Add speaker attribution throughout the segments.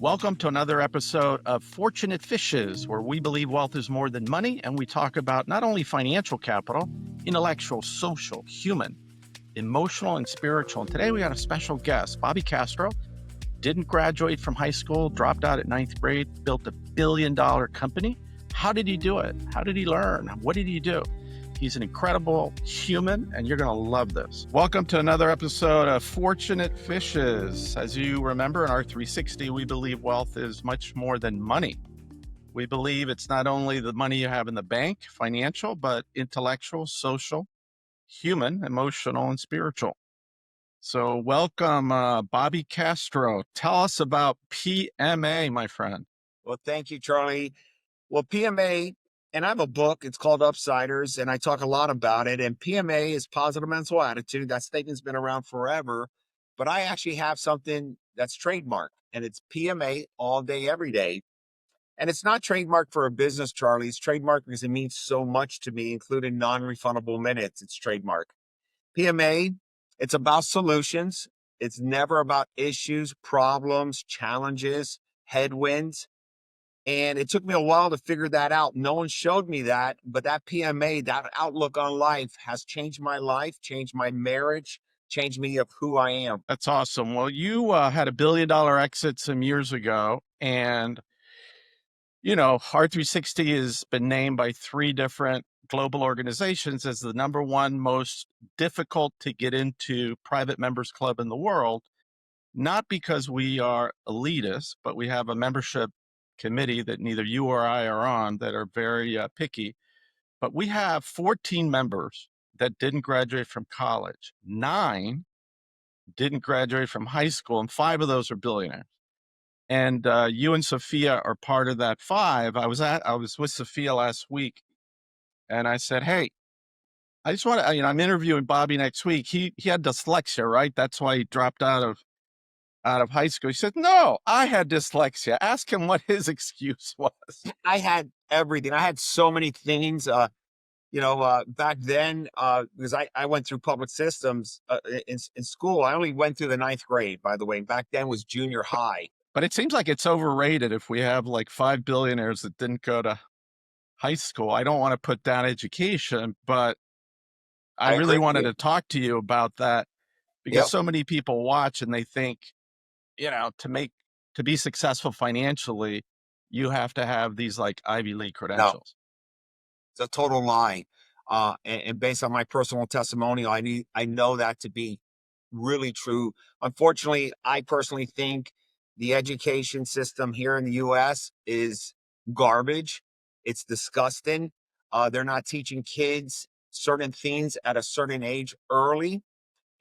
Speaker 1: Welcome to another episode of Fortunate Fishes, where we believe wealth is more than money, and we talk about not only financial capital, intellectual, social, human, emotional, and spiritual. And today we got a special guest, Bobby Castro. Didn't graduate from high school, dropped out at 9th grade, built a billion-dollar company. How did he do it? How did he learn? What did he do? He's an incredible human, and you're going to love this. Welcome to another episode of Fortunate Fishes. As you remember, in our 360, we believe wealth is much more than money. We believe it's not only the money you have in the bank, financial, but intellectual, social, human, emotional, and spiritual. So welcome, Bobby Castro. Tell us about PMA, my friend.
Speaker 2: Well, thank you, Charlie. Well, PMA, and I have a book, it's called Upsiders, and I talk a lot about it. And PMA is positive mental attitude. That statement's been around forever, but I actually have something that's trademarked, and it's PMA all day, every day. And it's not trademarked for a business, Charlie. It's trademarked because it means so much to me, including non-refundable minutes. It's trademarked. PMA, it's about solutions. It's never about issues, problems, challenges, headwinds. And it took me a while to figure that out. No one showed me that, but that PMA, that outlook on life has changed my life, changed my marriage, changed me of who I am.
Speaker 1: That's awesome. Well, you had a $1 billion exit some years ago, and R360 has been named by 3 different global organizations as the #1 most difficult to get into private members club in the world, not because we are elitist, but we have a membership committee that neither you or I are on that are very picky. But we have 14 members that didn't graduate from college, 9 didn't graduate from high school, and 5 of those are billionaires. And you and Sophia are part of that 5. I was with Sophia last week, and I said, "Hey, I just want to, I'm interviewing Bobby next week. He had dyslexia, right? That's why he dropped out of high school." He said, "No, I had dyslexia. Ask him what his excuse was."
Speaker 2: I had everything. I had so many things, back then, because I went through public systems in school. I only went through the 9th grade, by the way. Back then was junior high.
Speaker 1: But it seems like it's overrated if we have like 5 billionaires that didn't go to high school. I don't want to put down education, but I
Speaker 2: I
Speaker 1: really
Speaker 2: agree with
Speaker 1: wanted
Speaker 2: you.
Speaker 1: to talk to you about that because
Speaker 2: Yep.
Speaker 1: so many people watch and they think, to be successful financially, you have to have these like Ivy League
Speaker 2: No,
Speaker 1: credentials.
Speaker 2: it's a total lie. And based on my personal testimonial, I know that to be really true. Unfortunately, I personally think the education system here in the US is garbage. It's disgusting. They're not teaching kids certain things at a certain age early.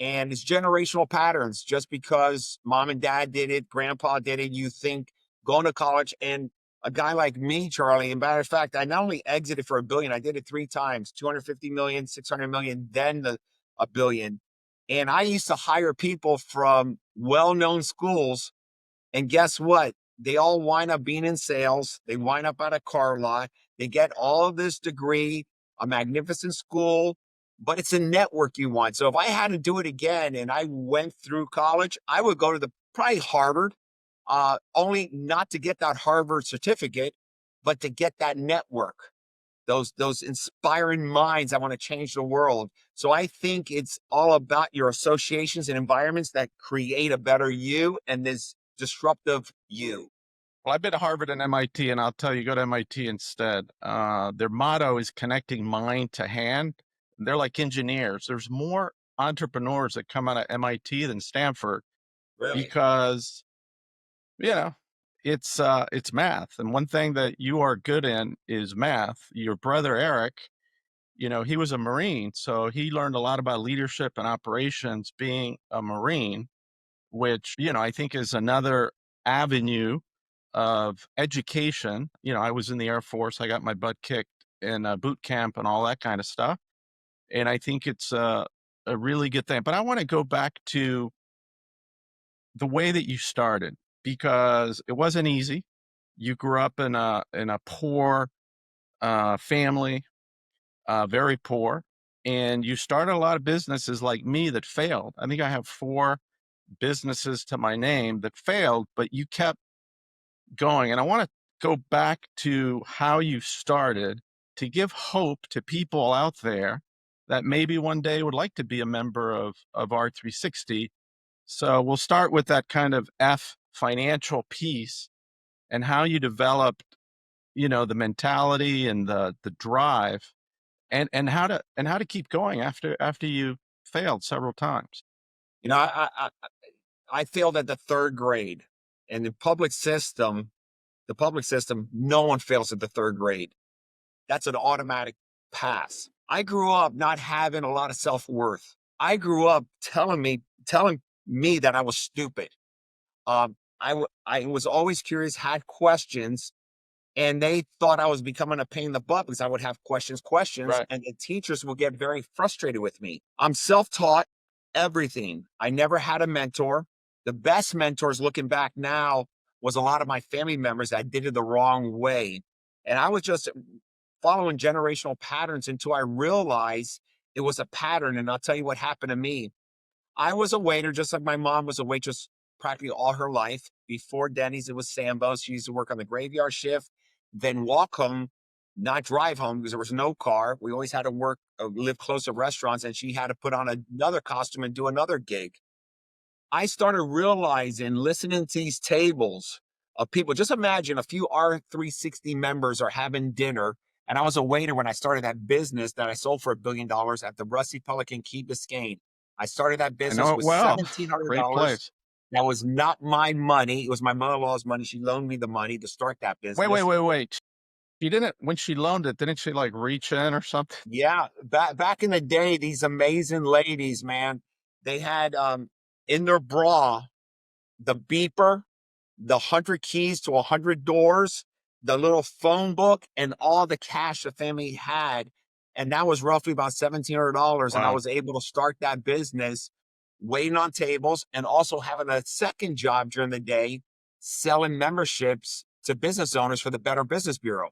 Speaker 2: And it's generational patterns. Just because mom and dad did it, grandpa did it, you think going to college. And a guy like me, Charlie, and matter of fact, I not only exited for $1 billion, I did it 3 times, 250 million, 600 million, then a billion. And I used to hire people from well-known schools. And guess what? They all wind up being in sales. They wind up at a car lot. They get all of this degree, a magnificent school, but it's a network you want. So if I had to do it again and I went through college, I would go to probably Harvard, only not to get that Harvard certificate, but to get that network, those inspiring minds that want to change the world. So I think it's all about your associations and environments that create a better you and this disruptive you.
Speaker 1: Well, I've been to Harvard and MIT, and I'll tell you, go to MIT instead. Their motto is connecting mind to hand. They're like engineers. There's more entrepreneurs that come out of MIT than Stanford
Speaker 2: Really?
Speaker 1: because, you know, it's math. And one thing that you are good in is math. Your brother, Eric, he was a Marine, so he learned a lot about leadership and operations being a Marine, which, I think is another avenue of education. I was in the Air Force. I got my butt kicked in boot camp and all that kind of stuff. And I think it's a really good thing. But I want to go back to the way that you started because it wasn't easy. You grew up in a poor family, very poor, and you started a lot of businesses like me that failed. I think I have 4 businesses to my name that failed, but you kept going. And I want to go back to how you started to give hope to people out there that maybe one day would like to be a member of R360. So we'll start with that kind of F financial piece and how you developed, the mentality and the drive and how to keep going after you failed several times.
Speaker 2: You know, I failed at the third grade, and the public system, no one fails at the third grade. That's an automatic pass. I grew up not having a lot of self-worth. I grew up telling me that I was stupid. I was always curious, had questions, and they thought I was becoming a pain in the butt because I would have questions,
Speaker 1: Right.
Speaker 2: and the teachers would get very frustrated with me. I'm self-taught everything. I never had a mentor. The best mentors looking back now was a lot of my family members that did it the wrong way. And I was just following generational patterns until I realized it was a pattern. And I'll tell you what happened to me. I was a waiter, just like my mom was a waitress practically all her life. Before Denny's, it was Sambo's. She used to work on the graveyard shift, then walk home, not drive home because there was no car. We always had to work, live close to restaurants, and she had to put on another costume and do another gig. I started realizing, listening to these tables of people, just imagine a few R360 members are having dinner. And I was a waiter when I started that business that I sold for $1 billion at the Rusty Pelican, Key Biscayne. I started that
Speaker 1: I know
Speaker 2: business
Speaker 1: it
Speaker 2: with
Speaker 1: well. Great
Speaker 2: $1,700.
Speaker 1: place.
Speaker 2: That was not my money. It was my mother-in-law's money. She loaned me the money to start that
Speaker 1: Wait,
Speaker 2: business.
Speaker 1: wait, wait. She didn't when she loaned it, didn't she like reach in or something?
Speaker 2: Yeah, back in the day, these amazing ladies, man, they had in their bra the beeper, the 100 keys to 100 doors, the little phone book, and all the cash the family had. And that was roughly about $1,700. And I
Speaker 1: Wow.
Speaker 2: was able to start that business, waiting on tables, and also having a second job during the day, selling memberships to business owners for the Better Business Bureau.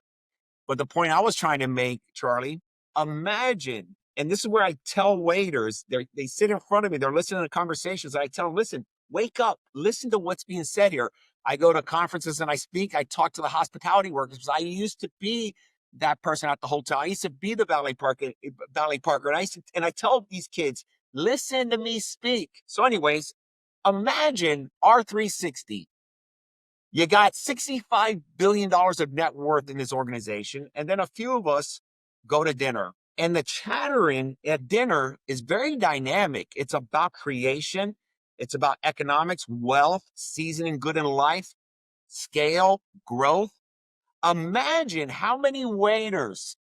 Speaker 2: But the point I was trying to make, Charlie, imagine, and this is where I tell waiters, they sit in front of me, they're listening to conversations. I tell them, listen, wake up, listen to what's being said here. I go to conferences and I speak, I talk to the hospitality workers because I used to be that person at the hotel. I used to be the valet parker. And I tell these kids, listen to me speak. So, anyways, imagine R360. You got $65 billion of net worth in this organization. And then a few of us go to dinner. And the chattering at dinner is very dynamic. It's about creation, it's about economics, wealth, seasoning good in life, scale, growth. Imagine how many waiters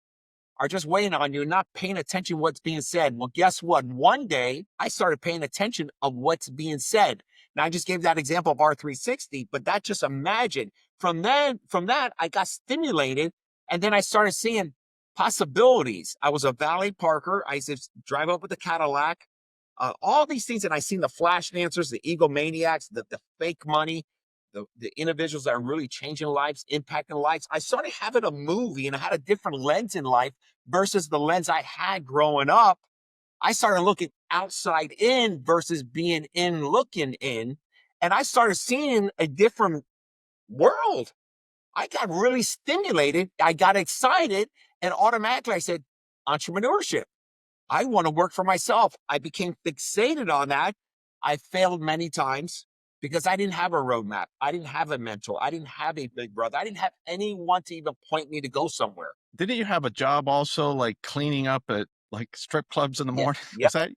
Speaker 2: are just waiting on you, not paying attention to what's being said. Well, guess what? One day I started paying attention of what's being said. Now I just gave that example of R360, but that just imagine from that, I got stimulated and then I started seeing possibilities. I was a valet parker. I used to drive up with the Cadillac, all these things. And I seen the flash dancers, the egomaniacs, the fake money, the individuals that are really changing lives, impacting lives. I started having a movie and I had a different lens in life versus the lens I had growing up. I started looking outside in versus being in looking in. And I started seeing a different world. I got really stimulated. I got excited. And automatically I said, entrepreneurship. I want to work for myself. I became fixated on that. I failed many times because I didn't have a roadmap. I didn't have a mentor. I didn't have a big brother. I didn't have anyone to even point me to go somewhere.
Speaker 1: Didn't you have a job also like cleaning up at like strip clubs in the
Speaker 2: Yeah.
Speaker 1: morning?
Speaker 2: Yep.
Speaker 1: Was that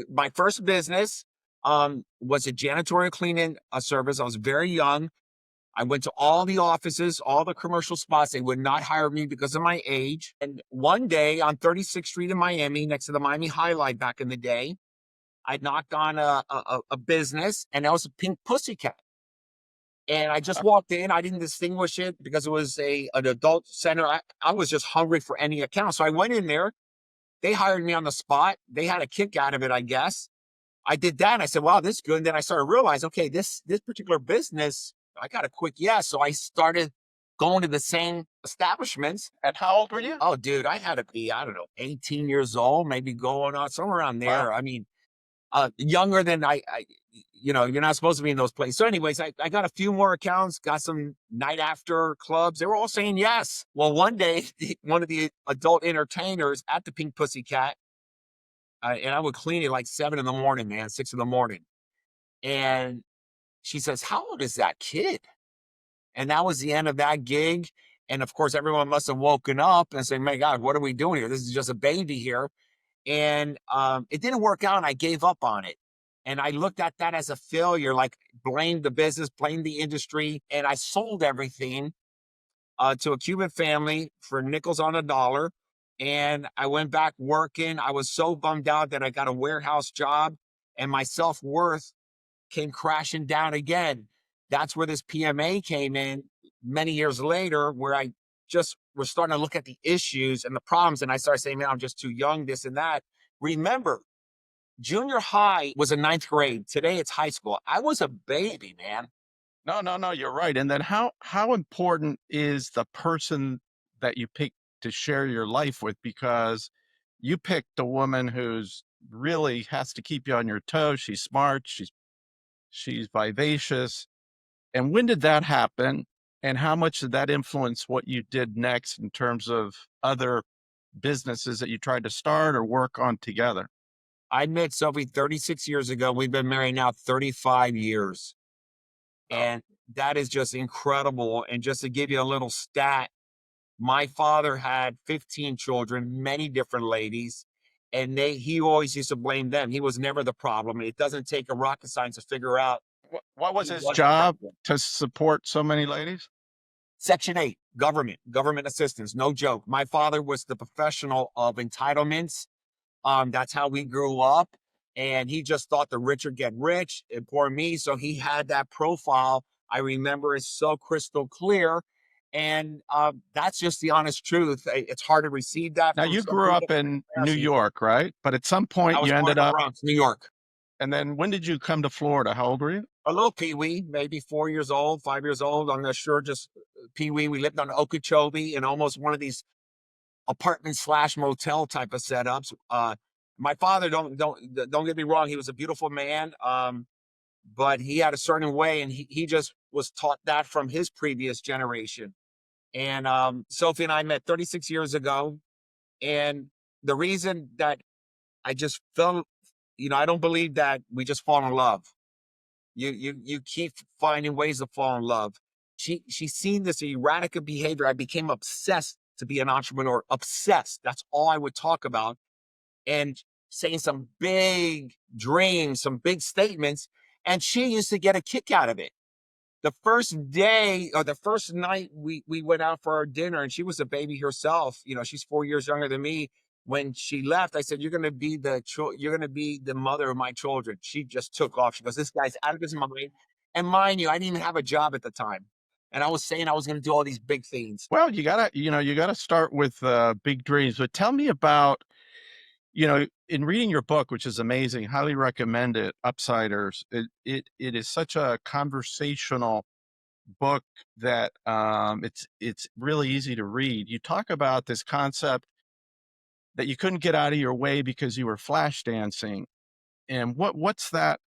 Speaker 2: My first business was a janitorial cleaning service. I was very young. I went to all the offices, all the commercial spots. They would not hire me because of my age. And one day on 36th Street in Miami, next to the Miami High Line back in the day, I knocked on a business and that was a Pink Pussycat. And I just walked in. I didn't distinguish it because it was an adult center. I was just hungry for any account. So I went in there. They hired me on the spot. They had a kick out of it, I guess. I did that and I said, wow, this is good. And then I started realizing, okay, this particular business, I got a quick yes. So I started going to the same establishments.
Speaker 1: and how old were you?
Speaker 2: Oh, dude, I had to be, I don't know, 18 years old, maybe going on somewhere around
Speaker 1: Wow.
Speaker 2: there. I mean, Younger than you know, you're not supposed to be in those places. So anyways, I got a few more accounts, got some night after clubs. They were all saying yes. Well, one day, one of the adult entertainers at the Pink Pussycat, and I would clean it like 7 in the morning, man, 6 in the morning. And she says, "How old is that kid?" And that was the end of that gig. And of course, everyone must have woken up and said, "My God, what are we doing here? This is just a baby here." And it didn't work out, and I gave up on it. And I looked at that as a failure, like blamed the business, blamed the industry, and I sold everything to a Cuban family for nickels on a dollar. And I went back working. I was so bummed out that I got a warehouse job, and my self worth came crashing down again. That's where this PMA came in many years later, where I just was starting to look at the issues and the problems. And I started saying, man, I'm just too young, this and that. Remember, junior high was a ninth grade. Today it's high school. I was a baby, man.
Speaker 1: No, no, no, you're right. And then how important is the person that you pick to share your life with? Because you picked a woman who's really has to keep you on your toes. She's smart, she's vivacious. And when did that happen? And how much did that influence what you did next in terms of other businesses that you tried to start or work on together?
Speaker 2: I met Sophie 36 years ago. We've been married now 35 years.
Speaker 1: Oh,
Speaker 2: And that is just incredible. And just to give you a little stat, my father had 15 children, many different ladies, and he always used to blame them. He was never the problem. It doesn't take a rocket science to figure out
Speaker 1: what was
Speaker 2: he
Speaker 1: his
Speaker 2: was the
Speaker 1: job
Speaker 2: problem.
Speaker 1: to support so many ladies?
Speaker 2: Section 8, government assistance, no joke. My father was the professional of entitlements. That's how we grew up. And he just thought the richer get rich and poor me. So he had that profile. I remember it's so crystal clear. And that's just the honest truth. It's hard to receive that
Speaker 1: Now
Speaker 2: from
Speaker 1: you
Speaker 2: some
Speaker 1: grew up
Speaker 2: people.
Speaker 1: in New
Speaker 2: Embarrassing.
Speaker 1: York, right? But at some
Speaker 2: I
Speaker 1: point
Speaker 2: was
Speaker 1: you
Speaker 2: born
Speaker 1: ended
Speaker 2: in the
Speaker 1: up,
Speaker 2: Bronx, New York.
Speaker 1: and then when did you come to Florida? How old were you?
Speaker 2: A little peewee, maybe 4 years old, 5 years old. I'm not sure, just peewee. We lived on Okeechobee in almost one of these apartment slash motel type of setups. My father, don't get me wrong, he was a beautiful man, but he had a certain way, and he just was taught that from his previous generation. And Sophie and I met 36 years ago, and the reason that I just fell, you know, I don't believe that we just fall in love. You keep finding ways to fall in love. She's seen this erratic behavior. I became obsessed to be an entrepreneur. Obsessed. That's all I would talk about. And saying some big dreams, some big statements. And she used to get a kick out of it. The first day or the first night we went out for our dinner, and she was a baby herself. You know, she's 4 years younger than me. When she left, I said, you're gonna be the mother of my children." She just took off. She goes, "This guy's out of his mind." And mind you, I didn't even have a job at the time. And I was saying I was gonna do all these big things.
Speaker 1: Well, you gotta start with big dreams. But tell me about, in reading your book, which is amazing, highly recommend it, Upsiders. It is such a conversational book that it's really easy to read. You talk about this concept that you couldn't get out of your way because you were flash dancing. And what's that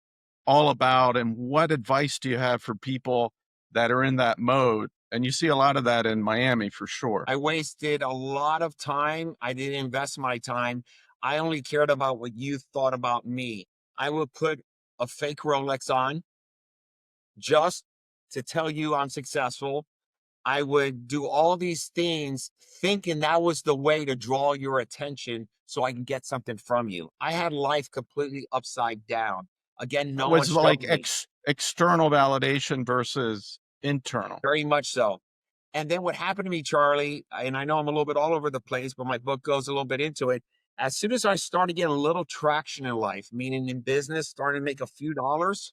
Speaker 1: all about? And what advice do you have for people that are in that mode? And you see a lot of that in Miami for sure.
Speaker 2: I wasted a lot of time. I didn't invest my time. I only cared about what you thought about me. I would put a fake Rolex on just to tell you I'm successful. I would do all these things thinking that was the way to draw your attention so I can get something from you. I had life completely upside down. Again,
Speaker 1: It
Speaker 2: no one
Speaker 1: was like
Speaker 2: showed me.
Speaker 1: external validation versus internal.
Speaker 2: Very much so. And then what happened to me, Charlie, and I know I'm a little bit all over the place, but my book goes a little bit into it. As soon as I started getting a little traction in life, meaning in business, starting to make a few dollars,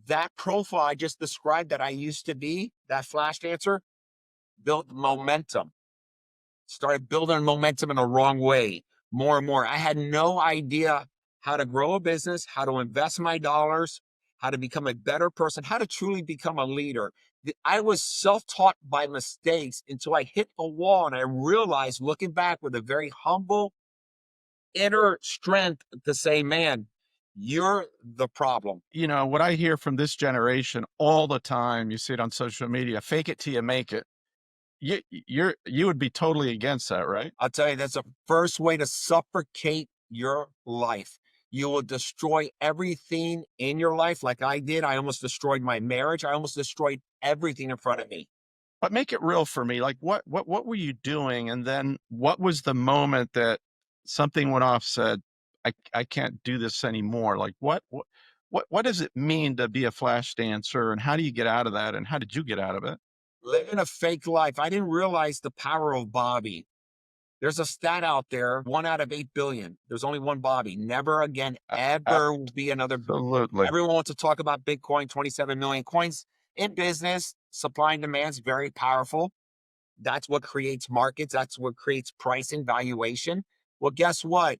Speaker 2: that profile I just described that I used to be, that flash dancer, built momentum. Started building momentum in the wrong way more and more. I had no idea how to grow a business, how to invest my dollars, how to become a better person, how to truly become a leader. I was self taught by mistakes until I hit a wall, and I realized, looking back with a very humble inner strength, to say, man, You're the problem.
Speaker 1: You know, what I hear from this generation all the time, you see it on social media, fake it till you make it. You would be totally against that, right?
Speaker 2: I'll tell you, that's the first way to suffocate your life. You will destroy everything in your life like I did. I almost destroyed my marriage. I almost destroyed everything in front of me.
Speaker 1: But make it real for me. Like what were you doing? And then what was the moment that something went off, said, I can't do this anymore? Like what does it mean to be a flash dancer, and how do you get out of that? And how did you get out of it?
Speaker 2: Living a fake life. I didn't realize the power of Bobby. There's a stat out there, 1 out of 8 billion. There's only one Bobby. Never again, ever will be another.
Speaker 1: Absolutely.
Speaker 2: Everyone wants to talk about Bitcoin, 27 million coins. In business, supply and demand is very powerful. That's what creates markets. That's what creates pricing, valuation. Well, guess what?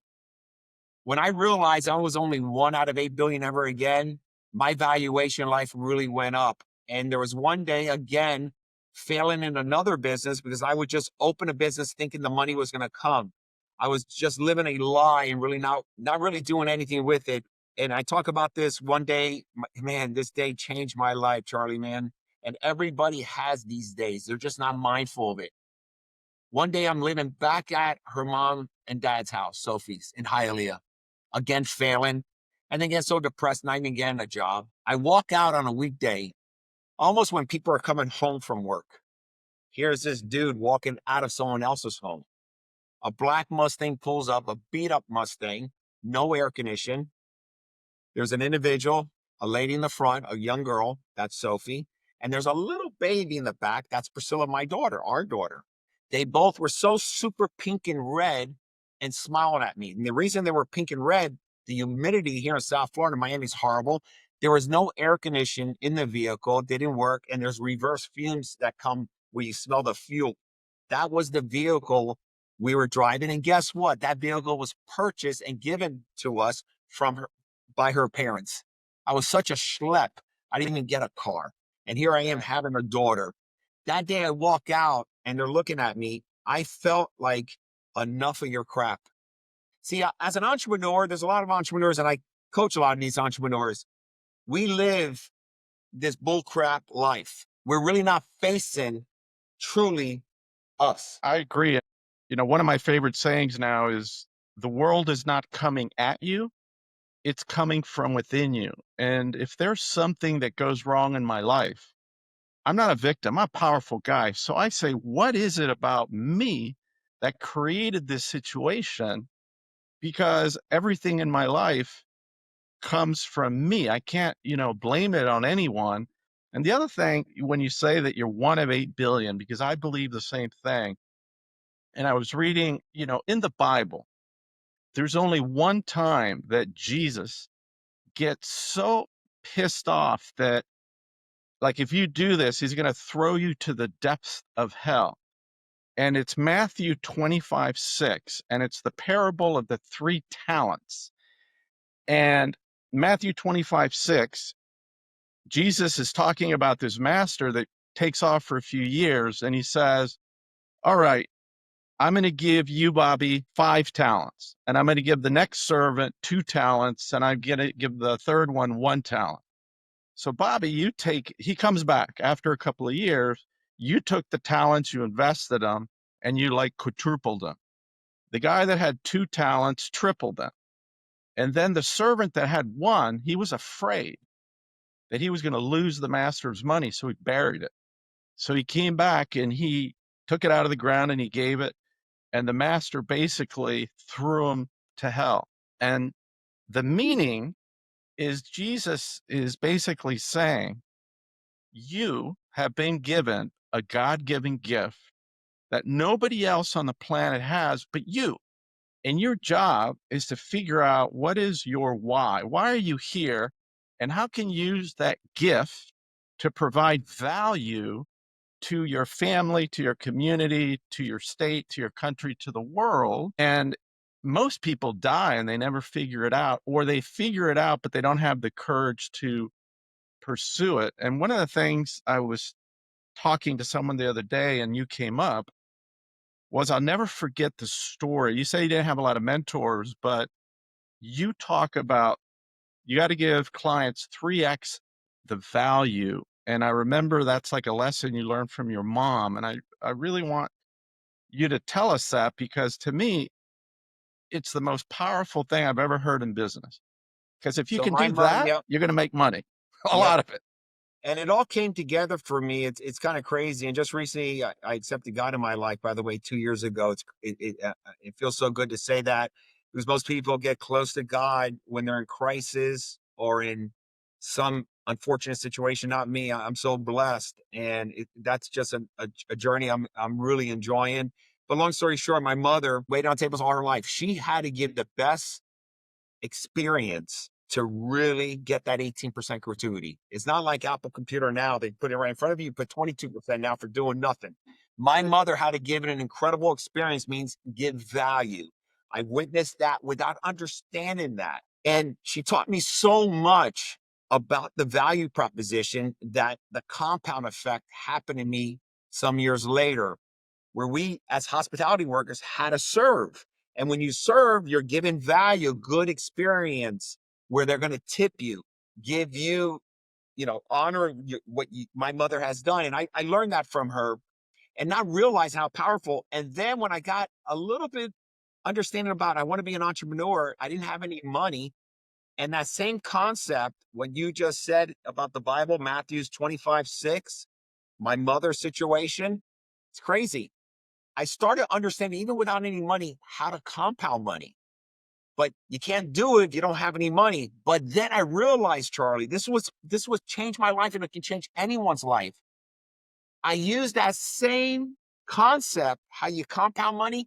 Speaker 2: When I realized I was only 1 out of 8 billion ever again, my valuation life really went up. And there was one day again, failing in another business because I would just open a business thinking the money was going to come. I was just living a lie and really not really doing anything with it. And I talk about this one day, man, this day changed my life, Charlie, man. And everybody has these days. They're just not mindful of it. One day I'm living back at her mom and dad's house, Sophie's in Hialeah, again failing, and then get so depressed, not even getting a job. I walk out on a weekday, almost when people are coming home from work. Here's this dude walking out of someone else's home. A black Mustang pulls up, a beat up Mustang, no air condition. There's an individual, a lady in the front, a young girl, that's Sophie, and there's a little baby in the back, that's Priscilla, my daughter, our daughter. They both were so super pink and red and smiling at me. And the reason they were pink and red, the humidity here in South Florida, Miami is horrible. There was no air conditioning in the vehicle. It didn't work. And there's reverse fumes that come where you smell the fuel. That was the vehicle we were driving. And guess what? That vehicle was purchased and given to us from her by her parents. I was such a schlep. I didn't even get a car. And here I am having a daughter. That day I walk out and they're looking at me. I felt like enough of your crap. See, as an entrepreneur, there's a lot of entrepreneurs, and I coach a lot of these entrepreneurs. We live this bullcrap life. We're really not facing truly us.
Speaker 1: I agree. You know, one of my favorite sayings now is, the world is not coming at you, it's coming from within you. And if there's something that goes wrong in my life, I'm not a victim, I'm a powerful guy. So I say, what is it about me that created this situation? Because everything in my life comes from me. I can't, blame it on anyone. And the other thing, when you say that you're 1 of 8 billion, because I believe the same thing. And I was reading, in the Bible, there's only one time that Jesus gets so pissed off that, like, if you do this, he's going to throw you to the depths of hell. And it's Matthew 25:6, and it's the parable of the 3 talents. And Matthew 25:6, Jesus is talking about this master that takes off for a few years, and he says, all right, I'm going to give you, Bobby, 5 talents, and I'm going to give the next servant 2 talents, and I'm going to give the third one 1 talent. So Bobby, he comes back after a couple of years. You took the talents, you invested them, and you like quadrupled them. The guy that had 2 talents tripled them. And then the servant that had 1, he was afraid that he was going to lose the master's money, so he buried it. So he came back and he took it out of the ground and he gave it. And the master basically threw him to hell. And the meaning is, Jesus is basically saying, you have been given a God-given gift that nobody else on the planet has but you. And your job is to figure out, what is your why? Why are you here? And how can you use that gift to provide value to your family, to your community, to your state, to your country, to the world? And most people die and they never figure it out, or they figure it out, but they don't have the courage to pursue it. And one of the things, I was talking to someone the other day and you came up, was, I'll never forget the story. You say you didn't have a lot of mentors, but you talk about You got to give clients 3x the value. And I remember that's like a lesson you learned from your mom. And I really want you to tell us that, because to me, it's the most powerful thing I've ever heard in business. Because if you
Speaker 2: So
Speaker 1: can
Speaker 2: my
Speaker 1: do
Speaker 2: mom,
Speaker 1: that,
Speaker 2: yep,
Speaker 1: you're going to make money, a
Speaker 2: yep.
Speaker 1: lot of it.
Speaker 2: And it all came together for me. It's kind of crazy. And just recently, I accepted God in my life. By the way, 2 years ago. It feels so good to say that, because most people get close to God when they're in crisis or in some unfortunate situation. Not me. I'm so blessed, and that's just a journey I'm really enjoying. But long story short, my mother waited on tables all her life. She had to give the best experience to really get that 18% gratuity. It's not like Apple Computer now. They put it right in front of you, put 22% now for doing nothing. My mother had to give it an incredible experience, means give value. I witnessed that without understanding that. And she taught me so much about the value proposition that the compound effect happened to me some years later, where we as hospitality workers had to serve. And when you serve, you're given value, good experience, where they're going to tip you, give you, honor my mother has done. And I learned that from her, and not realize how powerful. And then when I got a little bit understanding about, I want to be an entrepreneur, I didn't have any money. And that same concept, when you just said about the Bible, Matthew's 25:6, my mother's situation, it's crazy. I started understanding, even without any money, how to compound money. But you can't do it if you don't have any money. But then I realized, Charlie, this was changed my life, and it can change anyone's life. I used that same concept, how you compound money.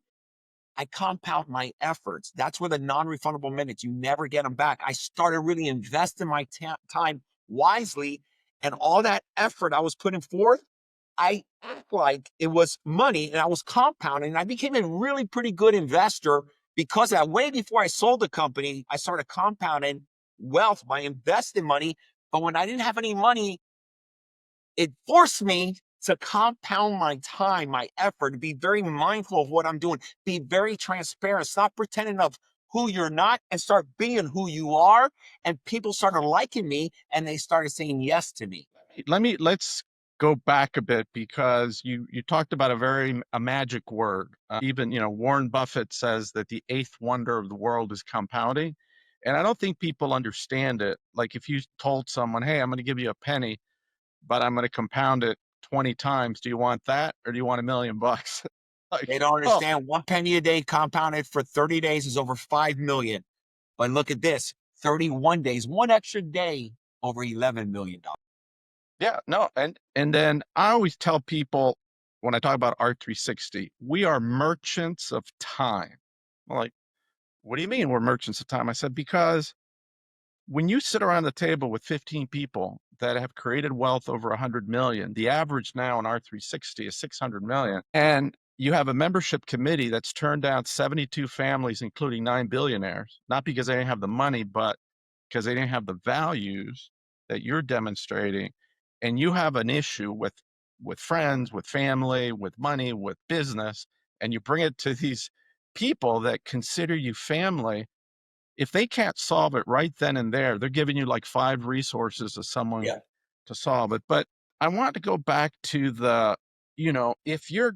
Speaker 2: I compound my efforts. That's where the non-refundable minutes, you never get them back. I started really investing my time wisely, and all that effort I was putting forth, I act like it was money, and I was compounding. And I became a really pretty good investor because that way before I sold the company, I started compounding wealth by investing money. But when I didn't have any money, it forced me to compound my time, my effort, to be very mindful of what I'm doing, be very transparent, stop pretending of who you're not, and start being who you are. And people started liking me, and they started saying yes to me.
Speaker 1: Let's go back a bit, because you talked about a magic word. Even, Warren Buffett says that the eighth wonder of the world is compounding. And I don't think people understand it. Like if you told someone, hey, I'm going to give you a penny, but I'm going to compound it 20 times. Do you want that, or do you want $1,000,000? Like,
Speaker 2: They don't
Speaker 1: oh,
Speaker 2: understand 1 penny a day compounded for 30 days is over 5 million. But look at this, 31 days, one extra day, over $11 million.
Speaker 1: yeah, no. And then I always tell people when I talk about R360, we are merchants of time. I'm like, what do you mean we're merchants of time? I said, because when you sit around the table with 15 people that have created wealth over 100 million, the average now in R360 is 600 million. And you have a membership committee that's turned down 72 families, including 9 billionaires, not because they didn't have the money, but because they didn't have the values that you're demonstrating. And you have an issue with friends, with family, with money, with business, and you bring it to these people that consider you family. If they can't solve it right then and there, they're giving you like 5 resources of someone
Speaker 2: Yeah.
Speaker 1: to solve it. But I want to go back to if you're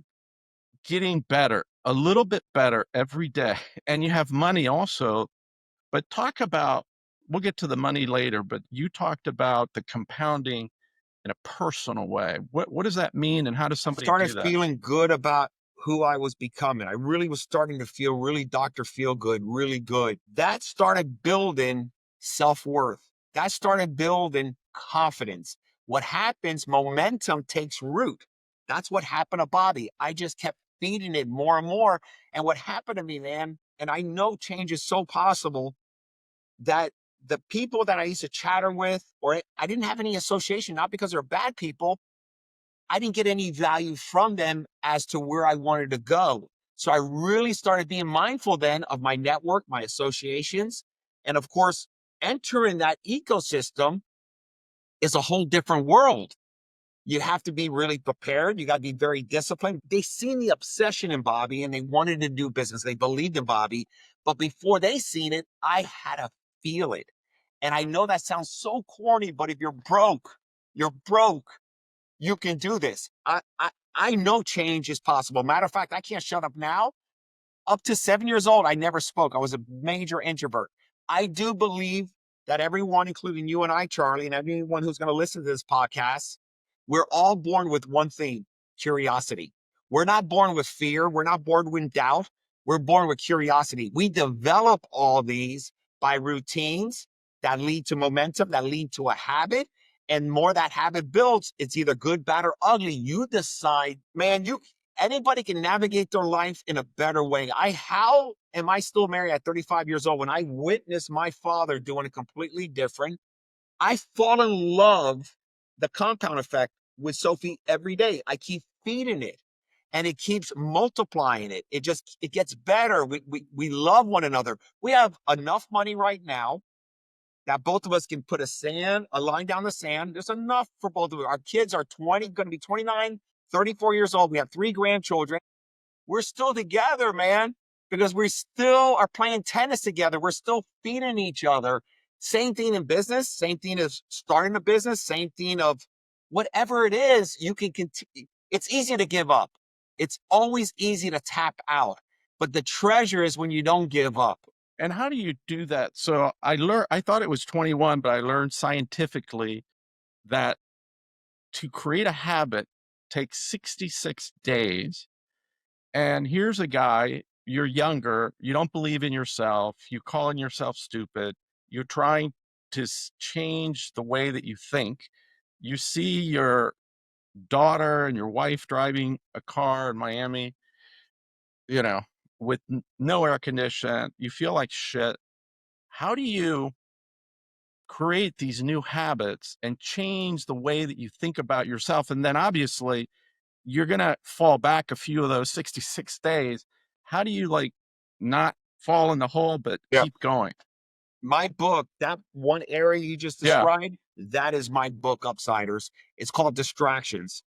Speaker 1: getting better, a little bit better every day, and you have money also, but talk about, we'll get to the money later, but you talked about the compounding in a personal way. What does that mean, and how does
Speaker 2: I
Speaker 1: somebody
Speaker 2: started
Speaker 1: do that?
Speaker 2: feeling good about who I was becoming. I really was starting to feel really Dr. Feel Good, really good. That started building self-worth. That started building confidence. What happens, momentum takes root. That's what happened to Bobby. I just kept feeding it more and more. And what happened to me, man, and I know change is so possible, that the people that I used to chatter with, or I didn't have any association, not because they're bad people, I didn't get any value from them as to where I wanted to go. So I really started being mindful then of my network, my associations. And of course, entering that ecosystem is a whole different world. You have to be really prepared. You got to be very disciplined. They seen the obsession in Bobby, and they wanted to do business. They believed in Bobby. But before they seen it, I had to feel it. And I know that sounds so corny, but if you're broke, you can do this. I know change is possible. Matter of fact, I can't shut up now. Up to 7 years old, I never spoke. I was a major introvert. I do believe that everyone, including you and I, Charlie, and everyone who's going to listen to this podcast, we're all born with one thing: curiosity. We're not born with fear. We're not born with doubt. We're born with curiosity. We develop all these by routines that lead to momentum, that lead to a habit. And more that habit builds, it's either good, bad, or ugly. You decide, man. Anybody can navigate their life in a better way. How am I still married at 35 years old when I witnessed my father doing it completely different? I fall in love, the compound effect, with Sophie every day. I keep feeding it and it keeps multiplying it. It gets better. We love one another. We have enough money right now that both of us can put a line down the sand. There's enough for both of us. Our kids are going to be 29, 34 years old. We have 3 grandchildren. We're still together, man, because we still are playing tennis together. We're still feeding each other. Same thing in business, same thing as starting a business, same thing of whatever it is, you can continue. It's easy to give up. It's always easy to tap out, but the treasure is when you don't give up.
Speaker 1: And how do you do that? So I thought it was 21, but I learned scientifically that to create a habit takes 66 days. And here's a guy, you're younger, you don't believe in yourself, you're calling yourself stupid, you're trying to change the way that you think. You see your daughter and your wife driving a car in Miami, you know, with no air condition, you feel like shit. How do you create these new habits and change the way that you think about yourself? And then obviously you're going to fall back a few of those 66 days. How do you like not fall in the hole, but
Speaker 2: Yeah.
Speaker 1: keep going?
Speaker 2: My book, that one area you just
Speaker 1: Yeah.
Speaker 2: described, that is my book, Upsiders. It's called Distractions.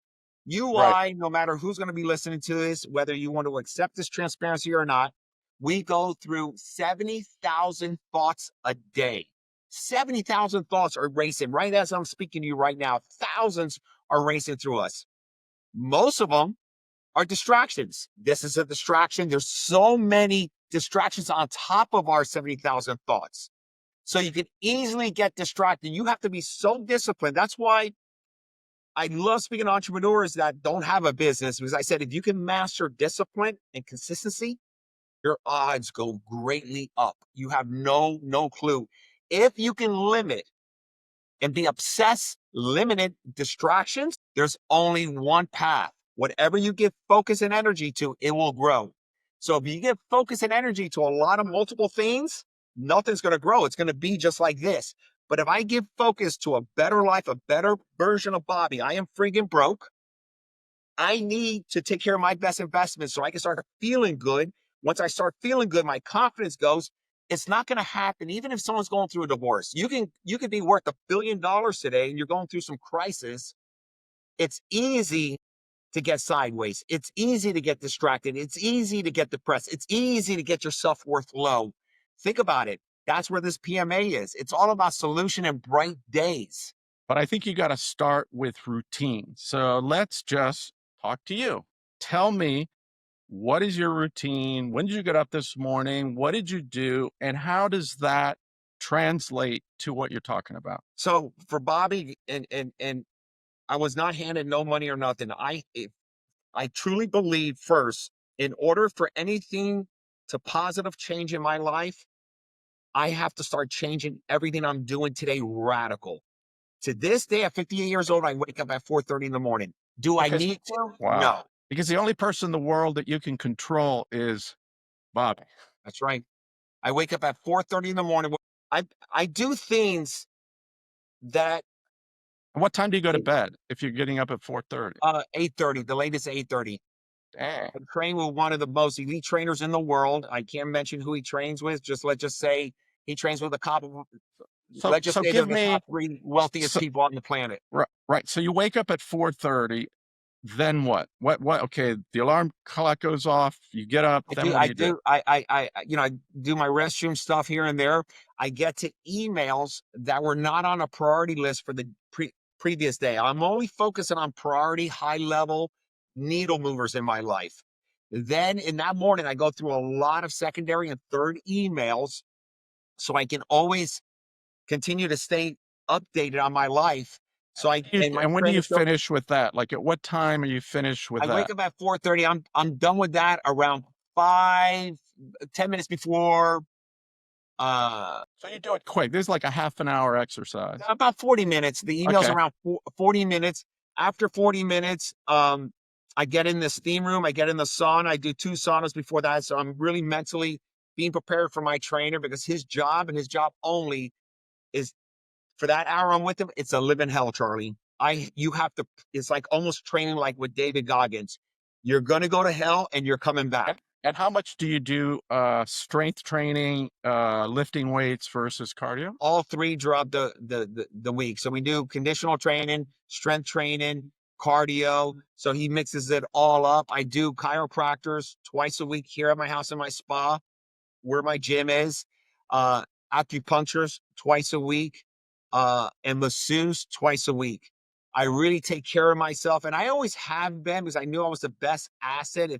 Speaker 1: Right.
Speaker 2: No matter who's going to be listening to this, whether you want to accept this transparency or not, we go through 70,000 thoughts a day. 70,000 thoughts are racing right as I'm speaking to you right now. Thousands are racing through us. Most of them are distractions. This is a distraction. There's so many distractions on top of our 70,000 thoughts. So you can easily get distracted. You have to be so disciplined. That's why I love speaking to entrepreneurs that don't have a business, because I said, if you can master discipline and consistency, your odds go greatly up. You have no clue. If you can limit and be obsessed, limited distractions, there's only one path. Whatever you give focus and energy to, it will grow. So if you give focus and energy to a lot of multiple things, nothing's going to grow. It's going to be just like this. But if I give focus to a better life, a better version of Bobby, I am freaking broke. I need to take care of my best investments so I can start feeling good. Once I start feeling good, my confidence goes. It's not going to happen. Even if someone's going through a divorce, you can be worth $1 billion today and you're going through some crisis. It's easy to get sideways. It's easy to get distracted. It's easy to get depressed. It's easy to get your self-worth low. Think about it. That's where this PMA is. It's all about solution and bright days.
Speaker 1: But I think you got to start with routine. So let's just talk to you. Tell me, what is your routine? When did you get up this morning? What did you do? And how does that translate to what you're talking about?
Speaker 2: So for Bobby, and I was not handed no money or nothing. I truly believe, first, in order for anything to positive change in my life, I have to start changing everything I'm doing today radical. To this day, at 58 years old, I wake up at 4:30 in the morning. Do I need to?
Speaker 1: Wow.
Speaker 2: No.
Speaker 1: Because the only person in the world that you can control is Bobby.
Speaker 2: That's right. I wake up at 4:30 in the morning. I do things that
Speaker 1: What time do you go to bed if you're getting up at 4:30?
Speaker 2: 8:30, the latest 8:30.
Speaker 1: Dang.
Speaker 2: I train with one of the most elite trainers in the world. I can't mention who he trains with. Let's just say he trains with a couple. Let's just say they're
Speaker 1: give
Speaker 2: the
Speaker 1: me
Speaker 2: top 3 wealthiest people on the planet.
Speaker 1: right. So you wake up at 4:30. Then what? What? Okay, the alarm clock goes off. You get up. Then what do you do?
Speaker 2: I do my restroom stuff here and there. I get to emails that were not on a priority list for the previous day. I'm only focusing on priority, high level needle movers in my life. Then in that morning, I go through a lot of secondary and third emails so I can always continue to stay updated on my life. So and my
Speaker 1: And when do you
Speaker 2: trainer tells
Speaker 1: finish with that? Like, at what time are you finished with
Speaker 2: I wake
Speaker 1: that?
Speaker 2: up at 4:30. I'm done with that around 5, 10 minutes before
Speaker 1: So you do it quick. This is like a half an hour exercise.
Speaker 2: about 40 minutes. The email's
Speaker 1: Okay.
Speaker 2: around 40 minutes. After 40 minutes, I get in the steam room, I get in the sauna. I do 2 saunas before that. So I'm really mentally being prepared for my trainer because his job and his job only is for that hour I'm with him, it's a living hell, Charlie. You have to, it's like almost training like with David Goggins. You're gonna go to hell and you're coming back.
Speaker 1: And how much do you do strength training, lifting weights versus cardio?
Speaker 2: All three throughout the week. So we do conditional training, strength training, cardio. So he mixes it all up. I do chiropractors twice a week here at my house in my spa, where my gym is. Uh, Acupuncturists twice a week, and masseuse twice a week. I really take care of myself, and I always have been because I knew I was the best asset.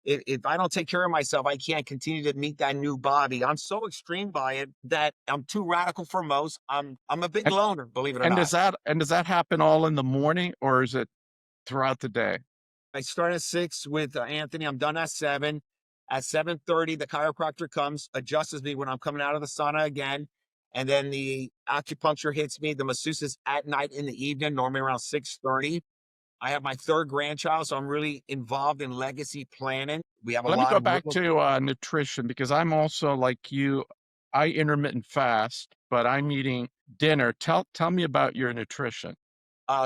Speaker 2: If I don't take care of myself, I can't continue to meet that new Bobby. I'm so extreme by it that I'm too radical for most. I'm a big
Speaker 1: And,
Speaker 2: loner, believe it or not.
Speaker 1: and does that happen all in the morning, or is it throughout the day?
Speaker 2: I start at 6 with Anthony. I'm done at 7. At 7:30, the chiropractor comes, adjusts me when I'm coming out of the sauna again. And then the acupuncture hits me. The masseuse is at night in the evening, normally around 6:30. I have my third grandchild, so I'm really involved in legacy planning. We have a
Speaker 1: Let me
Speaker 2: lot
Speaker 1: go
Speaker 2: of
Speaker 1: back
Speaker 2: little
Speaker 1: to nutrition because I'm also like you. I intermittent fast, but I'm eating dinner. Tell me about your nutrition.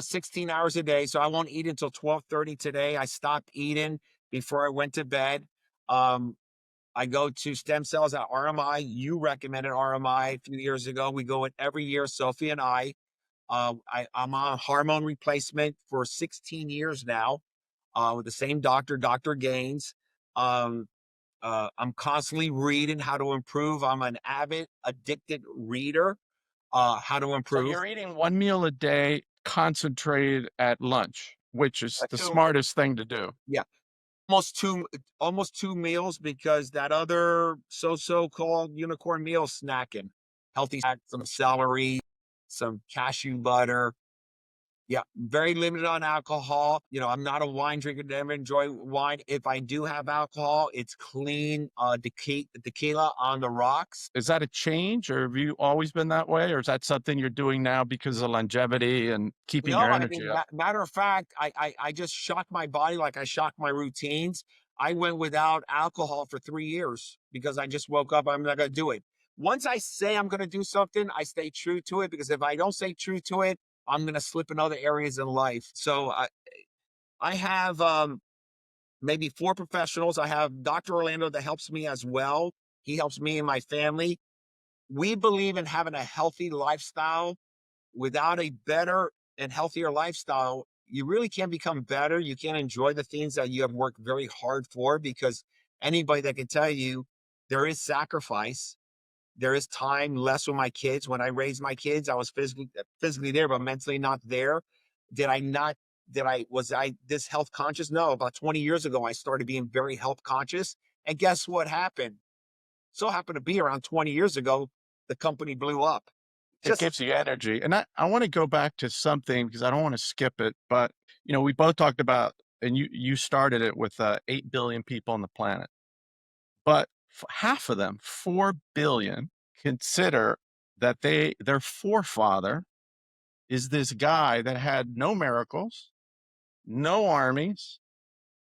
Speaker 2: 16 hours a day. So I won't eat until 12:30 today. I stopped eating before I went to bed. Um, I go to stem cells at RMI. You recommended RMI a few years ago. We go in every year, Sophie and I. I'm on hormone replacement for 16 years now with the same doctor, Dr. Gaines. Um, I'm constantly reading how to improve. I'm an avid, addicted reader. How to
Speaker 1: So
Speaker 2: improve.
Speaker 1: you're eating one meal a day, concentrated at lunch, which is the
Speaker 2: Two,
Speaker 1: smartest thing to do.
Speaker 2: yeah, almost two meals because that other so-called unicorn meal snacking. Healthy snack, some celery, some cashew butter. Yeah, very limited on alcohol. I'm not a wine drinker, never enjoy wine. If I do have alcohol, it's clean tequila on the rocks.
Speaker 1: Is that a change, or have you always been that way, or is that something you're doing now because of longevity and keeping
Speaker 2: No,
Speaker 1: your
Speaker 2: I
Speaker 1: energy
Speaker 2: mean,
Speaker 1: up?
Speaker 2: matter of fact, I just shocked my body like I shocked my routines. I went without alcohol for 3 years because I just woke up. I'm not going to do it. Once I say I'm going to do something, I stay true to it because if I don't stay true to it, I'm going to slip in other areas in life. So I have maybe 4 professionals. I have Dr. Orlando that helps me as well. He helps me and my family. We believe in having a healthy lifestyle. Without a better and healthier lifestyle, you really can't become better. You can't enjoy the things that you have worked very hard for because anybody that can tell you there is sacrifice, there is time less with my kids. When I raised my kids, I was physically there, but mentally not there. Did I not? Was I this health conscious? No. About 20 years ago, I started being very health conscious. And guess what happened? So happened to be around 20 years ago, the company blew up.
Speaker 1: It
Speaker 2: Just
Speaker 1: gives you energy. And I want to go back to something because I don't want to skip it, but we both talked about, and you started it with 8 billion people on the planet, but half of them, 4 billion, consider that their forefather is this guy that had no miracles, no armies,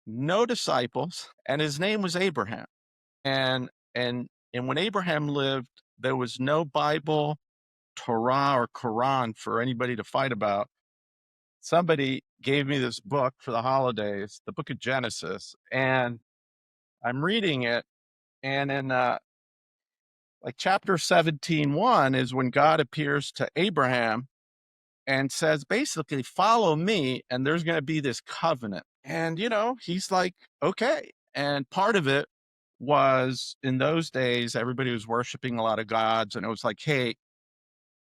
Speaker 1: no disciples, and his name was Abraham. And when Abraham lived, there was no Bible, Torah, or Quran for anybody to fight about. Somebody gave me this book for the holidays, the book of Genesis, and I'm reading it. And in like chapter 17:1 is when God appears to Abraham and says, basically, follow me, and there's going to be this covenant. And, he's like, okay. And part of it was in those days, everybody was worshiping a lot of gods. And it was like, hey,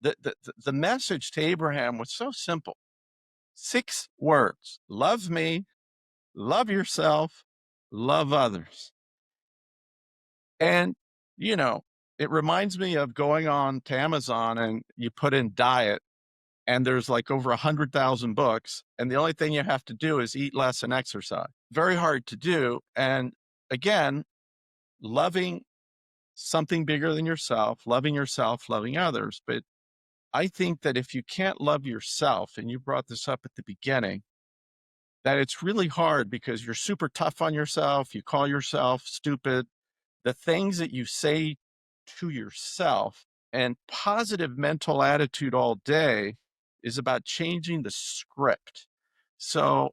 Speaker 1: the message to Abraham was so simple. 6 words: love me, love yourself, love others. And, it reminds me of going on to Amazon and you put in diet and there's like over 100,000 books. And the only thing you have to do is eat less and exercise. Very hard to do. And again, loving something bigger than yourself, loving others. But I think that if you can't love yourself, and you brought this up at the beginning, that it's really hard because you're super tough on yourself. You call yourself stupid. The things that you say to yourself, and positive mental attitude all day is about changing the script. So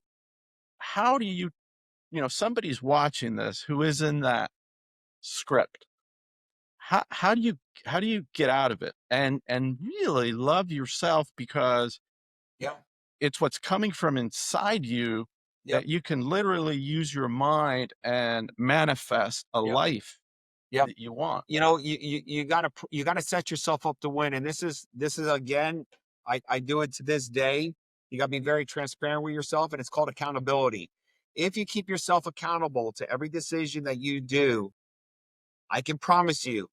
Speaker 1: how do somebody's watching this who is in that script. How do you get out of it and really love yourself, because
Speaker 2: Yeah.
Speaker 1: it's what's coming from inside you
Speaker 2: Yep.
Speaker 1: that you can literally use your mind and manifest a
Speaker 2: Yep.
Speaker 1: life
Speaker 2: Yep.
Speaker 1: that you want.
Speaker 2: You gotta set yourself up to win. And this is again, I do it to this day. You gotta be very transparent with yourself, and it's called accountability. If you keep yourself accountable to every decision that you do, I can promise you,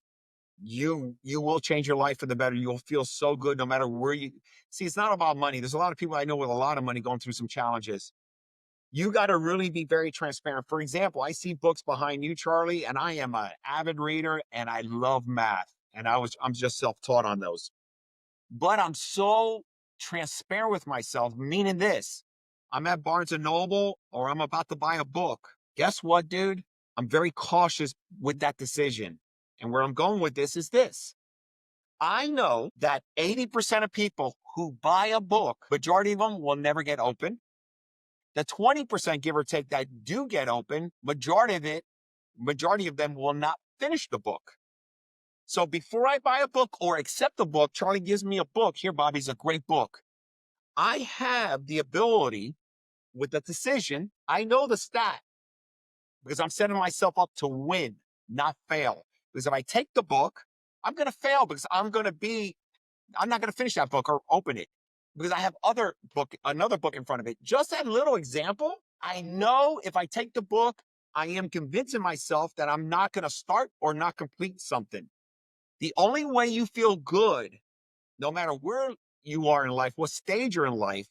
Speaker 2: you will change your life for the better. You'll feel so good no matter where you see. It's not about money. There's a lot of people I know with a lot of money going through some challenges. You got to really be very transparent. For example, I see books behind you, Charlie, and I am an avid reader and I love math. And I'm just self-taught on those. But I'm so transparent with myself, meaning this. I'm at Barnes and Noble or I'm about to buy a book. Guess what, dude? I'm very cautious with that decision. And where I'm going with this is this. I know that 80% of people who buy a book, majority of them will never get open. The 20%, give or take, that do get open, majority of them will not finish the book. So before I buy a book or accept a book, Charlie gives me a book. Here, Bobby's a great book. I have the ability with the decision. I know the stat because I'm setting myself up to win, not fail. Because if I take the book, I'm going to fail because I'm not going to finish that book or open it because I have another book in front of it. Just that little example, I know if I take the book, I am convincing myself that I'm not going to start or not complete something. The only way you feel good, no matter where you are in life, what stage you're in life,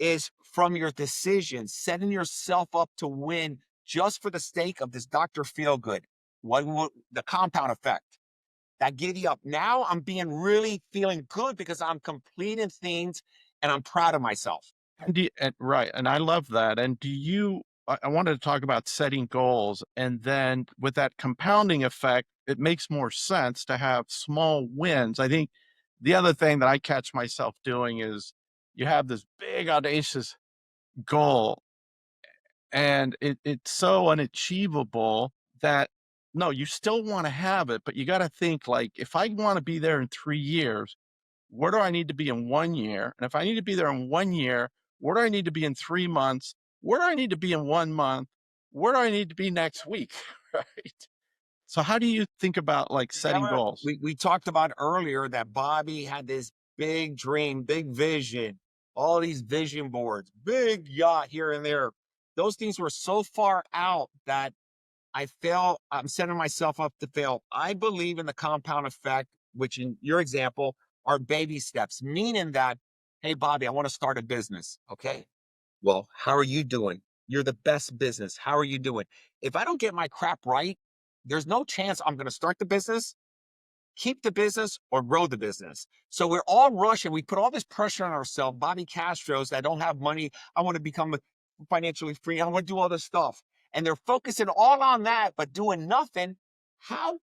Speaker 2: is from your decisions, setting yourself up to win just for the sake of this Dr. Feelgood, the compound effect. That giddy up. Now I'm being really feeling good because I'm completing things and I'm proud of myself.
Speaker 1: Right. And I love that. And I wanted to talk about setting goals. And then with that compounding effect, it makes more sense to have small wins. I think the other thing that I catch myself doing is you have this big, audacious goal, and it's so unachievable that no, you still want to have it, but you got to think like, if I want to be there in 3 years, where do I need to be in 1 year? And if I need to be there in 1 year, where do I need to be in 3 months? Where do I need to be in 1 month? Where do I need to be next week? Right. So how do you think about like setting
Speaker 2: Remember,
Speaker 1: goals?
Speaker 2: we talked about earlier that Bobby had this big dream, big vision, all these vision boards, big yacht here and there. Those things were so far out that I'm setting myself up to fail. I believe in the compound effect, which in your example are baby steps, meaning that, hey, Bobby, I want to start a business. Okay. Well, how are you doing? You're the best business. How are you doing? If I don't get my crap right, there's no chance I'm going to start the business, keep the business, or grow the business. So we're all rushing. We put all this pressure on ourselves. Bobby Castros that don't have money. I want to become financially free. I want to do all this stuff. And they're focusing all on that, but doing nothing. How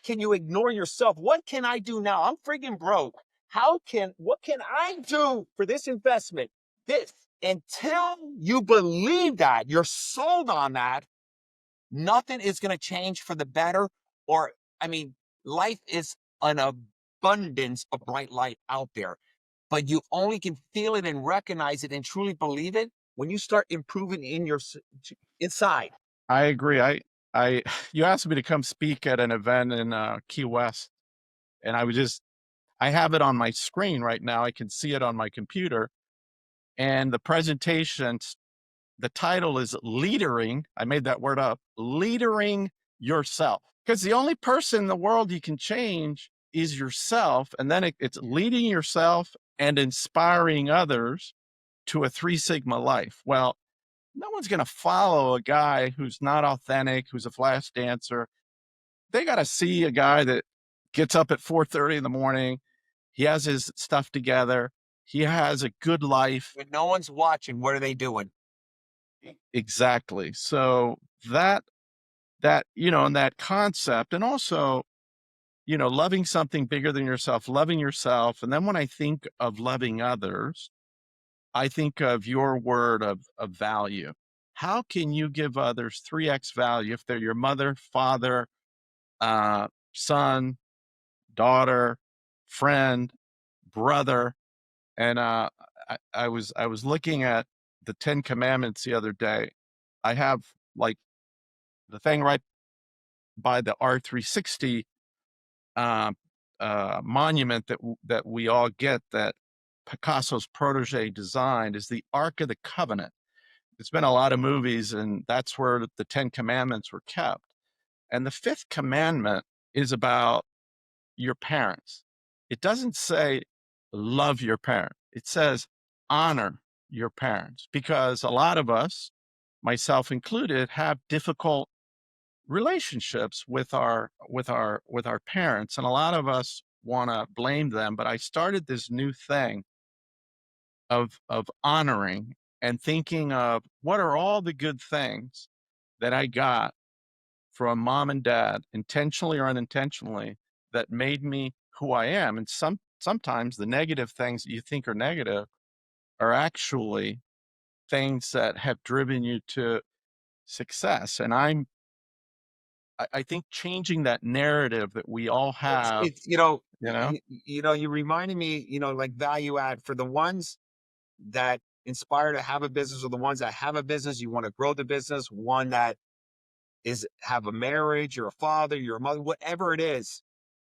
Speaker 2: can you ignore yourself? What can I do now? I'm freaking broke. What can I do for this investment? This, until you believe that, you're sold on that, nothing is going to change for the better. Or, I mean, life is an abundance of bright light out there. but you only can feel it and recognize it and truly believe it when you start improving in your inside.
Speaker 1: I agree. I, you asked me to come speak at an event in Key West, and I have it on my screen right now. I can see it on my computer, and the presentation, the title is "Leadering." I made that word up. Leadering yourself, because the only person in the world you can change is yourself, and then it's leading yourself and inspiring others to a 3 Sigma life. Well, no one's going to follow a guy who's not authentic, who's a flash dancer. They got to see a guy that gets up at 4:30 in the morning. He has his stuff together. He has a good life.
Speaker 2: When no one's watching, what are they doing?
Speaker 1: Exactly. So that, and that concept, and also, loving something bigger than yourself, loving yourself. And then when I think of loving others, I think of your word of value. How can you give others 3x value if they're your mother, father, son, daughter, friend, brother? And I was looking at the 10 Commandments the other day. I have like the thing right by the R360 monument that we all get, that Picasso's protege designed, is the Ark of the Covenant. It's been a lot of movies, and that's where the 10 Commandments were kept. And the fifth commandment is about your parents. It doesn't say love your parents. It says honor your parents, because a lot of us, myself included, have difficult relationships with our parents, and a lot of us want to blame them. But I started this new thing of honoring and thinking of what are all the good things that I got from mom and dad, intentionally or unintentionally, that made me who I am. And sometimes the negative things that you think are negative are actually things that have driven you to success. And I think changing that narrative that we all have,
Speaker 2: It's
Speaker 1: you know,
Speaker 2: you reminded me, like value add for the ones that inspire to have a business, or the ones that have a business, you want to grow the business, one that is have a marriage, you're a father, you're a mother, whatever it is.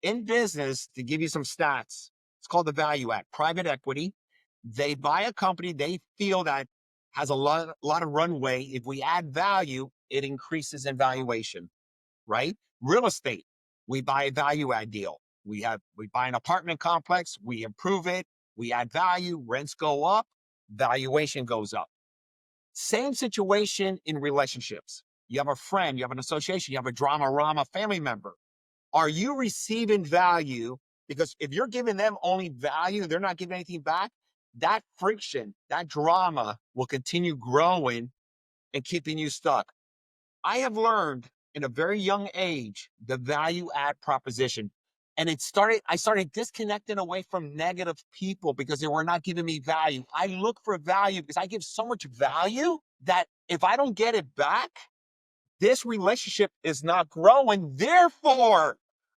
Speaker 2: In business, to give you some stats, it's called the value add. Private equity, they buy a company they feel that has a lot of runway. If we add value, it increases in valuation, right? Real estate, we buy a value add deal. We buy an apartment complex, we improve it, we add value, rents go up, valuation goes up. Same situation in relationships. You have a friend, you have an association, you have a drama family member. Are you receiving value? Because if you're giving them only value, they're not giving anything back, that friction, that drama will continue growing and keeping you stuck. I have learned in a very young age the value add proposition. And I started disconnecting away from negative people because they were not giving me value. I look for value because I give so much value that if I don't get it back, this relationship is not growing. Therefore,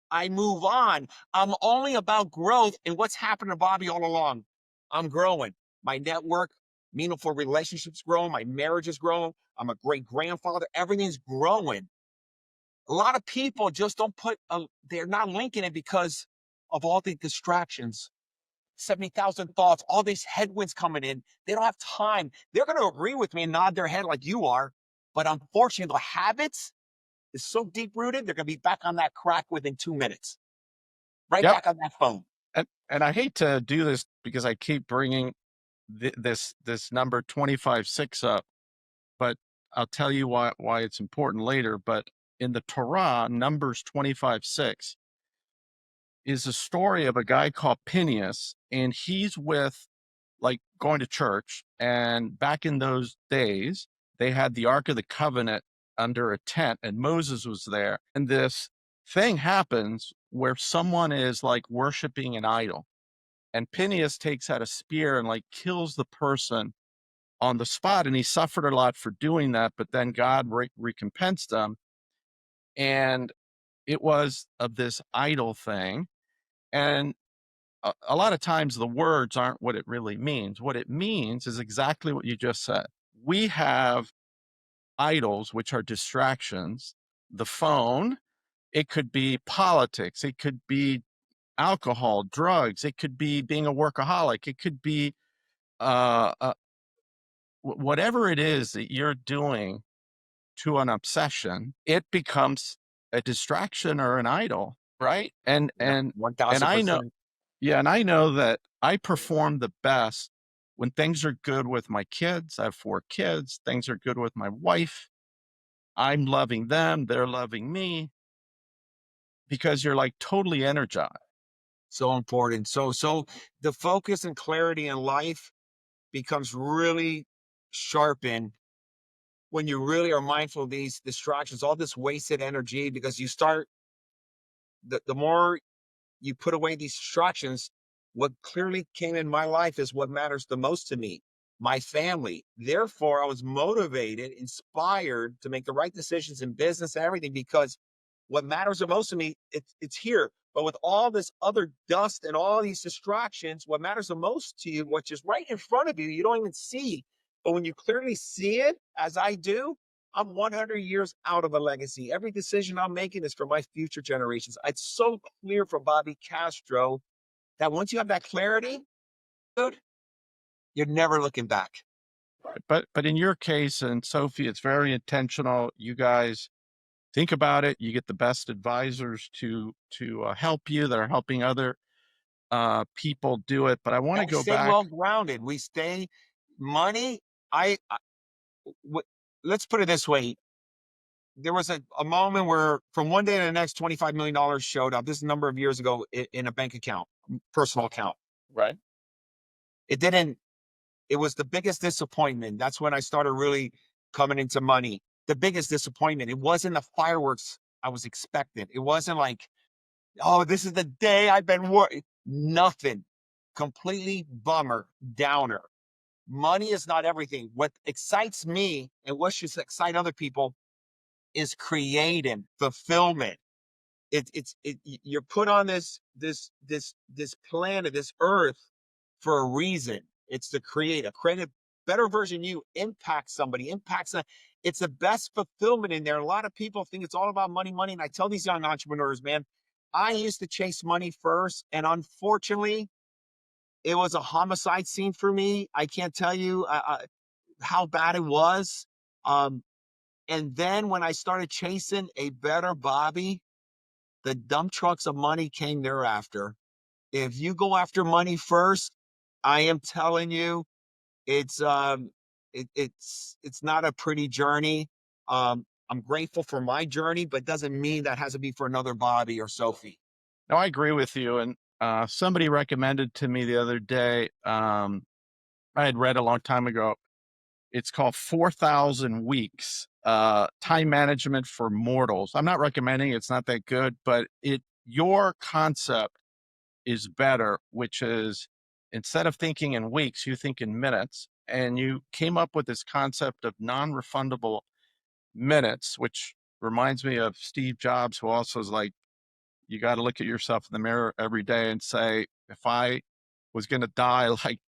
Speaker 2: I move on. I'm only about growth. And what's happened to Bobby all along? I'm growing. My network, meaningful relationships growing. My marriage is growing. I'm a great grandfather. Everything's growing. A lot of people just don't they're not linking it because of all the distractions, 70,000 thoughts, all these headwinds coming in. They don't have time. They're going to agree with me and nod their head like you are. But unfortunately, the habits is so deep rooted, they're going to be back on that crack within 2 minutes, right
Speaker 1: yep.
Speaker 2: back on that phone.
Speaker 1: And I hate to do this because I keep bringing this number 25:6 up, but I'll tell you why it's important later. But in the Torah, Numbers 25:6 is a story of a guy called Phineas, and he's with, like, going to church. And back in those days, they had the Ark of the Covenant under a tent, and Moses was there. And this thing happens where someone is like worshiping an idol. And Phineas takes out a spear and like kills the person on the spot. And he suffered a lot for doing that, but then God recompensed him. And it was of this idol thing. And a lot of times the words aren't what it really means. What it means is exactly what you just said. We have idols, which are distractions. The phone, it could be politics, it could be alcohol, drugs, it could be being a workaholic, it could be uh, uh, whatever it is that you're doing to an obsession, it becomes a distraction or an idol, right?
Speaker 2: Yeah,
Speaker 1: And I know,
Speaker 2: 1000%.
Speaker 1: yeah, and I know that I perform the best when things are good with my kids. I have 4 kids. Things are good with my wife. I'm loving them, they're loving me because you're like totally energized.
Speaker 2: So important. So the focus and clarity in life becomes really sharpened when you really are mindful of these distractions, all this wasted energy, because you start the more you put away these distractions, what clearly came in my life is what matters the most to me, my family. Therefore, I was motivated, inspired to make the right decisions in business and everything, because what matters the most to me, it's here. But with all this other dust and all these distractions, what matters the most to you, which is right in front of you, you don't even see. But when you clearly see it, as I do, I'm 100 years out of a legacy. Every decision I'm making is for my future generations. It's so clear from Bobby Castro that once you have that clarity, dude, you're never looking back.
Speaker 1: But in your case and Sophie, it's very intentional. You guys think about it. You get the best advisors to help you that are helping other people do it. But I want to
Speaker 2: And we
Speaker 1: go
Speaker 2: stay
Speaker 1: back.
Speaker 2: well grounded. We stay money. I w- let's put it this way. There was a moment where from one day to the next, $25 million showed up. This is a number of years ago in a bank account, personal account.
Speaker 1: Right.
Speaker 2: It didn't, it was the biggest disappointment. That's when I started really coming into money. The biggest disappointment. It wasn't the fireworks I was expecting. It wasn't like, oh, this is the day I've been working. Nothing. Completely bummer, downer. Money is not everything. What excites me and what should excite other people is creating fulfillment. You're put on this planet, this earth, for a reason. It's to create a better version of you, impact somebody, it's the best fulfillment in there. A lot of people think it's all about money, money. And I tell these young entrepreneurs, man, I used to chase money first. And unfortunately, it was a homicide scene for me. I can't tell you how bad it was. Um, and then when I started chasing a better Bobby, the dump trucks of money came thereafter. If you go after money first, I am telling you, it's it's not a pretty journey. I'm grateful for my journey, but doesn't mean that has to be for another Bobby or Sophie.
Speaker 1: No, I agree with you. And somebody recommended to me the other day. I had read a long time ago. It's called 4,000 Weeks, Time Management for Mortals. I'm not recommending it. It's not that good, but your concept is better, which is instead of thinking in weeks, you think in minutes. And you came up with this concept of non-refundable minutes, which reminds me of Steve Jobs, who also is like, you got to look at yourself in the mirror every day and say, if I was going to die like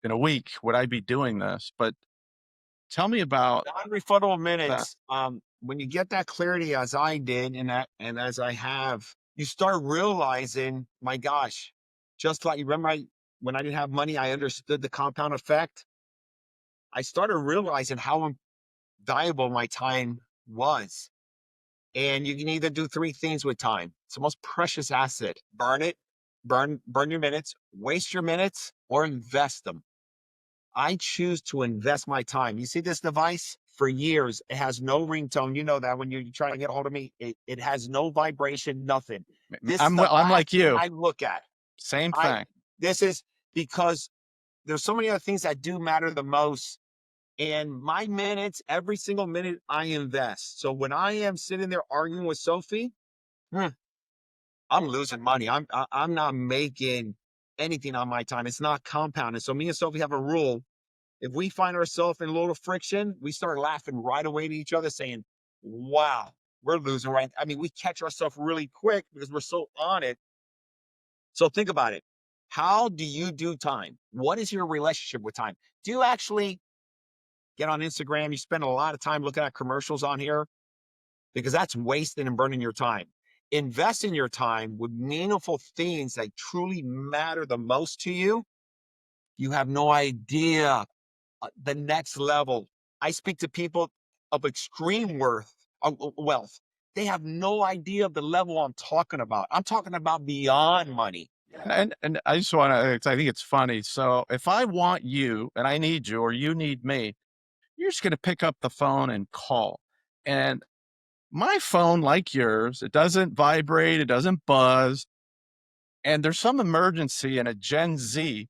Speaker 1: in a week, would I be doing this? But tell me about
Speaker 2: Non-refundable
Speaker 1: that.
Speaker 2: minutes. When you get that clarity, as I did, and as I have, you start realizing, my gosh, just like you remember, when I didn't have money, I understood the compound effect. I started realizing how valuable my time was. And you can either do three things with time. It's the most precious asset. Burn it, burn your minutes, waste your minutes, or invest them. I choose to invest my time. You see this device? For years, it has no ringtone. You know that when you're trying to get a hold of me, it has no vibration, nothing. This is the
Speaker 1: I'm
Speaker 2: last
Speaker 1: like
Speaker 2: thing
Speaker 1: you,
Speaker 2: I look at.
Speaker 1: same
Speaker 2: I
Speaker 1: thing.
Speaker 2: This is because there's so many other things that do matter the most. And my minutes, every single minute I invest. So when I am sitting there arguing with Sophie, hmm, I'm losing money. I'm not making anything on my time. It's not compounded. So me and Sophie have a rule. If we find ourselves in a little friction, we start laughing right away to each other, saying, "Wow, we're losing right." I mean, we catch ourselves really quick because we're so on it. So think about it. How do you do time? What is your relationship with time? Do you actually get on Instagram? You spend a lot of time looking at commercials on here because that's wasting and burning your time. Invest in your time with meaningful things that truly matter the most to you. You have no idea the next level. I speak to people of extreme wealth. They have no idea of the level I'm talking about. I'm talking about beyond money.
Speaker 1: And I just want to, I think it's funny. So if I want you and I need you or you need me, you're just going to pick up the phone and call. And my phone, like yours, it doesn't vibrate, it doesn't buzz. And there's some emergency and a Gen Z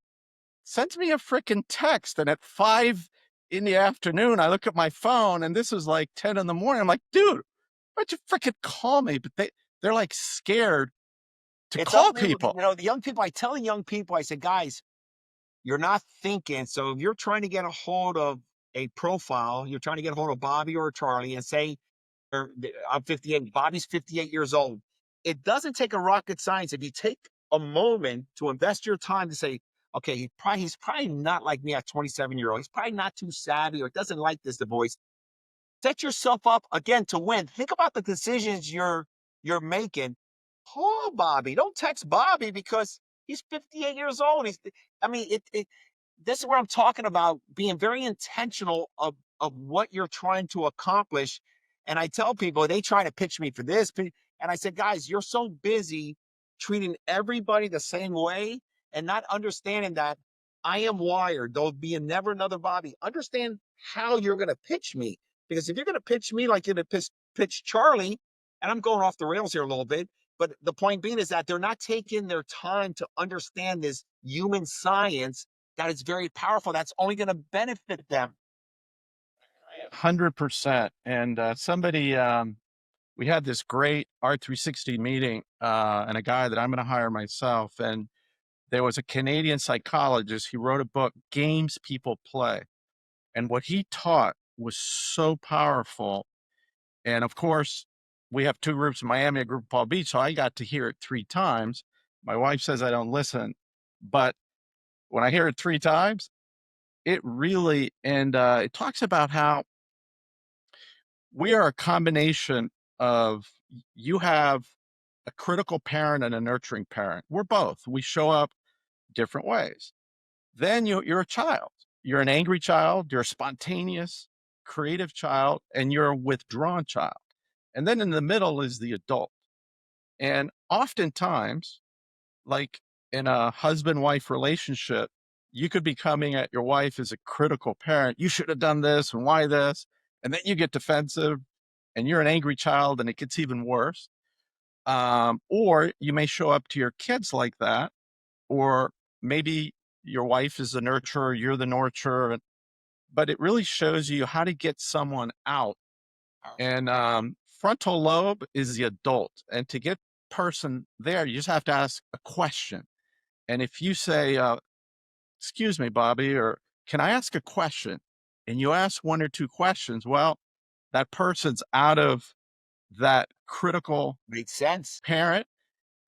Speaker 1: sends me a freaking text. And at 5 in the afternoon, I look at my phone and this is like 10 in the morning. I'm like, dude, why'd you freaking call me? But they're like scared to
Speaker 2: It's
Speaker 1: call
Speaker 2: unbelievable.
Speaker 1: people.
Speaker 2: The young people, I tell the young people, I said, guys, you're not thinking. So if you're trying to get a hold of a profile, you're trying to get a hold of Bobby or Charlie and say, I'm 58, Bobby's 58 years old. It doesn't take a rocket science. If you take a moment to invest your time to say, okay, he's probably not like me at 27-year-old. He's probably not too savvy or doesn't like this voice. Set yourself up again to win. Think about the decisions you're making. Call Bobby. Don't text Bobby because he's 58 years old. I mean, this is where I'm talking about being very intentional of what you're trying to accomplish. And I tell people they try to pitch me for this, and I said, guys, you're so busy treating everybody the same way and not understanding that I am wired. There'll be never another Bobby. Understand how you're going to pitch me, because if you're going to pitch me like you're going to pitch Charlie, and I'm going off the rails here a little bit, but the point being is that they're not taking their time to understand this human science that is very powerful. That's only going to benefit them.
Speaker 1: 100%. And we had this great R360 meeting, and a guy that I'm going to hire myself. And there was a Canadian psychologist. He wrote a book, Games People Play. And what he taught was so powerful. And of course, we have two groups in Miami, a group in Palm Beach. So I got to hear it 3 times. My wife says I don't listen, but when I hear it 3 times, it really, and it talks about how we are a combination of, you have a critical parent and a nurturing parent. We're both. We show up different ways. Then you're a child. You're an angry child. You're a spontaneous, creative child, and you're a withdrawn child. And then in the middle is the adult. And oftentimes, like in a husband-wife relationship, you could be coming at your wife as a critical parent. You should have done this, and why this? And then you get defensive and you're an angry child and it gets even worse. Or you may show up to your kids like that, or maybe your wife is the nurturer, you're the nurturer, but it really shows you how to get someone out. And frontal lobe is the adult. And to get person there, you just have to ask a question. And if you say, excuse me, Bobby, or can I ask a question? And you ask 1 or 2 questions, well, that person's out of that critical
Speaker 2: Makes sense.
Speaker 1: parent,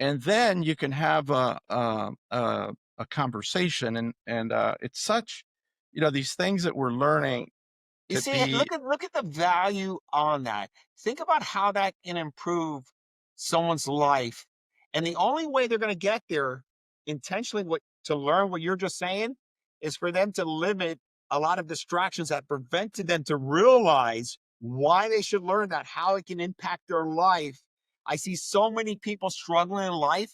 Speaker 1: and then you can have a conversation. And it's such, these things that we're learning
Speaker 2: You
Speaker 1: to
Speaker 2: see,
Speaker 1: be.
Speaker 2: look at the value on that. Think about how that can improve someone's life. And the only way they're going to get there intentionally to learn what you're just saying is for them to limit a lot of distractions that prevented them to realize why they should learn that, how it can impact their life. I see so many people struggling in life,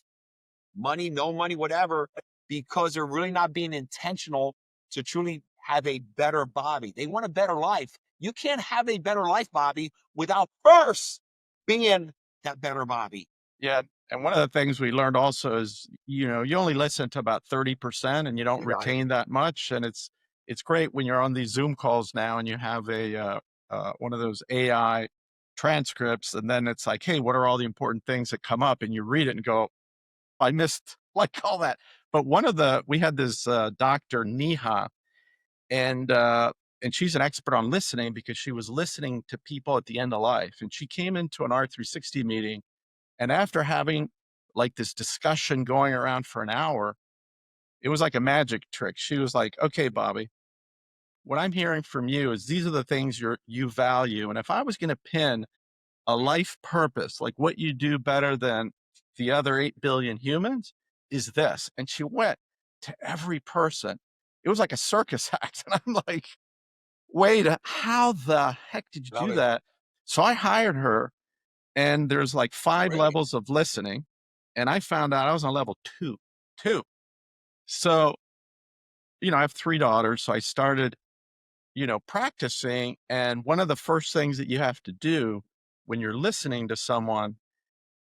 Speaker 2: money, no money, whatever, because they're really not being intentional to truly have a better Bobby. They want a better life. You can't have a better life, Bobby, without first being that better Bobby.
Speaker 1: Yeah. And one of the things we learned also is, you only listen to about 30% and you don't
Speaker 2: Right.
Speaker 1: retain that much. And it's great when you're on these Zoom calls now and you have one of those AI transcripts. And then it's like, hey, what are all the important things that come up? And you read it and go, I missed like all that. But we had this Dr. Neha, and she's an expert on listening because she was listening to people at the end of life. And she came into an R360 meeting, and after having like this discussion going around for an hour, it was like a magic trick. She was like, okay, Bobby, what I'm hearing from you is these are the things you value. And if I was going to pin a life purpose, like what you do better than the other 8 billion humans, is this. And she went to every person. It was like a circus act. And I'm like, wait, how the heck did you
Speaker 2: Love
Speaker 1: do
Speaker 2: it.
Speaker 1: that? So I hired her, and there's like 5
Speaker 2: Really?
Speaker 1: levels of listening. And I found out I was on level two. So, I have 3 daughters. So I started, practicing. And one of the first things that you have to do when you're listening to someone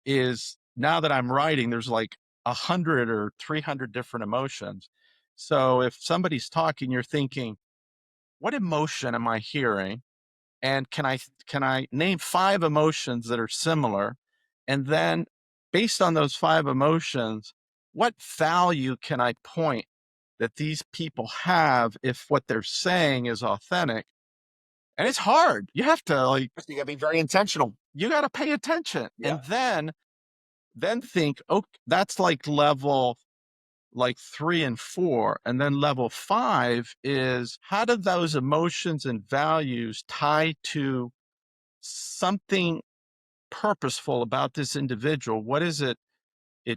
Speaker 1: is, now that I'm writing, there's like 100 or 300 different emotions. So if somebody's talking, you're thinking, what emotion am I hearing? And can I name 5 emotions that are similar? And then based on those 5 emotions, what value can I point that these people have if what they're saying is authentic? And it's hard. You have to like,
Speaker 2: You gotta be very intentional.
Speaker 1: you got to pay attention.
Speaker 2: Yeah.
Speaker 1: And then think, oh, that's like level like 3 and 4. And then level 5 is, how do those emotions and values tie to something purposeful about this individual? What is it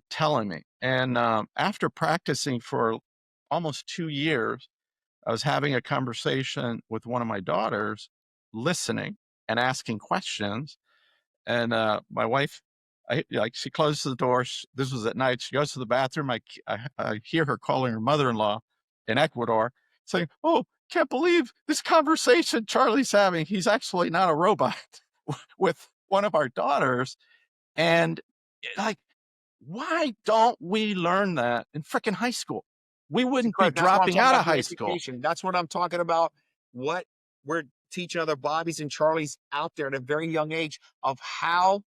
Speaker 1: telling me? And after practicing for almost 2 years, I was having a conversation with one of my daughters, listening and asking questions. And my wife, she closes the door. This was at night. She goes to the bathroom. I hear her calling her mother-in-law in Ecuador, saying, "Oh, can't believe this conversation Charlie's having. He's actually not a robot," with one of our daughters. And like, why don't we learn that in freaking high school? We wouldn't be
Speaker 2: Correct. That's what I'm
Speaker 1: dropping
Speaker 2: talking
Speaker 1: out
Speaker 2: about,
Speaker 1: of
Speaker 2: the
Speaker 1: high school.
Speaker 2: education. That's what I'm talking about. What we're teaching other Bobbies and Charlies out there at a very young age of how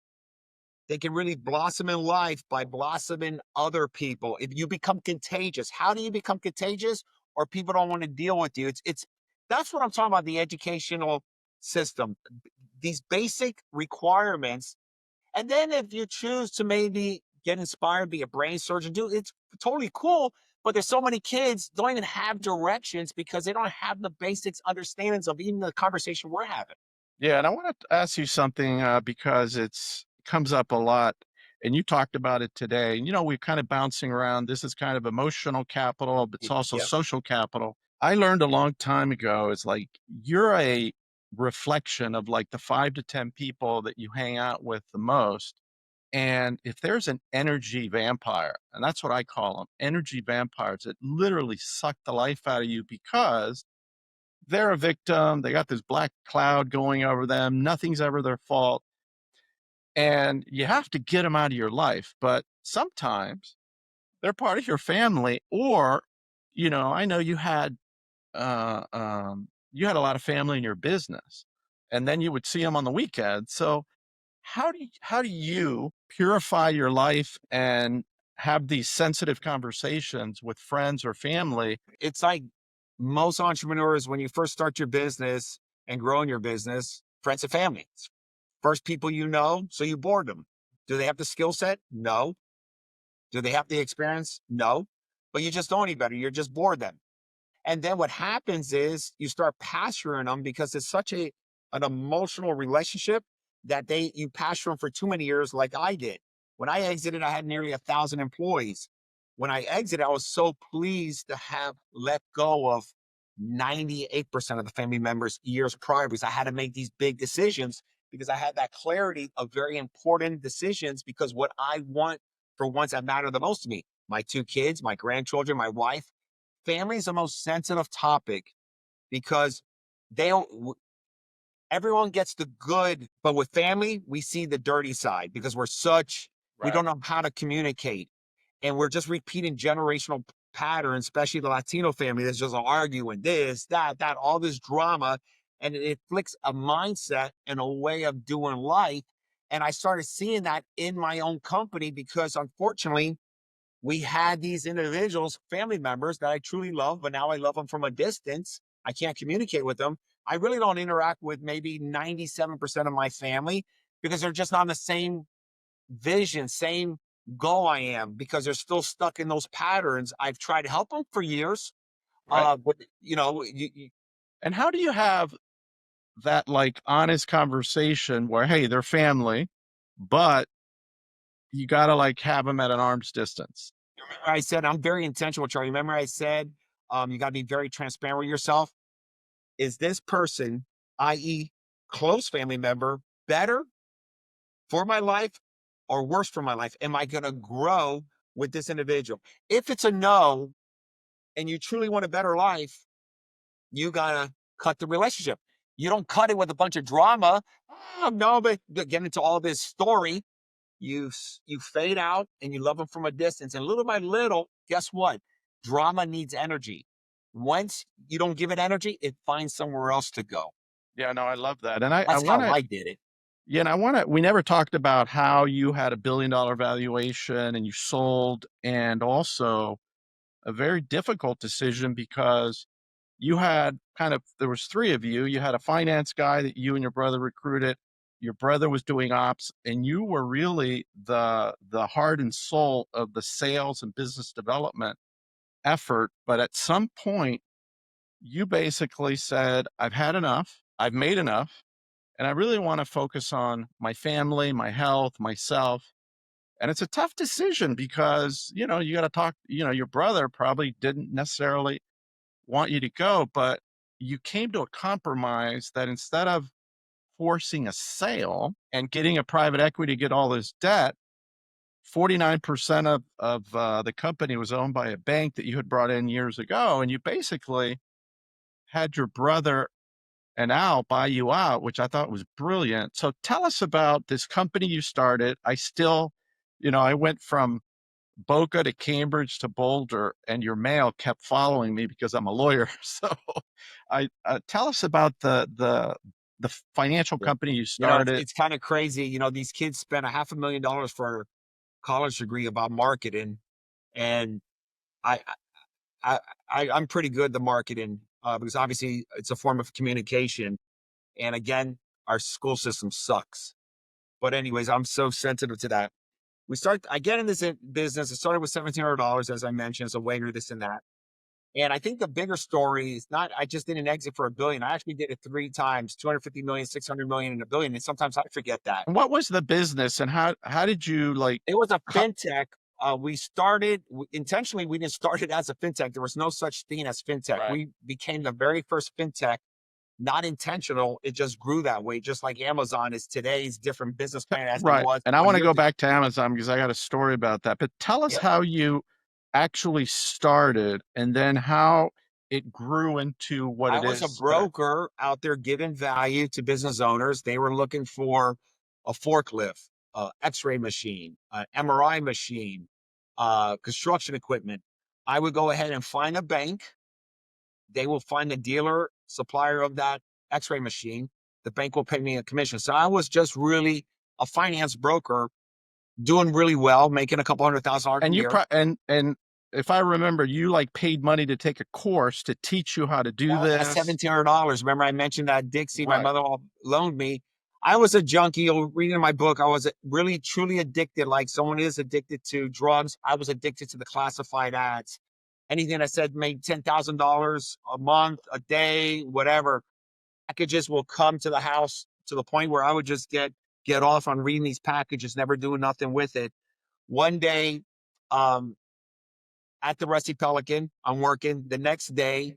Speaker 2: they can really blossom in life by blossoming other people. If you become contagious, how do you become contagious? Or people don't want to deal with you. It's that's what I'm talking about, the educational system. These basic requirements. And then if you choose to maybe get inspired, be a brain surgeon, do it's totally cool. But there's so many kids don't even have directions because they don't have the basics understandings of even the conversation we're having.
Speaker 1: Yeah, and I want to ask you something because comes up a lot, and you talked about it today. And we're kind of bouncing around. This is kind of emotional capital, but it's also
Speaker 2: Yeah.
Speaker 1: social capital. I learned a long time ago, it's like you're a reflection of like the 5 to 10 people that you hang out with the most. And if there's an energy vampire, and that's what I call them, energy vampires that literally suck the life out of you because they're a victim. They got this black cloud going over them. Nothing's ever their fault. And you have to get them out of your life. But sometimes they're part of your family. Or, I know you had a lot of family in your business, and then you would see them on the weekend. So how do you purify your life and have these sensitive conversations with friends or family?
Speaker 2: It's like most entrepreneurs, when you first start your business and growing your business, friends and family. First people you know, so you board them. Do they have the skill set? No. Do they have the experience? No. But you just don't any better. You're just bored them. And then what happens is you start pasturing them because it's such an emotional relationship that you pasture them for too many years, like I did. When I exited, I had nearly 1,000 employees. When I exited, I was so pleased to have let go of 98% of the family members years prior, because I had to make these big decisions, because I had that clarity of very important decisions, because what I want for ones that matter the most to me, my 2 kids, my grandchildren, my wife. Family is the most sensitive topic because they don't, everyone gets the good, but with family, we see the dirty side because we
Speaker 1: Right.
Speaker 2: don't know how to communicate. And we're just repeating generational patterns, especially the Latino family that's just arguing this, that, all this drama. And it inflicts a mindset and a way of doing life. And I started seeing that in my own company because unfortunately, we had these individuals, family members that I truly love, but now I love them from a distance. I can't communicate with them. I really don't interact with maybe 97% of my family because they're just on the same vision, same go I am, because they're still stuck in those patterns. I've tried to help them for years.
Speaker 1: Right.
Speaker 2: But you know,
Speaker 1: And how do you have that like honest conversation where, hey, they're family, but you got to like have them at an arm's distance?
Speaker 2: remember I said I'm very intentional, Charlie. Remember I said you got to be very transparent with yourself. Is this person, i.e., close family member, better for my life or worse for my life? Am I going to grow with this individual? If it's a no, and you truly want a better life, you gotta cut the relationship. You don't cut it with a bunch of drama. Oh, no, but get into all this story. You fade out and you love them from a distance. And little by little, guess what? Drama needs energy. Once you don't give it energy, it finds somewhere else to go.
Speaker 1: Yeah, no, I love that. And I
Speaker 2: That's
Speaker 1: want
Speaker 2: how
Speaker 1: to,
Speaker 2: I did it.
Speaker 1: yeah, and I want to, we never talked about how you had $1 billion valuation and you sold, and also a very difficult decision because you had kind of, there was three of you. You had a finance guy that you and your brother recruited. Your brother was doing ops, and you were really the heart and soul of the sales and business development effort. But at some point, you basically said, I've had enough, I've made enough, and I really want to focus on my family, my health, myself. And it's a tough decision because, you know, you got to talk, you know, your brother probably didn't necessarily want you to go, but you came to a compromise that instead of forcing a sale and getting a private equity to get all this debt, 49% of the company was owned by a bank that you had brought in years ago. And you basically had your brother and Al buy you out, which I thought was brilliant. So tell us about this company you started. I still, you know, I went from Boca to Cambridge to Boulder, and your mail kept following me because I'm a lawyer. So, I tell us about the financial
Speaker 2: Yeah.
Speaker 1: company you
Speaker 2: You know,
Speaker 1: started.
Speaker 2: it's kind of crazy. You know, these kids spend a $500,000 for a college degree about marketing, and I, I'm pretty good at the marketing because obviously it's a form of communication. And again, our school system sucks. But anyways, I'm so sensitive to that. I get in this business. It started with $1,700, as I mentioned, as a waiter, this and that. And I think the bigger story is not, I just didn't exit for a billion. I actually did it three times, 250 million, 600 million, and a billion. And sometimes I forget that.
Speaker 1: What was the business, and how did you like?
Speaker 2: It was a
Speaker 1: How,
Speaker 2: fintech. We started intentionally, we didn't start it as a fintech. There was no such thing as fintech.
Speaker 1: right,
Speaker 2: We became the very first fintech, not intentional. It just grew that way, just like Amazon is today's different business plan as it
Speaker 1: right.
Speaker 2: was
Speaker 1: And I
Speaker 2: 20
Speaker 1: want to
Speaker 2: years
Speaker 1: go
Speaker 2: ago.
Speaker 1: back to Amazon because I got a story about that. But tell us
Speaker 2: Yep.
Speaker 1: how you actually started, and then how it grew into what
Speaker 2: I
Speaker 1: it
Speaker 2: was a
Speaker 1: is today.
Speaker 2: broker out there giving value to business owners. They were looking for a forklift, X-ray machine, MRI machine, construction equipment. I would go ahead and find a bank. They will find a dealer, supplier of that X-ray machine. The bank will pay me a commission. So I was just really a finance broker, doing really well, making a couple $100,000 a
Speaker 1: And you
Speaker 2: year.
Speaker 1: and if I remember, you like paid money to take a course to teach you how to do
Speaker 2: That was at
Speaker 1: this.
Speaker 2: $1,700. Remember, I mentioned that Dixie, my
Speaker 1: Right.
Speaker 2: mother loaned me. I was a junkie. You'll read in my book. I was really, truly addicted, like someone is addicted to drugs. I was addicted to the classified ads. Anything that said made $10,000 a month, a day, whatever, packages will come to the house to the point where I would just get off on reading these packages, never doing nothing with it. One day, um, at the Rusty Pelican, I'm working. The next day,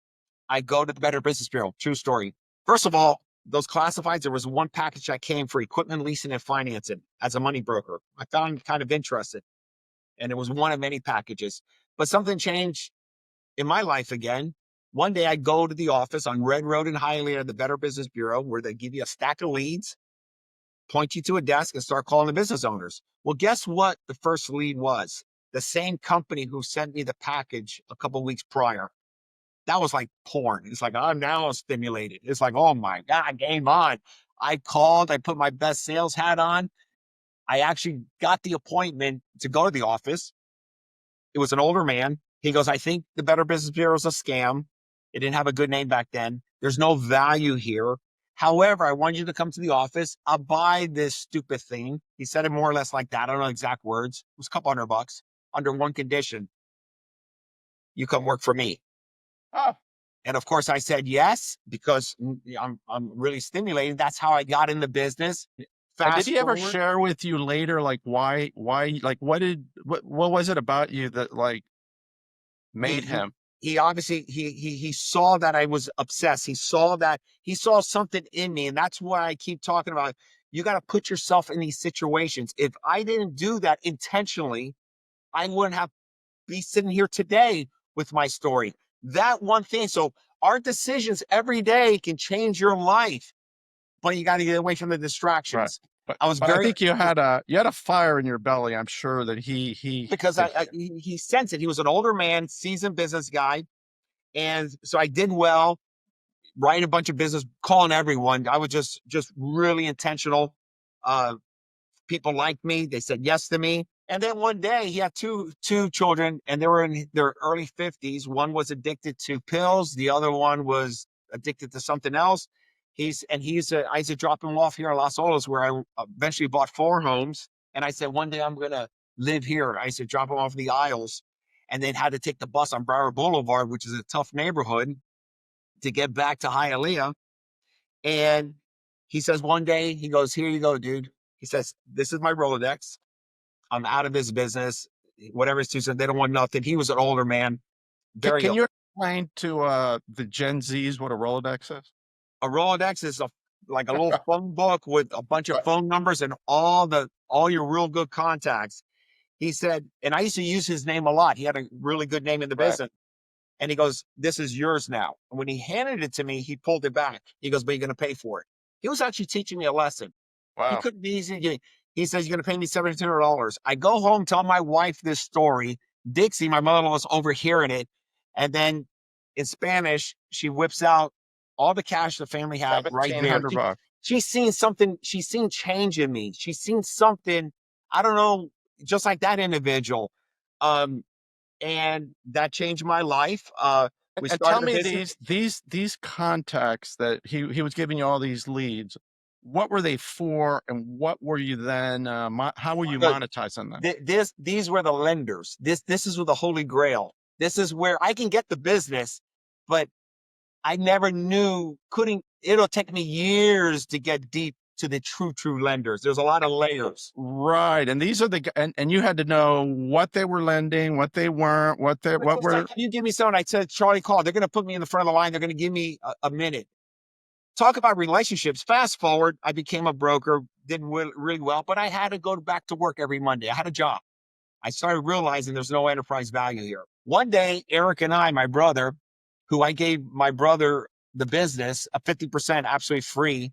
Speaker 2: I go to the Better Business Bureau. True story. First of all, those classifieds, there was one package that came for equipment leasing and financing as a money broker. I found kind of interested, and it was one of many packages. But something changed in my life again. One day I go to the office on Red Road in Hialeah at the Better Business Bureau, where they give you a stack of leads, point you to a desk, and start calling the business owners. Well, guess what? The first lead was the same company who sent me the package a couple of weeks prior. That was like porn. It's like, I'm now stimulated. It's like, oh my God, game on. I called, I put my best sales hat on. I actually got the appointment to go to the office. It was an older man. He goes, I think the Better Business Bureau is a scam. It didn't have a good name back then. There's no value here. However, I want you to come to the office. I'll buy this stupid thing. He said it more or less like that. I don't know exact words. It was a couple $100 under one condition. You come work for me.
Speaker 1: Oh,
Speaker 2: And of course I said yes, because I'm really stimulated. That's how I got in the business.
Speaker 1: and did
Speaker 2: Fast
Speaker 1: he ever
Speaker 2: forward,
Speaker 1: share with you later, like like what was it about you that like
Speaker 2: he
Speaker 1: made
Speaker 2: he
Speaker 1: him?
Speaker 2: he obviously he saw that I was obsessed. He saw something in me, and that's why I keep talking about. You got to put yourself in these situations. If I didn't do that intentionally, I wouldn't have be sitting here today with my story. That one thing. So our decisions every day can change your life, but you got to get away from the
Speaker 1: Right.
Speaker 2: distractions.
Speaker 1: But
Speaker 2: I was
Speaker 1: I
Speaker 2: very
Speaker 1: think you had a fire in your belly. I'm sure that he
Speaker 2: because
Speaker 1: could
Speaker 2: he sensed it. He was an older man, seasoned business guy, and so I did well, writing a bunch of business, calling everyone. I was just really intentional. Uh, People liked me. They said yes to me. And then one day he had two children, and they were in their early 50s. One was addicted to pills. The other one was addicted to something else. I used to drop him off here in Los Olas, where I eventually bought 4 homes. And I said, one day I'm going to live here. I used to drop him off the Isles, and then had to take the bus on Broward Boulevard, which is a tough neighborhood, to get back to Hialeah. And he says one day, he goes, here you go, dude. He says, this is my Rolodex. I'm out of his business. Whatever his two said, they don't want nothing. He was an older man, very
Speaker 1: can
Speaker 2: old.
Speaker 1: you explain to the Gen Zs what a Rolodex is?
Speaker 2: A Rolodex is like a little phone book with a bunch of
Speaker 1: Right.
Speaker 2: phone numbers and all your real good contacts. He said, and I used to use his name a lot. He had a really good name in the
Speaker 1: Right.
Speaker 2: business. And he goes, this is yours now. And when he handed it to me, he pulled it back. He goes, but you're going to pay for it. He was actually teaching me a lesson. He
Speaker 1: Wow.
Speaker 2: couldn't be easy. He says, you're going to pay me $1,700. I go home, tell my wife this story. Dixie, my mother was overhearing it. And then in Spanish, she whips out all the cash the family had right
Speaker 1: Seventeen
Speaker 2: there.
Speaker 1: hundred bucks.
Speaker 2: She's seen something. She's seen change in me. She's seen something. I don't know, just like that individual. Um, and that changed my life. We
Speaker 1: And tell
Speaker 2: started a
Speaker 1: me
Speaker 2: business.
Speaker 1: these contacts that he was giving you all these leads. What were they for, and what were you then? How were you monetizing them?
Speaker 2: These were the lenders. This is with the holy grail. This is where I can get the business, but I never knew couldn't. It'll take me years to get deep to the true lenders. There's a lot of layers.
Speaker 1: Right, and these are and you had to know what they were lending, what they weren't,
Speaker 2: But
Speaker 1: what
Speaker 2: it's like
Speaker 1: were.
Speaker 2: if you give me someone, I said Charlie called. They're going to put me in the front of the line. They're going to give me a minute. Talk about relationships. Fast forward, I became a broker, did really well, but I had to go back to work every Monday. I had a job. I started realizing there's no enterprise value here. One day, Eric and I, my brother, who I gave my brother the business, a 50% absolutely free,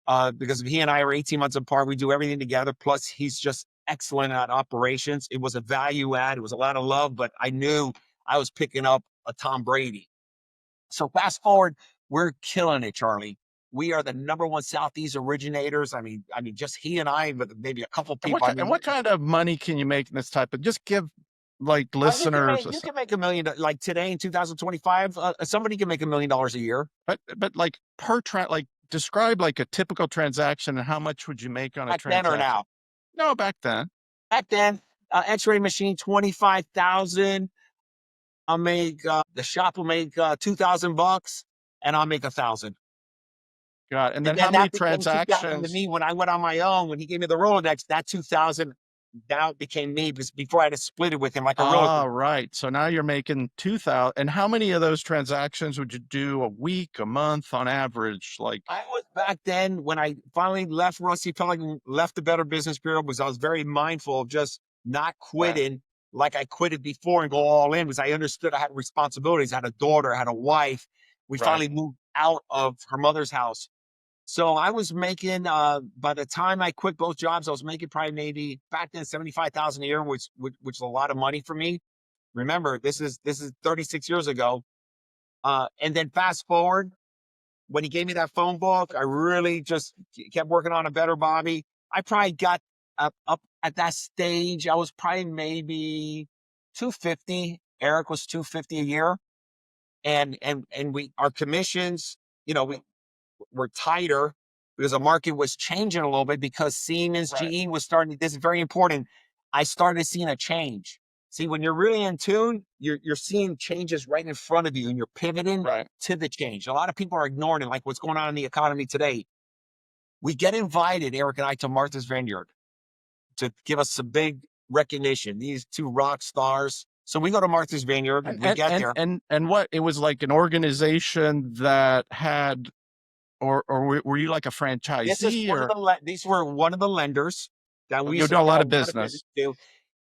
Speaker 2: because he and I are 18 months apart. We do everything together. Plus, he's just excellent at operations. It was a value add. It was a lot of love, but I knew I was picking up a Tom Brady. So fast forward, we're killing it, Charlie. We are the number one Southeast originators. I mean, just he and I, but maybe a couple people. I
Speaker 1: And
Speaker 2: mean,
Speaker 1: what kind of money can you make in this type of? Just give like listeners,
Speaker 2: you can make $1 million. Like today in 2025, somebody can make $1 million a year.
Speaker 1: but like like describe like a typical transaction and how much would you make on a
Speaker 2: Back then or
Speaker 1: transaction?
Speaker 2: now?
Speaker 1: No, back then.
Speaker 2: Back then, X-ray machine 25,000. I'll make the shop will make $2,000, and I'll make 1,000.
Speaker 1: God, and
Speaker 2: And
Speaker 1: then how
Speaker 2: then
Speaker 1: many
Speaker 2: that became 2,000 to
Speaker 1: transactions?
Speaker 2: me when I went on my own. When he gave me the Rolodex, that 2,000 now became me, because before I had to split it with him like a real.
Speaker 1: Ah, right. So now you're making 2,000. And how many of those transactions would you do a week, a month on average? Like,
Speaker 2: I was back then when I finally left Rusty Pelican, left the Better Business Bureau, because I was very mindful of just not
Speaker 1: right,
Speaker 2: quitting like I quitted before and go all in, because I understood I had responsibilities. I had a daughter, I had a wife. We
Speaker 1: right.
Speaker 2: finally moved out of her mother's house. So I was making, by the time I quit both jobs, I was making probably maybe back then 75,000 a year, which is a lot of money for me. Remember, this is 36 years ago. And then fast forward, when he gave me that phone book, I really just kept working on a better Bobby. I probably got up at that stage. I was probably maybe 250. Eric was 250 a year. And we, our commissions, you know, were tighter because the market was changing a little bit because Siemens,
Speaker 1: Right.
Speaker 2: GE was starting. This is very important. I started seeing a change. See, when you're really in tune, you're seeing changes right in front of you, and you're pivoting
Speaker 1: Right.
Speaker 2: to the change. A lot of people are ignoring it, like what's going on in the economy today. We get invited, Eric and I, to Martha's Vineyard to give us some big recognition. These two rock stars. So we go to Martha's Vineyard.
Speaker 1: And
Speaker 2: We get
Speaker 1: and
Speaker 2: there.
Speaker 1: and what it was like an organization that had, or were you like a
Speaker 2: This is
Speaker 1: franchisee,
Speaker 2: one of
Speaker 1: or
Speaker 2: the. These were one of the lenders that we
Speaker 1: you
Speaker 2: used to
Speaker 1: do a
Speaker 2: pay
Speaker 1: lot
Speaker 2: a
Speaker 1: of
Speaker 2: lot of business
Speaker 1: business?
Speaker 2: to.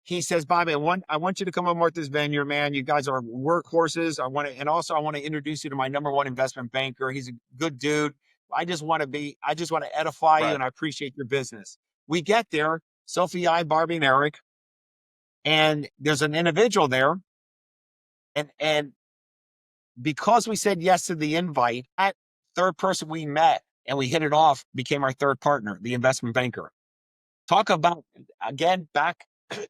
Speaker 2: He says, Bobby, I want you to come on Martha's Vineyard, man. You guys are workhorses. And also I want to introduce you to my number one investment banker. He's a good dude. I just want to edify you,
Speaker 1: Right.
Speaker 2: and I appreciate your business. We get there, Sophie, I, Barbie, and Eric, and there's an individual there. And because we said yes to the invite, that third person we met and we hit it off became our third partner, the investment banker. Talk about, again, back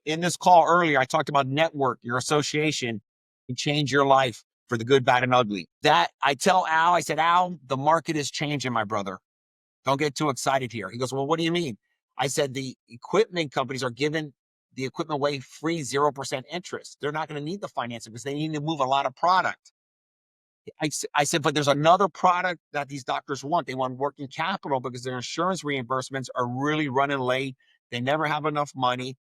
Speaker 2: in this call earlier, I talked about network, your association, can change your life for the good, bad, and ugly. That I tell Al, I said, Al, the market is changing, my brother. Don't get too excited here. He goes, well, what do you mean? I said, the equipment companies are giving the equipment away free 0% interest. They're not going to need the financing because they need to move a lot of product. I said, but there's another product that these doctors want. They want working capital because their insurance reimbursements are really running late. They never have enough money.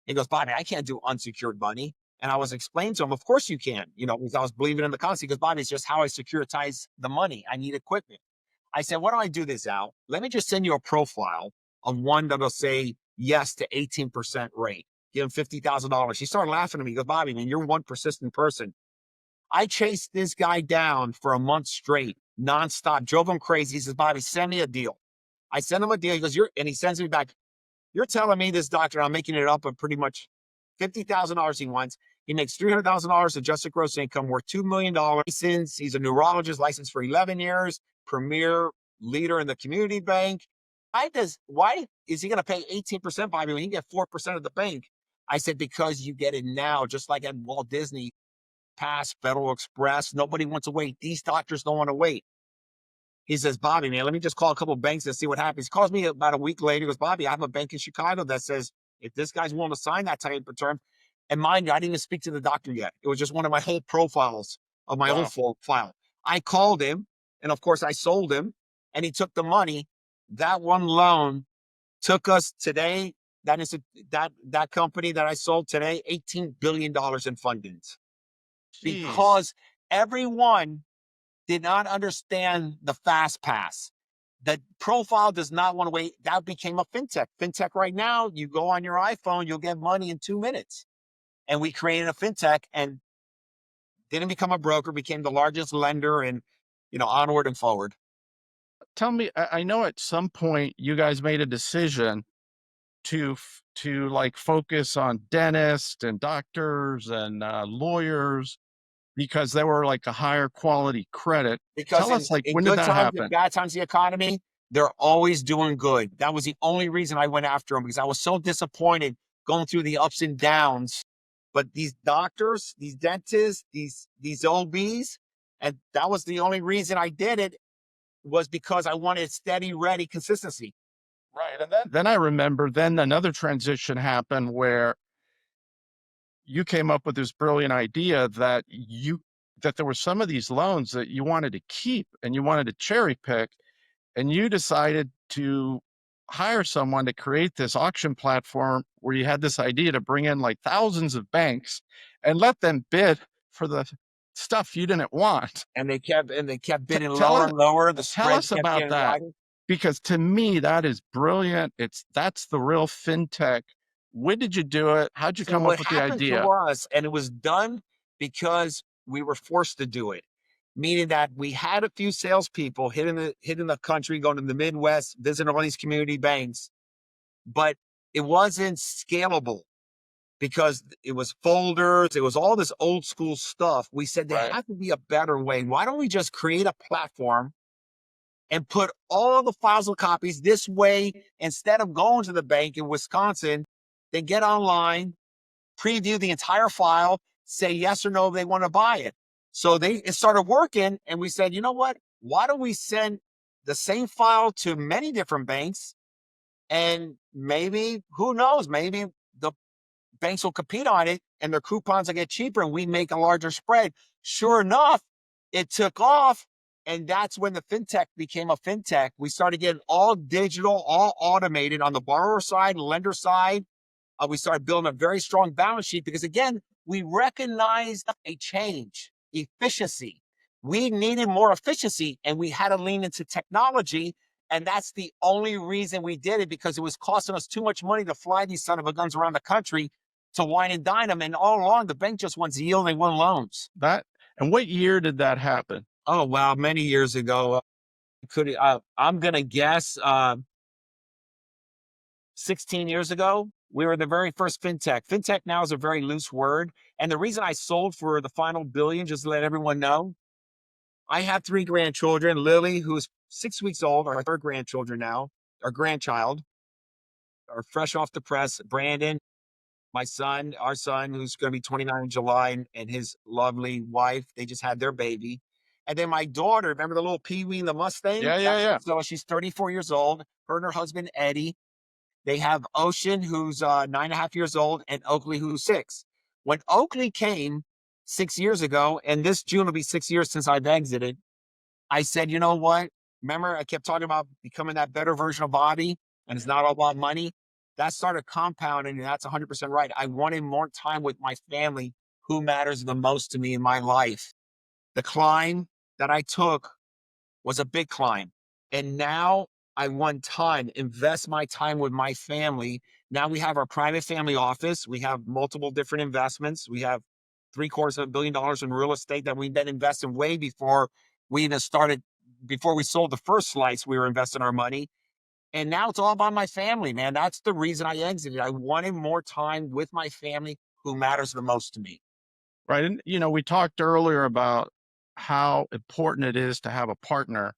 Speaker 2: He goes, Bobby, I can't do unsecured money. And I was explaining to him, of course you can, because I was believing in the concept. He goes, Bobby, it's just how I securitize the money. I need equipment. I said, why don't I do this, Al? Let me just send you a profile of one that'll say yes to 18% rate. Give him $50,000. He started laughing at me. He goes, Bobby, man, you're one persistent person. I chased this guy down for a month straight, nonstop, drove him crazy. He says, Bobby, send me a deal. I send him a deal. He goes, and he sends me back, you're telling me this doctor, I'm making it up, but pretty much $50,000 he wants. He makes $300,000 adjusted gross income, worth $2 million. He's a neurologist licensed for 11 years, premier leader in the community bank. Why is he going to pay 18%, Bobby, when he get 4% of the bank? I said, because you get it now, just like at Walt Disney, Pass, Federal Express. Nobody wants to wait. These doctors don't want to wait. He says, Bobby, man, let me just call a couple of banks and see what happens. He calls me about a week later. He goes, Bobby, I have a bank in Chicago that says if this guy's willing to sign that type of term, and mind you, I didn't even speak to the doctor yet. It was just one of my whole profiles of my
Speaker 1: Wow.
Speaker 2: own file. I called him, and of course I sold him, and he took the money. That one loan took us today. That company that I sold today, $18 billion in fundings.
Speaker 1: Jeez.
Speaker 2: Because everyone did not understand the fast pass. The profile does not want to wait. That became a fintech. Fintech right now, you go on your iPhone, you'll get money in 2 minutes. And we created a fintech and didn't become a broker, became the largest lender, and onward and forward.
Speaker 1: Tell me, I know at some point you guys made a decision to like focus on dentists and doctors and lawyers because they were like a higher quality credit.
Speaker 2: Because
Speaker 1: Tell
Speaker 2: in,
Speaker 1: us, like,
Speaker 2: in
Speaker 1: when did
Speaker 2: good
Speaker 1: that
Speaker 2: times and
Speaker 1: happen?
Speaker 2: bad times, the economy, they're always doing good. That was the only reason I went after them, because I was so disappointed going through the ups and downs. But these doctors, these dentists, these OBs, and that was the only reason I did it, was because I wanted steady, ready consistency.
Speaker 1: Right. And then I remember then another transition happened where you came up with this brilliant idea that there were some of these loans that you wanted to keep and you wanted to cherry pick, and you decided to hire someone to create this auction platform where you had this idea to bring in like thousands of banks and let them bid for the stuff you didn't want.
Speaker 2: And they kept
Speaker 1: T-
Speaker 2: bidding
Speaker 1: tell
Speaker 2: lower
Speaker 1: us
Speaker 2: and lower. The
Speaker 1: tell
Speaker 2: spreads
Speaker 1: us
Speaker 2: kept
Speaker 1: about
Speaker 2: getting
Speaker 1: that,
Speaker 2: wider.
Speaker 1: because to me that is brilliant. That's the real fintech. When did you do it? How'd you
Speaker 2: So
Speaker 1: come up
Speaker 2: what
Speaker 1: with the
Speaker 2: happened to
Speaker 1: idea?
Speaker 2: us, and it was done because we were forced to do it, meaning that we had a few salespeople hitting the country, going to the Midwest, visiting all these community banks, but it wasn't scalable because it was folders, it was all this old school stuff. We said there
Speaker 1: Right.
Speaker 2: had to be a better way. Why don't we just create a platform and put all the files and copies this way? Instead of going to the bank in Wisconsin, they get online, preview the entire file, say yes or no if they want to buy it. So it started working, and we said, you know what? Why don't we send the same file to many different banks. And maybe, who knows, maybe the banks will compete on it and their coupons will get cheaper and we make a larger spread. Sure enough, it took off. And that's when the fintech became a fintech. We started getting all digital, all automated on the borrower side, lender side. We started building a very strong balance sheet because, again, we recognized a change, efficiency. We needed more efficiency and we had to lean into technology. And that's the only reason we did it, because it was costing us too much money to fly these son of a guns around the country to wine and dine them. And all along, the bank just wants yield, they want loans.
Speaker 1: And what year did that happen?
Speaker 2: Oh, wow, many years ago. I'm going to guess 16 years ago. We were the very first fintech. Fintech now is a very loose word. And the reason I sold for the final billion, just to let everyone know, I have 3 grandchildren. Lily, who's 6 weeks old, our 3rd grandchildren now, our grandchild, are fresh off the press. Brandon, my son, our son, who's going to be 29 in July, and his lovely wife, they just had their baby. And then my daughter, remember the little Pee-wee and the Mustang?
Speaker 1: Yeah.
Speaker 2: So she's 34 years old. Her and her husband, Eddie. They have Ocean, who's 9.5 years old, and Oakley, who's 6. When Oakley came 6 years ago, and this June will be 6 years since I've exited, I said, you know what? Remember, I kept talking about becoming that better version of Bobby, and it's not all about money. That started compounding, and that's 100% right. I wanted more time with my family, who matters the most to me in my life. The climb that I took was a big climb. And now I want time, invest my time with my family. Now we have our private family office. We have multiple different investments. We have $750 million in real estate that we've been investing way before we even started. Before we sold the first slice, we were investing our money. And now it's all about my family, man. That's the reason I exited. I wanted more time with my family, who matters the most to me.
Speaker 1: Right. And, we talked earlier about how important it is to have a partner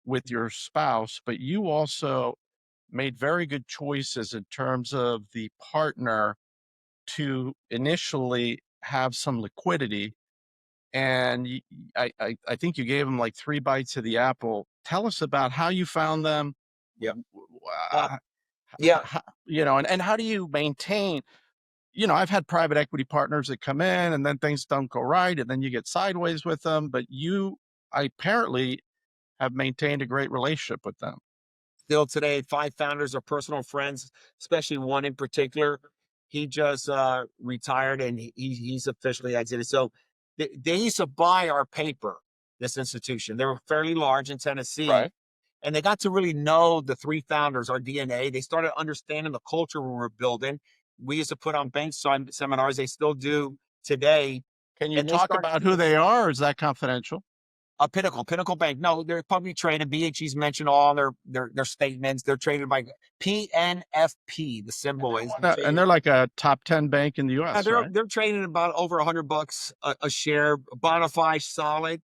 Speaker 1: with your spouse, but you also made very good choices in terms of the partner to initially have some liquidity. And I think you gave them like 3 bites of the apple. Tell us about how you found them.
Speaker 2: Yeah.
Speaker 1: Uh,
Speaker 2: Yeah.
Speaker 1: and how do you maintain, I've had private equity partners that come in and then things don't go right and then you get sideways with them, but I apparently have maintained a great relationship with them.
Speaker 2: Still today, 5 founders are personal friends, especially one in particular. He just retired and he's officially exited. So they used to buy our paper, this institution. They were fairly large in Tennessee.
Speaker 1: Right.
Speaker 2: And they got to really know the 3 founders, our DNA. They started understanding the culture we were building. We used to put on bank seminars. They still do today.
Speaker 1: Can you talk about who they are, or is that confidential?
Speaker 2: Pinnacle Bank. No, they're publicly traded. BHG's mentioned all their statements. They're traded by PNFP. The symbol is,
Speaker 1: and they're like a top 10 bank in the U.S.
Speaker 2: they're trading about over $100 a share. Bonafide, solid,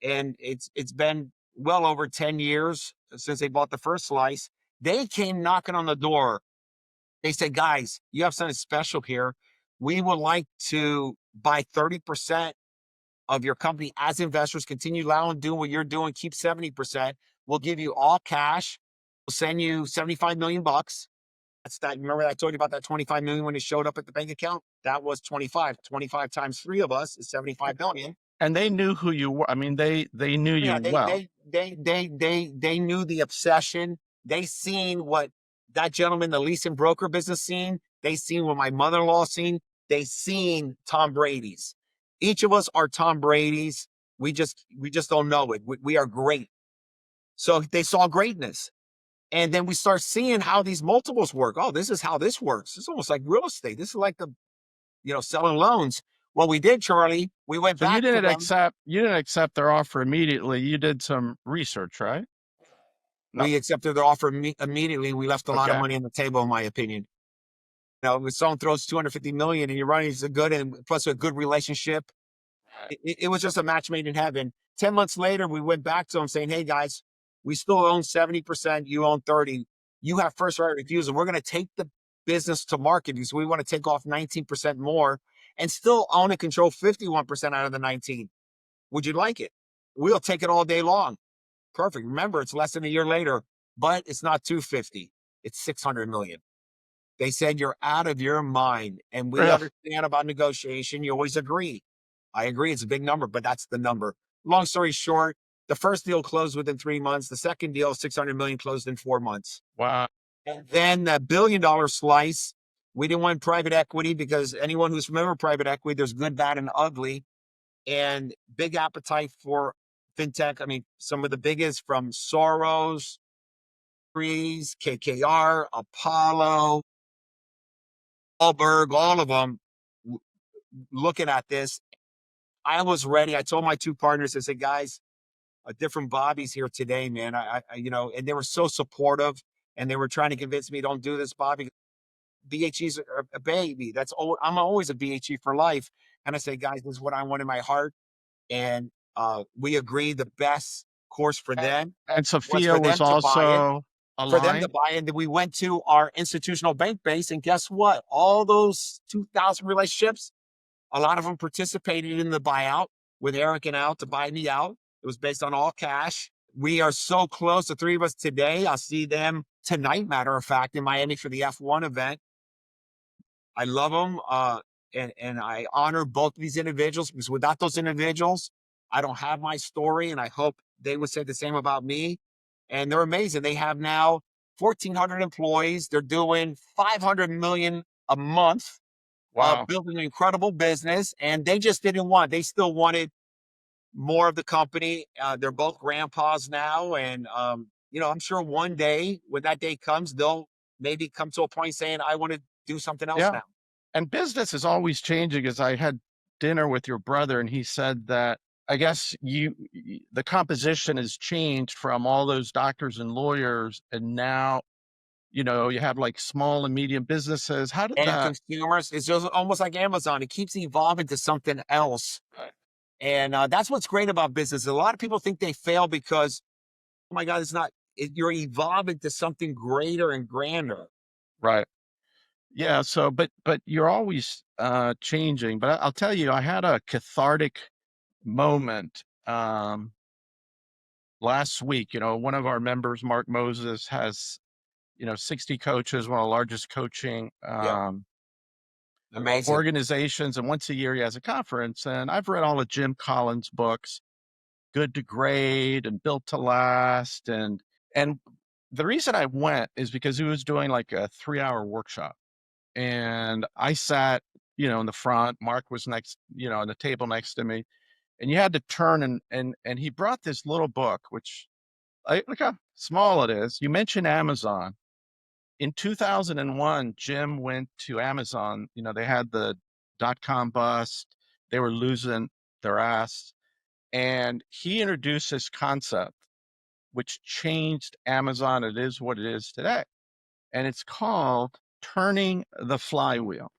Speaker 2: and it's been well over 10 years since they bought the first slice. They came knocking on the door. They said, guys, you have something special here. We would like to buy 30% of your company as investors. Continue allowing doing what you're doing. Keep 70%. We'll give you all cash. We'll send you $75 million. That's that. Remember I told you about that 25 million when it showed up at the bank account? That was 25. 25 times 3 of us is 75 million.
Speaker 1: And they knew who you were. I mean, they knew you well.
Speaker 2: They knew the obsession. They seen what that gentleman, the leasing broker business, seen. They seen what my mother-in-law seen. They seen Tom Brady's. Each of us are Tom Brady's. We just don't know it. We are great. So they saw greatness. And then we start seeing how these multiples work. Oh, this is how this works. It's almost like real estate. This is like selling loans. Well, we did, Charlie. We went back.
Speaker 1: You didn't accept their offer immediately. You did some research, right?
Speaker 2: No. We accepted their offer immediately. We left a lot of money on the table, in my opinion. When someone throws 250 million and you're running a good and plus a good relationship, it was just a match made in heaven. 10 months later, we went back to them saying, hey guys, we still own 70%. You own 30. You have first right refusal. We're going to take the business to market because we want to take off 19% more and still own and control 51% out of the 19. Would you like it? We'll take it all day long. Perfect. Remember, it's less than a year later, but it's not 250. It's 600 million. They said you're out of your mind. And we
Speaker 1: Really?
Speaker 2: understand about negotiation. You always agree. I agree. It's a big number, but that's the number. Long story short, the first deal closed within 3 months. The second deal, 600 million, closed in 4 months.
Speaker 1: Wow.
Speaker 2: And then the $1 billion slice, we didn't want private equity because anyone who's familiar with private equity, there's good, bad, and ugly, and big appetite for fintech. I mean, some of the biggest from Soros, Breeze, KKR, Apollo, Allberg, all of them looking at this. I was ready. I told my two partners, I said, guys, a different Bobby's here today, man. And they were so supportive, and they were trying to convince me, don't do this, Bobby. BHE's a baby. I'm always a BHE for life. And I said, guys, this is what I want in my heart. And we agreed the best course for them
Speaker 1: And
Speaker 2: was
Speaker 1: Sophia
Speaker 2: for
Speaker 1: was
Speaker 2: them to buy it.
Speaker 1: also
Speaker 2: For them to
Speaker 1: aligned.
Speaker 2: buy in, we went to our institutional bank base, and guess what? All those 2,000 relationships, a lot of them participated in the buyout with Eric and Al to buy me out. It was based on all cash. We are so close, the three of us today. I'll see them tonight, matter of fact, in Miami for the F1 event. I love them, and I honor both of these individuals, because without those individuals, I don't have my story, and I hope they would say the same about me. And they're amazing. They have now 1,400 employees. They're doing 500 million a month,
Speaker 1: Wow.
Speaker 2: building an incredible business. And they just didn't want. They still wanted more of the company. They're both grandpas now, and I'm sure one day, when that day comes, they'll maybe come to a point saying, "I want to do something else
Speaker 1: Yeah.
Speaker 2: now."
Speaker 1: And business is always changing. As I had dinner with your brother, and he said that I guess the composition has changed from all those doctors and lawyers, and now you have like small and medium businesses. How did
Speaker 2: And
Speaker 1: that?
Speaker 2: consumers, it's just almost like Amazon. It keeps evolving to something else. And that's what's great about business. A lot of people think they fail because, oh my God, you're evolving to something greater and grander.
Speaker 1: Right. Yeah. So, but you're always changing. But I'll tell you, I had a cathartic moment last week. One of our members, Mark Moses, has 60 coaches, one of the largest coaching
Speaker 2: Yeah. Amazing.
Speaker 1: organizations, and once a year he has a conference. And I've read all of Jim Collins' books, Good to Great and Built to Last, and the reason I went is because he was doing like a 3-hour workshop, and I sat in the front. Mark was next, on the table next to me, and you had to turn, and he brought this little book, which look how small it is. You mentioned Amazon. In 2001, Jim went to Amazon. They had the .com bust. They were losing their ass. And he introduced this concept, which changed Amazon. It is what it is today. And it's called turning the flywheel.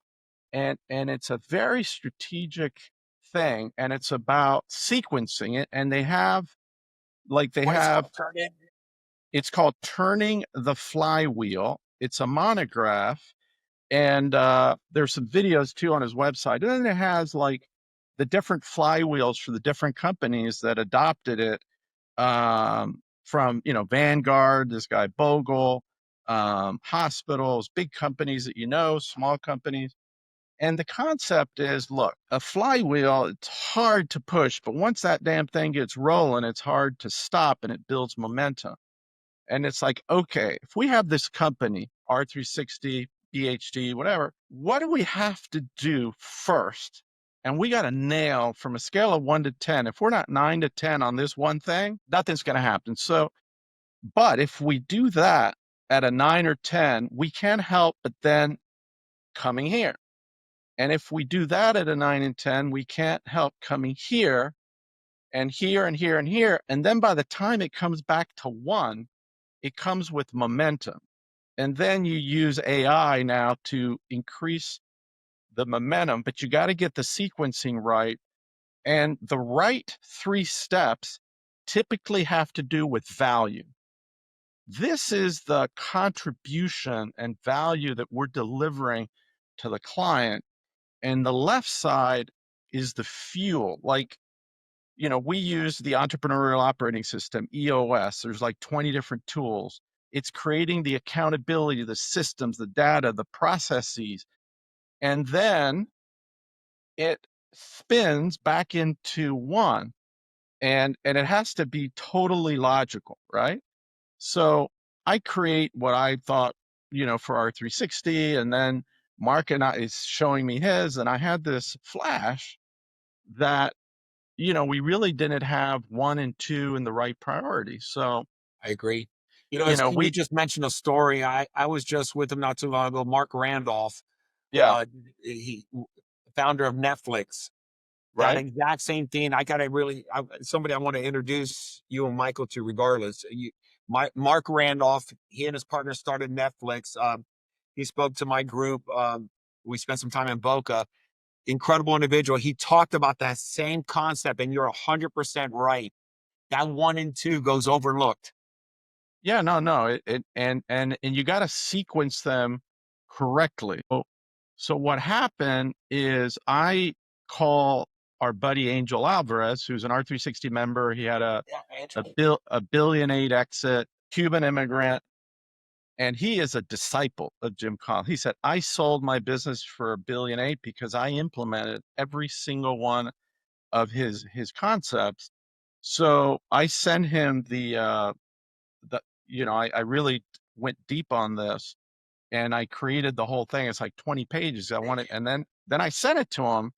Speaker 1: And it's a very strategic thing. And it's about sequencing it. And they have,
Speaker 2: What is called turning?
Speaker 1: it's called Turning the Flywheel. It's a monograph. And there's some videos too on his website. And then it has like the different flywheels for the different companies that adopted it, from Vanguard, this guy Bogle, hospitals, big companies that small companies. And the concept is, look, a flywheel, it's hard to push, but once that damn thing gets rolling, it's hard to stop, and it builds momentum. And it's like, okay, if we have this company, R360, BHD, whatever, what do we have to do first? And we got to nail from a scale of 1 to 10. If we're not 9 to 10 on this one thing, nothing's going to happen. So, but if we do that at a 9 or 10, we can't help but then coming here. And if we do that at a 9 and 10, we can't help coming here and here and here and here. And then by the time it comes back to 1, it comes with momentum. And then you use AI now to increase the momentum, but you got to get the sequencing right. And the right 3 steps typically have to do with value. This is the contribution and value that we're delivering to the client. And the left side is the fuel. Like, we use the entrepreneurial operating system, EOS. There's like 20 different tools. It's creating the accountability, the systems, the data, the processes, and then it spins back into one, and it has to be totally logical, right? So I create what I thought, for our 360, and then Mark and I is showing me his, and I had this flash that, we really didn't have one and two in the right priority. So,
Speaker 2: I agree. As you
Speaker 1: we,
Speaker 2: just mentioned a story, I was just with him not too long ago, Mark Randolph,
Speaker 1: yeah,
Speaker 2: he founder of Netflix. That
Speaker 1: right.
Speaker 2: exact same thing. I gotta really somebody I want to introduce you and Michael to, regardless. Mark Randolph, he and his partner started Netflix. He spoke to my group. We spent some time in Boca. Incredible individual. He talked about that same concept, and you're 100% right. That one and two goes overlooked.
Speaker 1: Yeah, no, no, and you got to sequence them correctly. So what happened is I call our buddy Angel Alvarez, who's an R360 member. He had
Speaker 2: Yeah,
Speaker 1: a
Speaker 2: Angel.
Speaker 1: bill a billion eight exit, Cuban immigrant, and he is a disciple of Jim Collins. He said, I sold my business for a billion eight because I implemented every single one of his concepts. So I sent him I really went deep on this, and I created the whole thing. It's like 20 pages. I wanted, and then I sent it to him.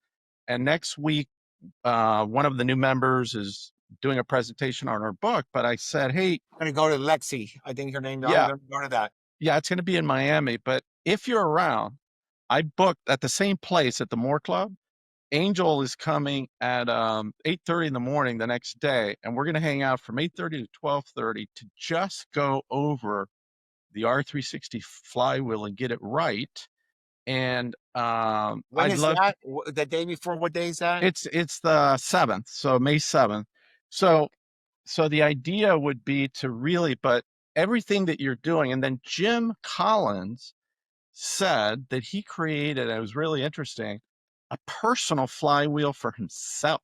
Speaker 1: And next week, one of the new members is doing a presentation on her book. But I said, hey,
Speaker 2: I'm gonna go to Lexi. I think her name. I'm
Speaker 1: yeah,
Speaker 2: gonna go to that.
Speaker 1: yeah, it's going to be in Miami. But if you're around, I booked at the same place at the Moore Club. Angel is coming at 8:30 in the morning the next day, and we're going to hang out from 8:30 to 12:30 to just go over the R360 flywheel and get it right. And
Speaker 2: When
Speaker 1: I'd
Speaker 2: is
Speaker 1: love to.
Speaker 2: that? The day before? What day is that?
Speaker 1: It's the 7th, so May 7th. So the idea would be to really, but everything that you're doing, and then Jim Collins said that he created, it was really interesting, a personal flywheel for himself.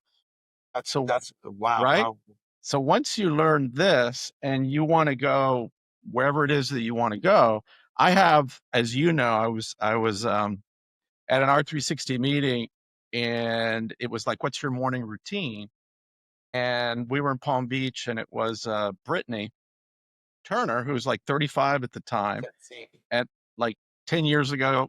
Speaker 1: So
Speaker 2: That's wow.
Speaker 1: right.
Speaker 2: How
Speaker 1: So once you learn this and you want to go wherever it is that you want to go, I have, as you know, I was at an R360 meeting, and it was like, what's your morning routine? And we were in Palm Beach, and it was Brittany Turner, who was like 35 at the time.
Speaker 2: let's see.
Speaker 1: And like 10 years ago,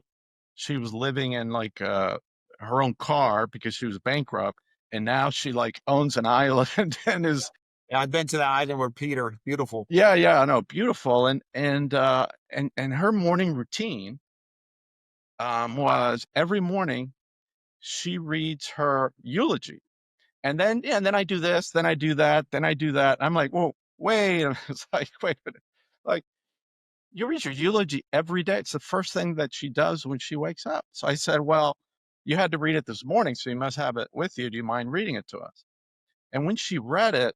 Speaker 1: she was living in like her own car because she was bankrupt. And now she like owns an island and is,
Speaker 2: Yeah, I've been to the island with Peter. Beautiful.
Speaker 1: yeah, yeah, I know, beautiful. And her morning routine was every morning she reads her eulogy. And then I do this, then I do that, then I do that. I'm like, whoa, wait. It's like, wait a minute. Like, you read your eulogy every day. It's the first thing that she does when she wakes up. So I said, well, you had to read it this morning, so you must have it with you. Do you mind reading it to us? And when she read it,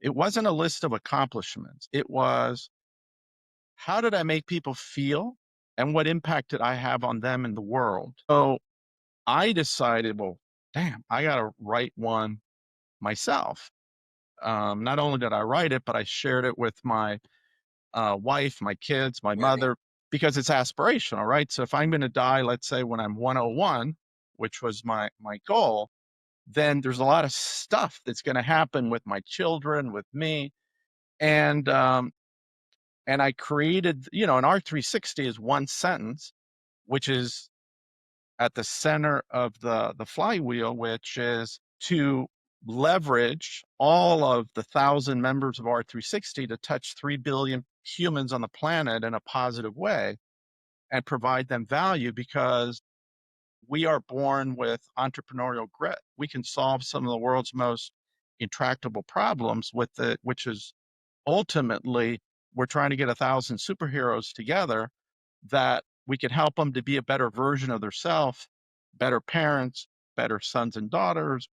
Speaker 1: it wasn't a list of accomplishments. It was, how did I make people feel, and what impact did I have on them in the world? So I decided, well, damn, I got to write one myself. Not only did I write it, but I shared it with my wife, my kids, my
Speaker 2: Really?
Speaker 1: mother, because it's aspirational, right? So if I'm going to die, let's say when I'm 101, which was my goal, then there's a lot of stuff that's going to happen with my children, with me, and I created, an R360 is one sentence, which is at the center of the flywheel, which is to leverage all of the 1,000 members of R360 to touch 3 billion humans on the planet in a positive way and provide them value, because we are born with entrepreneurial grit. We can solve some of the world's most intractable problems with it, which is ultimately we're trying to get 1,000 superheroes together that we can help them to be a better version of themselves, better parents, better sons and daughters,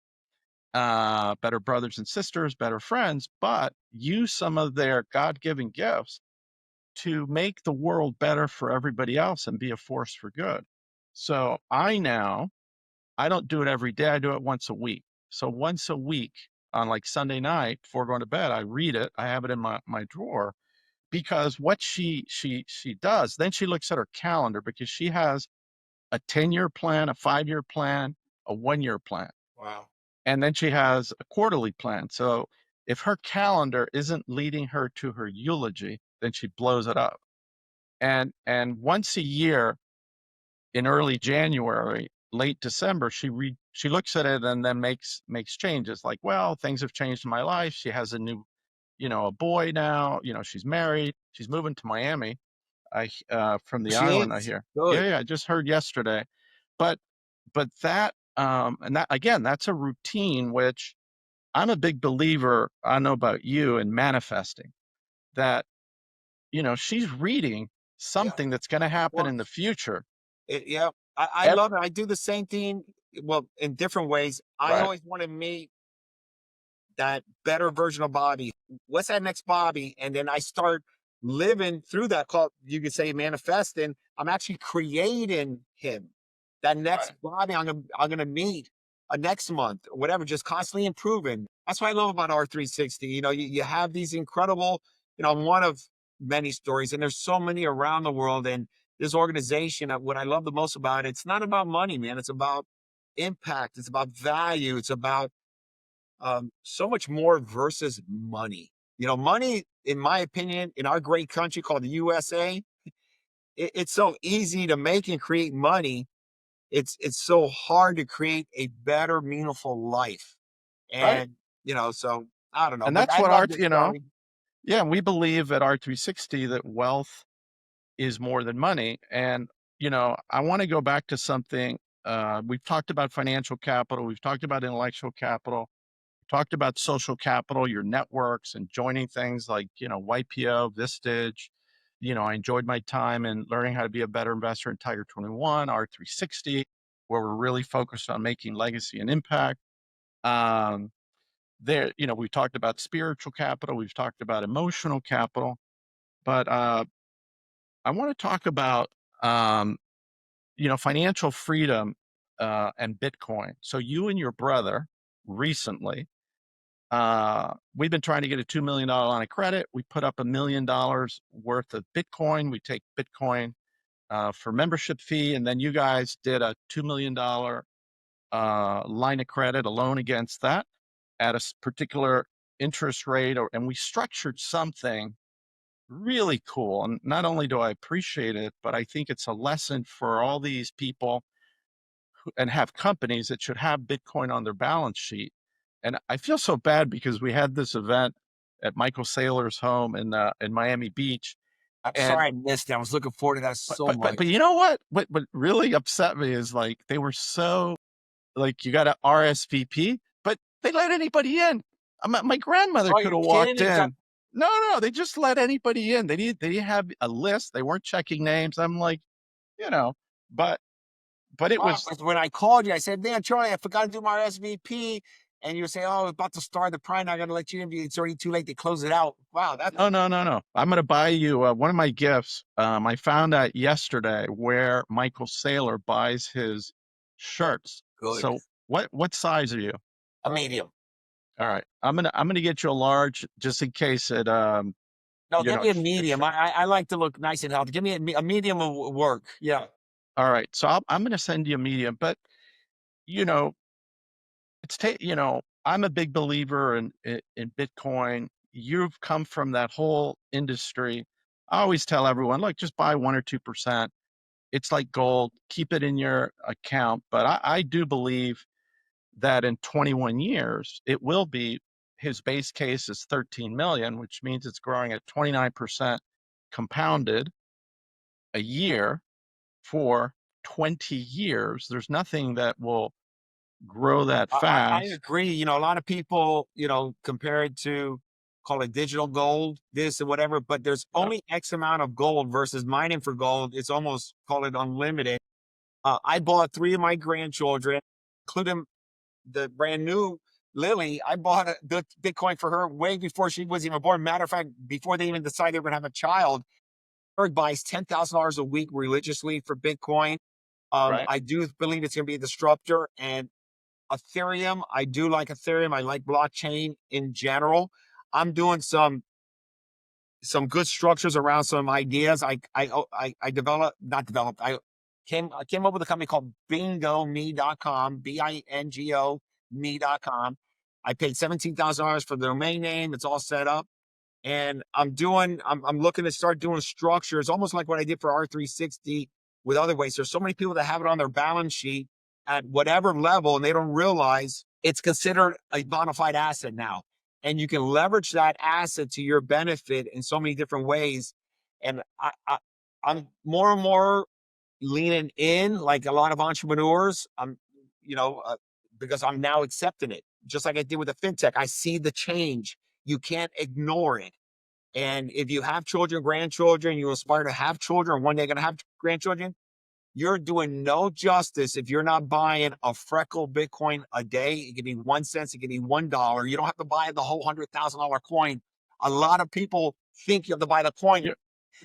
Speaker 1: better brothers and sisters, better friends, but use some of their God-given gifts to make the world better for everybody else and be a force for good. So I don't do it every day. I do it once a week. So once a week on like Sunday night before going to bed, I read it. I have it in my drawer because what she does, then she looks at her calendar because she has a 10-year plan, a 5-year plan, a 1-year plan.
Speaker 2: Wow.
Speaker 1: And then she has a quarterly plan. So if her calendar isn't leading her to her eulogy, then she blows it up. And once a year in early January, late December, she looks at it and then makes changes like, well, things have changed in my life. She has a new, a boy now, she's married, she's moving to Miami. From the
Speaker 2: She
Speaker 1: island, I
Speaker 2: is
Speaker 1: hear.
Speaker 2: good.
Speaker 1: Yeah, I just heard yesterday. But that and that again, that's a routine which I'm a big believer, I don't know about you, in manifesting that, she's reading
Speaker 2: Yeah,
Speaker 1: something that's going to
Speaker 2: of
Speaker 1: happen in the
Speaker 2: course.
Speaker 1: future.
Speaker 2: Yeah, I
Speaker 1: Ev-
Speaker 2: love it. I do the same thing. Well, in different ways. I
Speaker 1: right,
Speaker 2: always want to meet that better version of Bobby. What's that next Bobby? And then I start living through that called, you could say, manifesting. I'm actually creating him. That next
Speaker 1: right,
Speaker 2: Bobby I'm gonna meet next month, or whatever, just constantly improving. That's what I love about R360. You have these incredible, one of many stories, and there's so many around the world. And this organization, what I love the most about it, it's not about money, man. It's about impact. It's about value. It's about so much more versus money. Money, in my opinion, in our great country called the USA, it's so easy to make and create money. It's so hard to create a better, meaningful life.
Speaker 1: right.
Speaker 2: And so I don't know,
Speaker 1: And
Speaker 2: but
Speaker 1: that's
Speaker 2: I
Speaker 1: what
Speaker 2: love this, Bobby.
Speaker 1: yeah, we believe at R360 that wealth is more than money. And, I want to go back to something. We've talked about financial capital, we've talked about intellectual capital, talked about social capital, your networks, and joining things like, YPO, Vistage. I enjoyed my time in learning how to be a better investor in Tiger 21, R360, where we're really focused on making legacy and impact. Um, we've talked about spiritual capital, we've talked about emotional capital, but I want to talk about, financial freedom and Bitcoin. So you and your brother recently, we've been trying to get a $2 million line of credit. We put up $1 million worth of Bitcoin. We take Bitcoin for membership fee. And then you guys did a $2 million line of credit, a loan against that at a particular interest rate. And we structured something really cool. And not only do I appreciate it, but I think it's a lesson for all these people and have companies that should have Bitcoin on their balance sheet. And I feel so bad because we had this event at Michael Saylor's home in Miami Beach.
Speaker 2: I'm
Speaker 1: And
Speaker 2: sorry I missed that. I was looking forward to that
Speaker 1: but
Speaker 2: so
Speaker 1: but but but
Speaker 2: much.
Speaker 1: you know what? What really upset me is like they were so like you got to RSVP, but they let anybody in. My grandmother
Speaker 2: Oh,
Speaker 1: could
Speaker 2: you're
Speaker 1: have
Speaker 2: kidding?
Speaker 1: walked
Speaker 2: It's not,
Speaker 1: in. No, they just let anybody in. They didn't have a list. They weren't checking names. I'm like, you know, but it
Speaker 2: wow,
Speaker 1: was
Speaker 2: 'cause when I called you, I said, "Man, Charlie, I forgot to do my SVP." And you say, "Oh, about to start the prime. I got to let you in. It's already too late to close it out." Wow, that's
Speaker 1: no. I'm gonna buy you one of my gifts. I found out yesterday where Michael Saylor buys his shirts.
Speaker 2: good.
Speaker 1: So what size are you?
Speaker 2: A medium.
Speaker 1: All right, I'm gonna get you a large just in case it
Speaker 2: No, give me a
Speaker 1: it
Speaker 2: medium. I like to look nice and healthy. Give me a medium will work. Yeah.
Speaker 1: all right. So I'm gonna send you a medium, but you know I'm a big believer in Bitcoin. You've come from that whole industry. I always tell everyone, look, just buy 1 or 2%. It's like gold, keep it in your account. But I do believe that in 21 years, it will be his base case is 13 million, which means it's growing at 29% compounded a year for 20 years. There's nothing that will grow that
Speaker 2: I
Speaker 1: fast.
Speaker 2: agree. A lot of people, compare it to call it digital gold, this and whatever, but there's
Speaker 1: Yep,
Speaker 2: only X amount of gold versus mining for gold. It's almost call it unlimited. I bought three of my grandchildren, including the brand new Lily. I bought the Bitcoin for her way before she was even born. Matter of fact, before they even decided they were going to have a child. Eric buys $10,000 a week religiously for Bitcoin.
Speaker 1: right.
Speaker 2: I do believe it's going to be a disruptor. And Ethereum. I do like Ethereum. I like blockchain in general. I'm doing some good structures around some ideas. I developed, not developed. I came up with a company called bingome.com, BINGO me.com. I paid $17,000 for the domain name. It's all set up. And I'm looking to start doing structures, almost like what I did for R360 with other ways. There's so many people that have it on their balance sheet at whatever level, and they don't realize it's considered a bona fide asset now. And you can leverage that asset to your benefit in so many different ways. And I'm more and more leaning in, like a lot of entrepreneurs. You know, because I'm now accepting it, just like I did with the fintech. I see the change. You can't ignore it. And if you have children, grandchildren, you aspire to have children, or one day going to have grandchildren, you're doing no justice if you're not buying a freckle Bitcoin a day. It could be 1 cent, it could be $1. You don't have to buy the whole $100,000 coin. A lot of people think you have to buy the coin.
Speaker 1: You're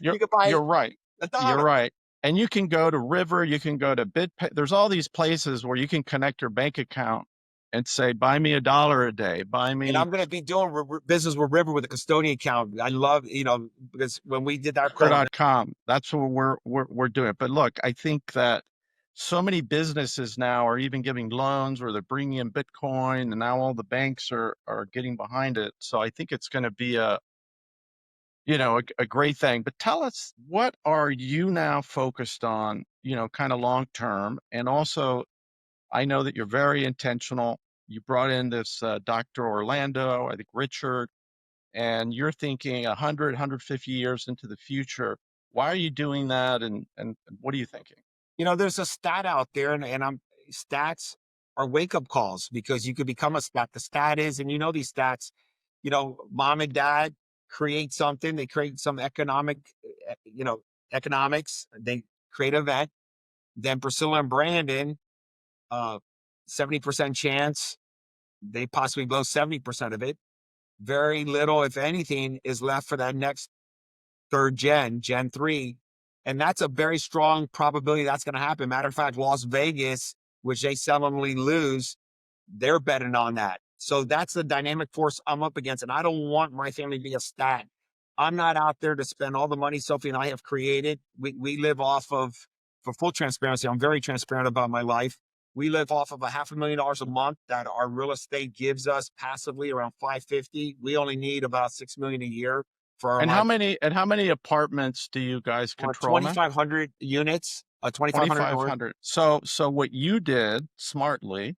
Speaker 1: you're
Speaker 2: You could buy
Speaker 1: you're right.
Speaker 2: a
Speaker 1: You're
Speaker 2: dollar.
Speaker 1: right. And you can go to River, you can go to BitPay. There's all these places where you can connect your bank account and say, buy me $1 a day, buy
Speaker 2: And
Speaker 1: me
Speaker 2: I'm going to be doing business with River with a custodian account. I love, because when we did that program,
Speaker 1: River.com. That's what we're doing. But look, I think that so many businesses now are even giving loans or they're bringing in Bitcoin, and now all the banks are getting behind it. So I think it's going to be a great thing. But tell us, what are you now focused on, kind of long term? And also, I know that you're very intentional. You brought in this Dr. Orlando, I think Richard, and you're thinking 100, 150 years into the future. Why are you doing that? And what are you thinking?
Speaker 2: there's a stat out there, and stats are wake up calls, because you could become a stat. The stat is, and these stats, mom and dad create something, they create some eh, you know, economics, they create an event. Then Priscilla and Brandon, 70% chance they possibly blow 70% of it. Very little, if anything, is left for that next third gen 3. And that's a very strong probability that's going to happen. Matter of fact, Las Vegas, which they seldomly lose, they're betting on that. So that's the dynamic force I'm up against. And I don't want my family to be a stat. I'm not out there to spend all the money Sophie and I have created. We live off of, for full transparency, I'm very transparent about my life. We live off of $500,000 a month that our real estate gives us passively, around 550. We only need about 6 million a year for our
Speaker 1: And
Speaker 2: life.
Speaker 1: how many apartments do you guys control now?
Speaker 2: 2,500 units, 2,500 doors.
Speaker 1: 2,500. So what you did smartly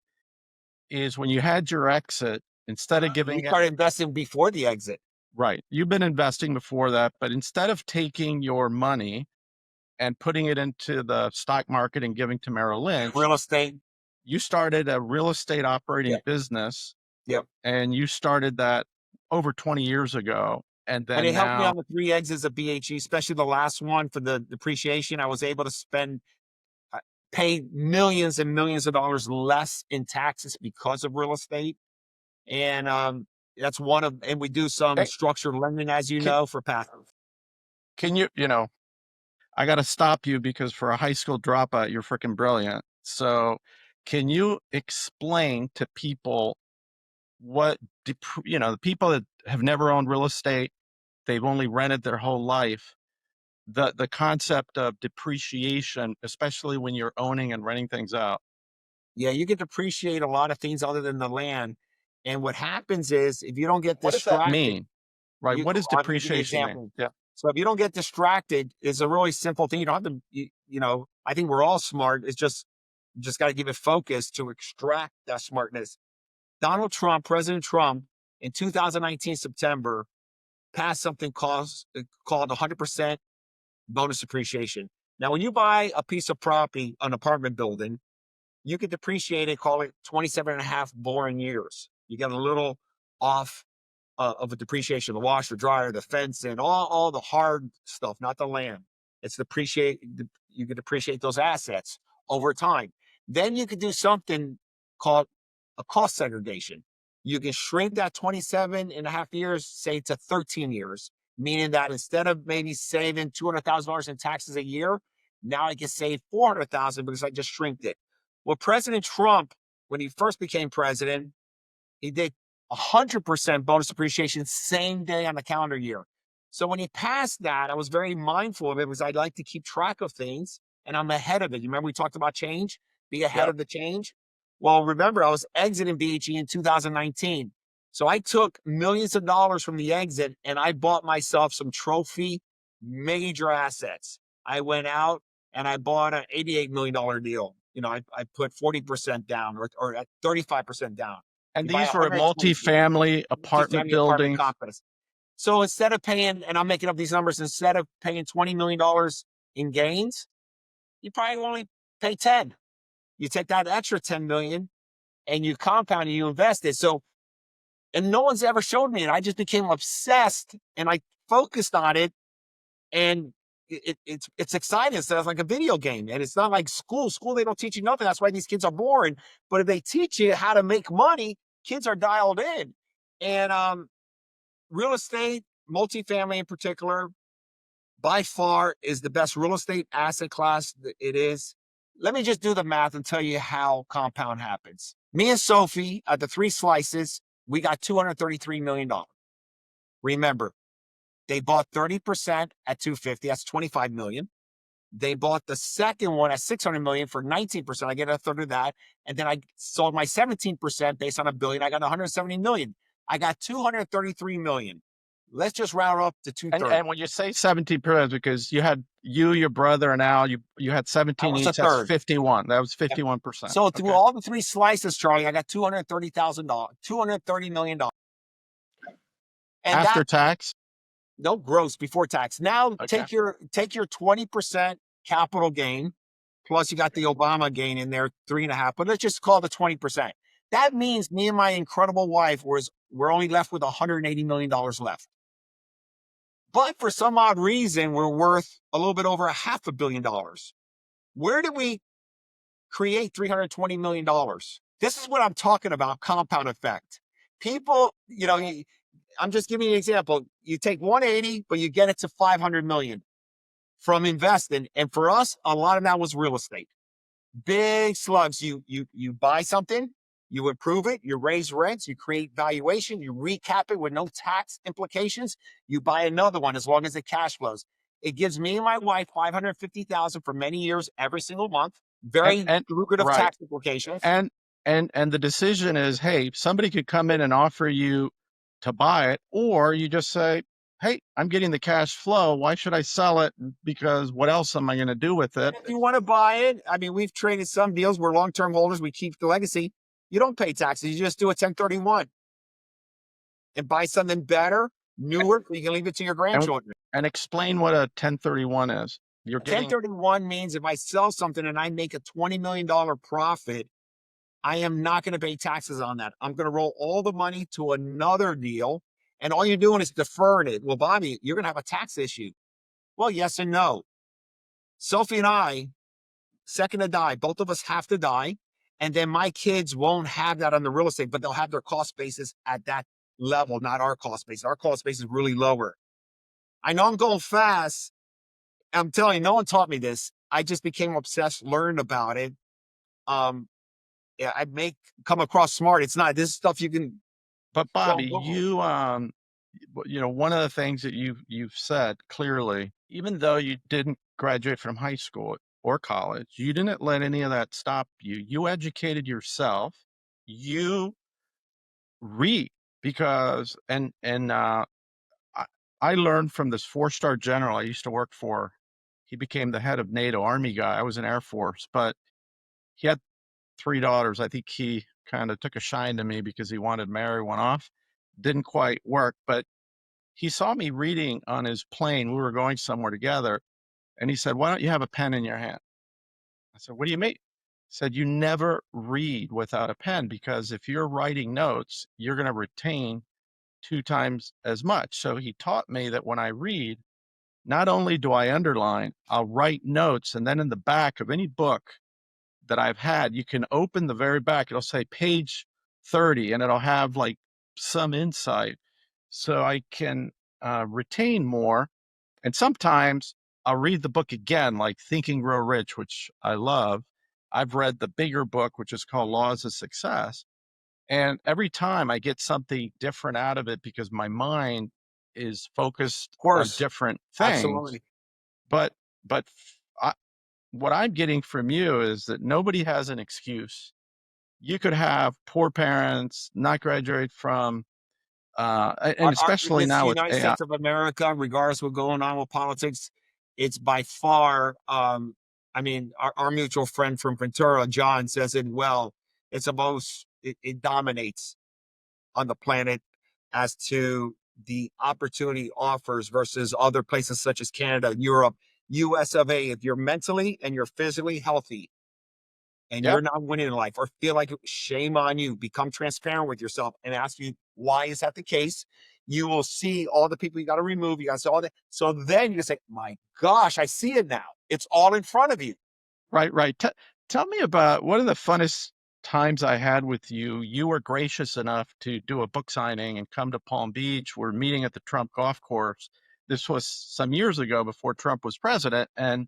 Speaker 1: is when you had your exit, instead of
Speaker 2: We
Speaker 1: giving it,
Speaker 2: started investing before the exit.
Speaker 1: right, you've been investing before that, but instead of taking your money and putting it into the stock market and giving to Merrill Lynch,
Speaker 2: Real estate.
Speaker 1: you started a real estate operating
Speaker 2: Yep.
Speaker 1: business,
Speaker 2: Yep.
Speaker 1: and you started that over 20 years ago. And
Speaker 2: And
Speaker 1: then
Speaker 2: it helped me
Speaker 1: now,
Speaker 2: on the 3 exits of BHE, especially the last one for the depreciation. I was able to pay millions and millions of dollars less in taxes because of real estate. And that's and we do some
Speaker 1: hey,
Speaker 2: structured lending, as you
Speaker 1: can,
Speaker 2: know, for passive.
Speaker 1: can I got to stop you because for a high school dropout, you're freaking brilliant. So can you explain to people the people that have never owned real estate, they've only rented their whole life, the concept of depreciation, especially when you're owning and renting things out?
Speaker 2: Yeah, you get to appreciate a lot of things other than the land. And what happens is, if you don't get
Speaker 1: What does that
Speaker 2: distracted,
Speaker 1: mean? Right? What does
Speaker 2: I'm going to give you an
Speaker 1: depreciation mean?
Speaker 2: example.
Speaker 1: Yeah.
Speaker 2: So if you don't get distracted, it's a really simple thing. You don't have to, I think we're all smart. It's just, you just got to give it focus to extract that smartness. President Trump, in 2019, September, passed something called 100% bonus depreciation. Now, when you buy a piece of property, an apartment building, you could depreciate it, call it 27 and a half boring years. You get a little off of a depreciation, the washer, dryer, the fence, and all the hard stuff, not the land. It's you could depreciate those assets over time. Then you could do something called a cost segregation. You can shrink that 27 and a half years, say, to 13 years, meaning that instead of maybe saving $200,000 in taxes a year, now I can save $400,000 because I just shrinked it. Well, President Trump when he first became president, he did 100% bonus depreciation same day on the calendar year. So when he passed that, I was very mindful of it because I'd like to keep track of things and I'm ahead of it. You remember we talked about change, be ahead
Speaker 1: Yep.
Speaker 2: of the change? Well, remember, I was exiting BHE in 2019. So I took millions of dollars from the exit and I bought myself some trophy major assets. I went out and I bought an $88 million deal. You know, I put 40% down or at 35% down.
Speaker 1: And
Speaker 2: You buy
Speaker 1: these were
Speaker 2: 120
Speaker 1: multifamily apartment
Speaker 2: multifamily apartment
Speaker 1: buildings.
Speaker 2: complex. So instead of paying, and I'm making up these numbers, instead of paying $20 million in gains, you probably only pay 10. You take that extra 10 million and you compound and you invest it. So, and no one's ever showed me it. I just became obsessed and I focused on it. And it's exciting. It's like a video game, and it's not like school. School, they don't teach you nothing. That's why these kids are boring. But if they teach you how to make money, kids are dialed in. And real estate, multifamily in particular, by far is the best real estate asset class that it is. Let me just do the math and tell you how compound happens. Me and Sophie at the 3 slices, we got $233 million. Remember, they bought 30% at 250. That's 25 million. They bought the second one at 600 million for 19%. I get a third of that. And then I sold my 17% based on $1 billion. I got 170 million. I got 233 million. Let's just round up to 230.
Speaker 1: And when you say 17%, because you had your brother, and Al, you had 17 each. That's 51. That was 51%.
Speaker 2: So through all the 3 slices, Charlie, I got $230,000, $230 million. And
Speaker 1: after tax?
Speaker 2: No, gross, before tax. Now take your 20% capital gain, plus you got the Obama gain in there, 3.5, but let's just call it 20%. That means me and my incredible wife we're only left with $180 million left. But for some odd reason, we're worth a little bit over $500 million. Where did we create $320 million? This is what I'm talking about, compound effect. People, you know, I'm just giving you an example. You take 180, but you get it to 500 million from investing. And for us, a lot of that was real estate. Big slugs. You buy something, you improve it, you raise rents, you create valuation, you recap it with no tax implications. You buy another one as long as it cash flows. It gives me and my wife 550,000 for many years, every single month. Very lucrative tax implications.
Speaker 1: And the decision is, hey, somebody could come in and offer you to buy it, or you just say, hey, I'm getting the cash flow. Why should I sell it? Because what else am I going to do with it?
Speaker 2: And if you want to buy it, I mean, we've traded some deals where long-term holders, we keep the legacy. You don't pay taxes. You just do a 1031 and buy something better, newer, so you can leave it to your grandchildren.
Speaker 1: And explain what a 1031 is.
Speaker 2: 1031 means if I sell something and I make a $20 million profit, I am not going to pay taxes on that. I'm going to roll all the money to another deal, and all you're doing is deferring it. Well, Bobby, you're going to have a tax issue. Well, yes and no. Sophie and I, second to die, both of us have to die. And then my kids won't have that on the real estate, but they'll have their cost basis at that level, not our cost basis. Our cost basis is really lower. I know I'm going fast. I'm telling you, no one taught me this. I just became obsessed, learned about it. Yeah, I may come across smart. It's not this stuff you can.
Speaker 1: But Bobby, you know, one of the things that you've said clearly, even though you didn't graduate from high school or college, you didn't let any of that stop you. You educated yourself. You read because I learned from this 4-star general I used to work for. He became the head of NATO Army guy. I was in Air Force, but he had 3 daughters. I think he kind of took a shine to me because he wanted to marry one off. Didn't quite work, but he saw me reading on his plane. We were going somewhere together, and he said, "Why don't you have a pen in your hand?" I said, "What do you mean?" He said, "You never read without a pen, because if you're writing notes, you're going to retain 2 times as much." So he taught me that when I read, not only do I underline, I'll write notes, and then in the back of any book that I've had, you can open the very back. It'll say page 30, and it'll have like some insight, so I can retain more. And sometimes I'll read the book again, like Think and Grow Rich, which I love. I've read the bigger book, which is called Laws of Success. And every time I get something different out of it because my mind is focused
Speaker 2: Of
Speaker 1: on
Speaker 2: course.
Speaker 1: different things.
Speaker 2: Absolutely.
Speaker 1: But, but I, what I'm getting from you is that nobody has an excuse. You could have poor parents, not graduate from, and especially
Speaker 2: This
Speaker 1: now with
Speaker 2: United
Speaker 1: AI.
Speaker 2: States of America, regardless of what's going on with politics, it's by far, I mean, our mutual friend from Ventura, John, says it well. It's it dominates on the planet as to the opportunity offers versus other places such as Canada, Europe, US of A. If you're mentally and you're physically healthy, and
Speaker 1: Yep.
Speaker 2: you're not winning in life or feel like shame on you, become transparent with yourself and ask you, why is that the case? You will see all the people you got to remove. You got to see all that. So then you can say, my gosh, I see it now. It's all in front of you.
Speaker 1: Right, right. Tell me about one of the funnest times I had with you. You were gracious enough to do a book signing and come to Palm Beach. We're meeting at the Trump golf course. This was some years ago before Trump was president. And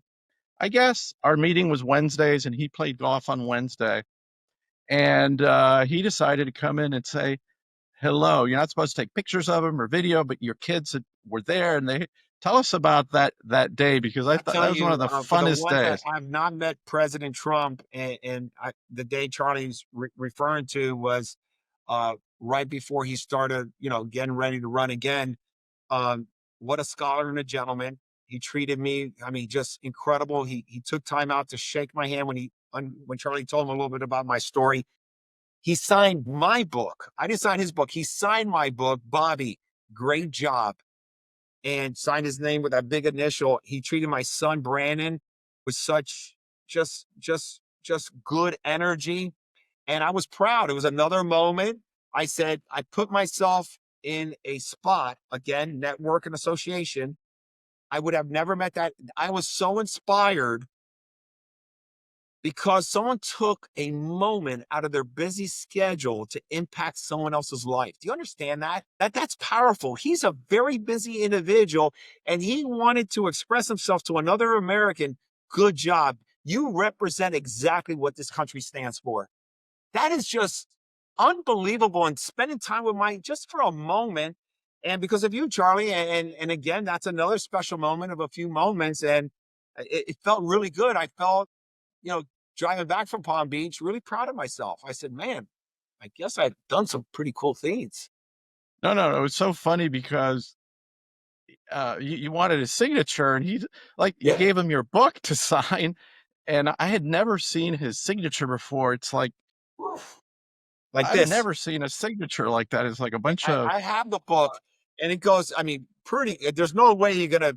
Speaker 1: I guess our meeting was Wednesdays and he played golf on Wednesday. And he decided to come in and say, hello. You're not supposed to take pictures of him or video, but your kids were there and they tell us about that day because I
Speaker 2: I
Speaker 1: thought
Speaker 2: tell
Speaker 1: that was one of
Speaker 2: you,
Speaker 1: the
Speaker 2: for the
Speaker 1: funnest
Speaker 2: ones that
Speaker 1: days.
Speaker 2: have not met President Trump, the day Charlie's referring to was right before he started, getting ready to run again. What a scholar and a gentleman. He treated me, I mean, just incredible. He took time out to shake my hand when Charlie told him a little bit about my story. He signed my book. I didn't sign his book. He signed my book. Bobby, great job, and signed his name with that big initial. He treated my son Brandon with such just good energy, and I was proud. It was another moment. I said I put myself in a spot again, network and association. I would have never met that. I was so inspired because someone took a moment out of their busy schedule to impact someone else's life. Do you understand that? That's powerful. He's a very busy individual and he wanted to express himself to another American. Good job. You represent exactly what this country stands for. That is just unbelievable. And spending time with my just for a moment. And because of you, Charlie, and again, that's another special moment of a few moments. And it felt really good. I felt, you know, driving back from Palm Beach, really proud of myself. I said, man, I guess I've done some pretty cool things.
Speaker 1: No, no, no. It was so funny because you wanted his signature, and he like you
Speaker 2: Yeah.
Speaker 1: gave him your book to sign, and I had never seen his signature before. It's like
Speaker 2: Like
Speaker 1: I've
Speaker 2: this.
Speaker 1: never seen a signature like that. It's like a bunch of
Speaker 2: I have the book and it goes, I mean, there's no way you're going to,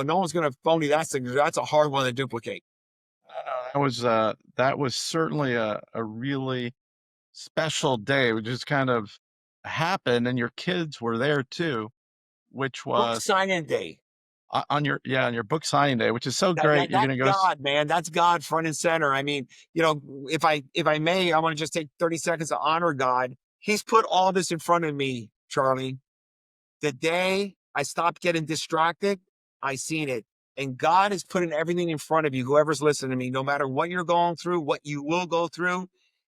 Speaker 2: no one's going to phony that signature. That's a hard one to duplicate.
Speaker 1: that was certainly a really special day. It just kind of happened, and your kids were there too, which
Speaker 2: Book
Speaker 1: was
Speaker 2: signing day.
Speaker 1: on your on your book signing day, which is so great. You're
Speaker 2: That's
Speaker 1: gonna go.
Speaker 2: God, man. That's God front and center. I mean, if I may, I want to just take 30 seconds to honor God. He's put all this in front of me, Charlie. The day I stopped getting distracted, I seen it. And God is putting everything in front of you, whoever's listening to me, no matter what you're going through, what you will go through,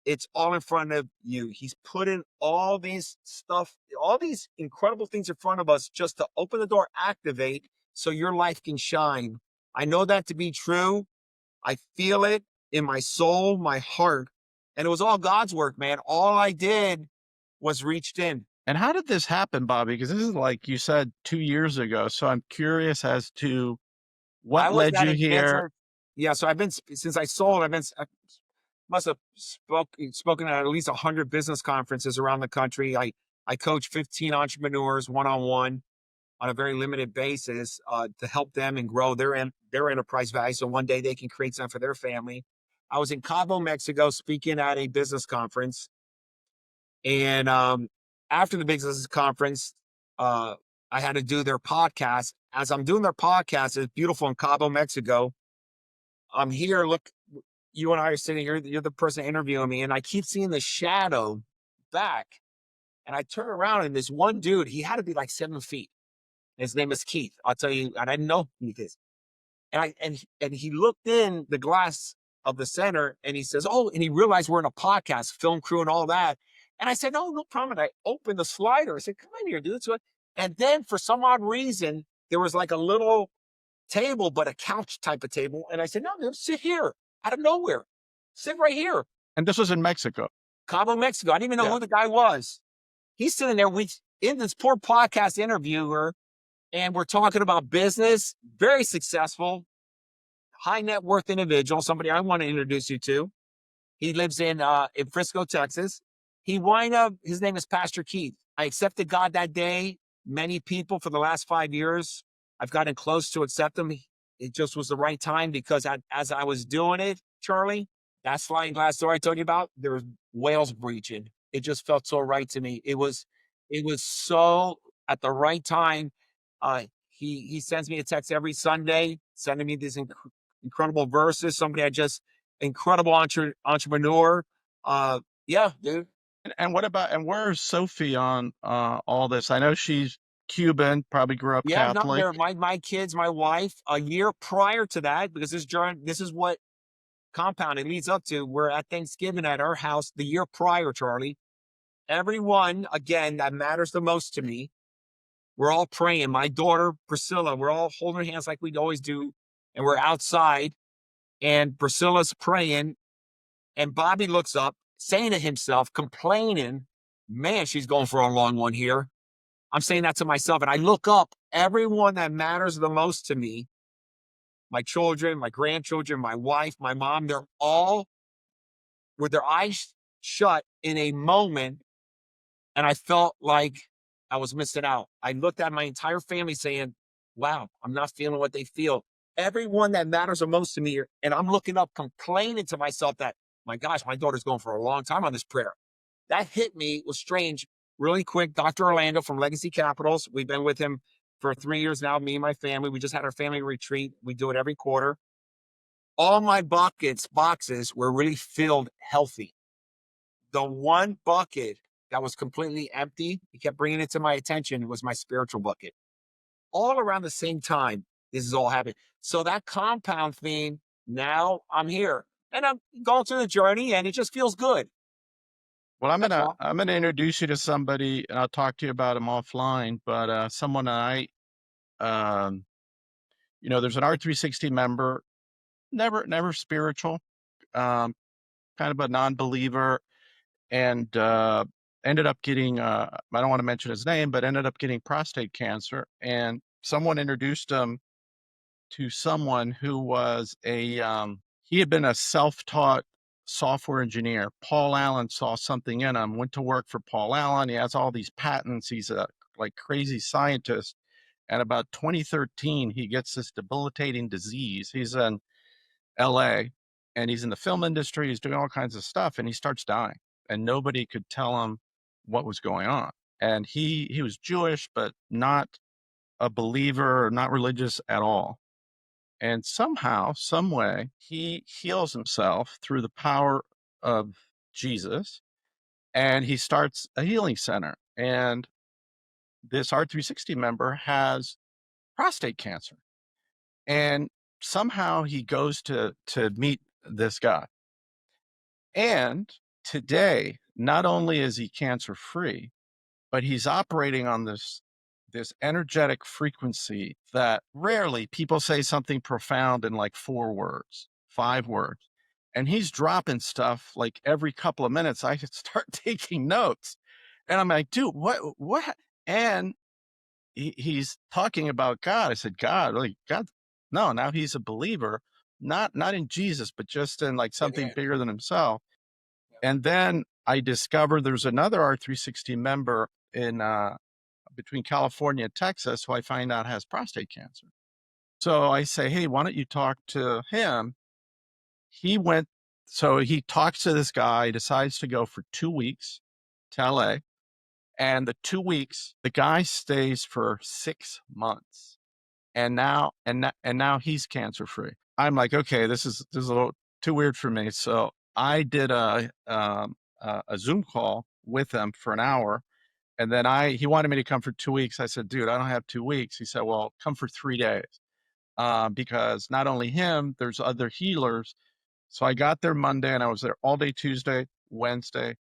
Speaker 2: it's all in front of you. He's putting all these stuff, all these incredible things in front of us just to open the door, activate so your life can shine. I know that to be true. I feel it in my soul, my heart. And it was all God's work, man. All I did was reached in.
Speaker 1: And how did this happen, Bobby? Because this is like you said 2 years ago. So I'm curious as to what
Speaker 2: I was
Speaker 1: led
Speaker 2: at
Speaker 1: you
Speaker 2: an
Speaker 1: here.
Speaker 2: answer. Yeah, so I've been since I sold. I must have spoken at least 100 business conferences around the country. I coach 15 entrepreneurs one-on-one on a very limited basis to help them and grow their enterprise value. So one day they can create something for their family. I was in Cabo, Mexico, speaking at a business conference, and after the business conference, uh, I had to do their podcast. As I'm doing their podcast, it's beautiful in Cabo, Mexico. I'm here. Look, you and I are sitting here. You're the person interviewing me, and I keep seeing the shadow back. And I turn around, and this one dude, he had to be like 7 feet. His name is Keith. I'll tell you, and I know who Keith is. And he looked in the glass of the center, and he says, "Oh," and he realized we're in a podcast, film crew, and all that. And I said, "No, no problem." And I opened the slider. I said, "Come in here, dude." So, and then for some odd reason, there was like a little table, but a couch type of table. And I said, "No, dude, sit here out of nowhere. Sit right here."
Speaker 1: And this was in Mexico.
Speaker 2: Cabo, Mexico. I didn't even know
Speaker 1: Yeah.
Speaker 2: who the guy was. He's sitting there with in this poor podcast interviewer, and we're talking about business, very successful, high net worth individual, somebody I want to introduce you to. He lives in Frisco, Texas. He wind up, his name is Pastor Keith. I accepted God that day. Many people for the last 5 years, I've gotten close to accept him. It just was the right time because as I was doing it, Charlie, that sliding glass door I told you about, there was whales breaching. It just felt so right to me. It was so at the right time. He sends me a text every Sunday, sending me these incredible verses. Somebody I just incredible entrepreneur. Yeah, dude.
Speaker 1: And what about, and where's Sophie on all this? I know she's Cuban, probably grew up
Speaker 2: Yeah, no,
Speaker 1: Catholic.
Speaker 2: they're my kids, my wife. A year prior to that, because this is what compound it leads up to. We're at Thanksgiving at our house the year prior, Charlie. Everyone, again, that matters the most to me. We're all praying. My daughter, Priscilla, we're all holding hands like we always do. And we're outside, and Priscilla's praying. And Bobby looks up, saying to himself, complaining, "Man, she's going for a long one here." I'm saying that to myself. And I look up, everyone that matters the most to me, my children, my grandchildren, my wife, my mom, they're all with their eyes shut in a moment. And I felt like I was missing out. I looked at my entire family saying, "Wow, I'm not feeling what they feel." Everyone that matters the most to me, and I'm looking up, complaining to myself that, my gosh, my daughter's going for a long time on this prayer. That hit me. It was strange. Really quick, Dr. Orlando from Legacy Capitals. We've been with him for 3 years now, me and my family. We just had our family retreat. We do it every quarter. All my boxes were really filled healthy. The one bucket that was completely empty, he kept bringing it to my attention, was my spiritual bucket. All around the same time, this is all happening. So that compound theme, now I'm here and I'm going through the journey, and it just feels good.
Speaker 1: Well,
Speaker 2: That's all.
Speaker 1: I'm gonna introduce you to somebody, and I'll talk to you about him offline. But someone um, there's an R360 member, never spiritual, um, kind of a non-believer, and ended up getting I don't want to mention his name, but ended up getting prostate cancer. And someone introduced him to someone who was he had been a self-taught software engineer. Paul Allen saw something in him, went to work for Paul Allen. He has all these patents. He's a like crazy scientist. And about 2013, he gets this debilitating disease. He's in LA and he's in the film industry. He's doing all kinds of stuff, and he starts dying, and nobody could tell him what was going on. And he was Jewish, but not a believer, not religious at all. And somehow, some way, he heals himself through the power of Jesus, and he starts a healing center. And this R360 member has prostate cancer, and somehow he goes to meet this guy. And today, not only is he cancer free, but he's operating on this energetic frequency that rarely people say something profound in like 4 words, 5 words. And he's dropping stuff like every couple of minutes. I start taking notes, and I'm like, dude, what? And he's talking about God. I said, God, like God? No, now he's a believer, not in Jesus, but just in like something bigger than himself. And then I discovered there's another R360 member in between California and Texas, who I find out has prostate cancer. So I say, hey, why don't you talk to him? So he talks to this guy, decides to go for 2 weeks to LA. And the 2 weeks, the guy stays for 6 months. And now he's cancer free. I'm like, okay, this is a little too weird for me. So I did a Zoom call with him for an hour. And then he wanted me to come for 2 weeks. I said, dude, I don't have 2 weeks. He said, well, come for 3 days. Because not only him, there's other healers So I got there Monday, and I was there all day Tuesday, Wednesday,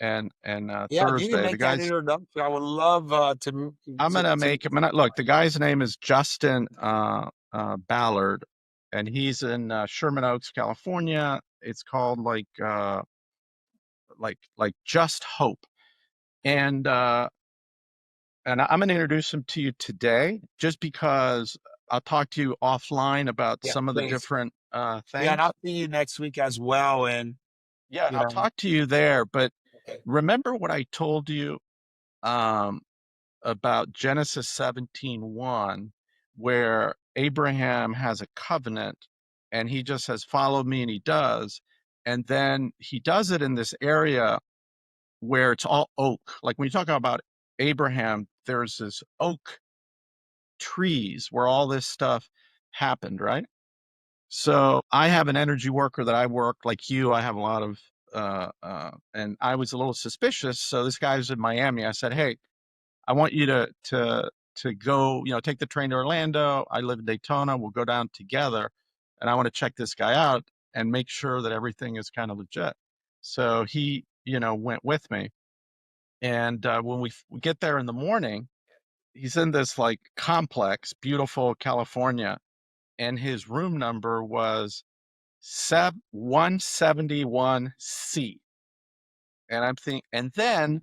Speaker 1: and
Speaker 2: Yeah, if you can
Speaker 1: Thursday. The
Speaker 2: make that
Speaker 1: guy's
Speaker 2: introduction, I would love
Speaker 1: I'm gonna
Speaker 2: to
Speaker 1: make him. Look, the guy's name is Justin Ballard, and he's in Sherman Oaks, California. It's called like Just Hope, and I'm gonna introduce him to you today, just because I'll talk to you offline about
Speaker 2: yeah,
Speaker 1: some of the
Speaker 2: please.
Speaker 1: different
Speaker 2: Yeah, and
Speaker 1: things.
Speaker 2: I'll see you next week as well. And
Speaker 1: Yeah,
Speaker 2: you
Speaker 1: I'll
Speaker 2: know,
Speaker 1: talk to you there. But
Speaker 2: okay.
Speaker 1: remember what I told you um, about Genesis 17:1, where Abraham has a covenant and he just says, "Follow me," and he does. And then he does it in this area where it's all oak. Like when you talk about Abraham, there's this oak trees where all this stuff happened, right? So I have an energy worker that I work like you. I have a lot of, and I was a little suspicious. So this guy's in Miami. I said, "Hey, I want you to go, take the train to Orlando. I live in Daytona. We'll go down together, and I want to check this guy out and make sure that everything is kind of legit." So he, went with me, and when we get there in the morning, he's in this like complex, beautiful California, and his room number was 171C. And I'm thinking, and then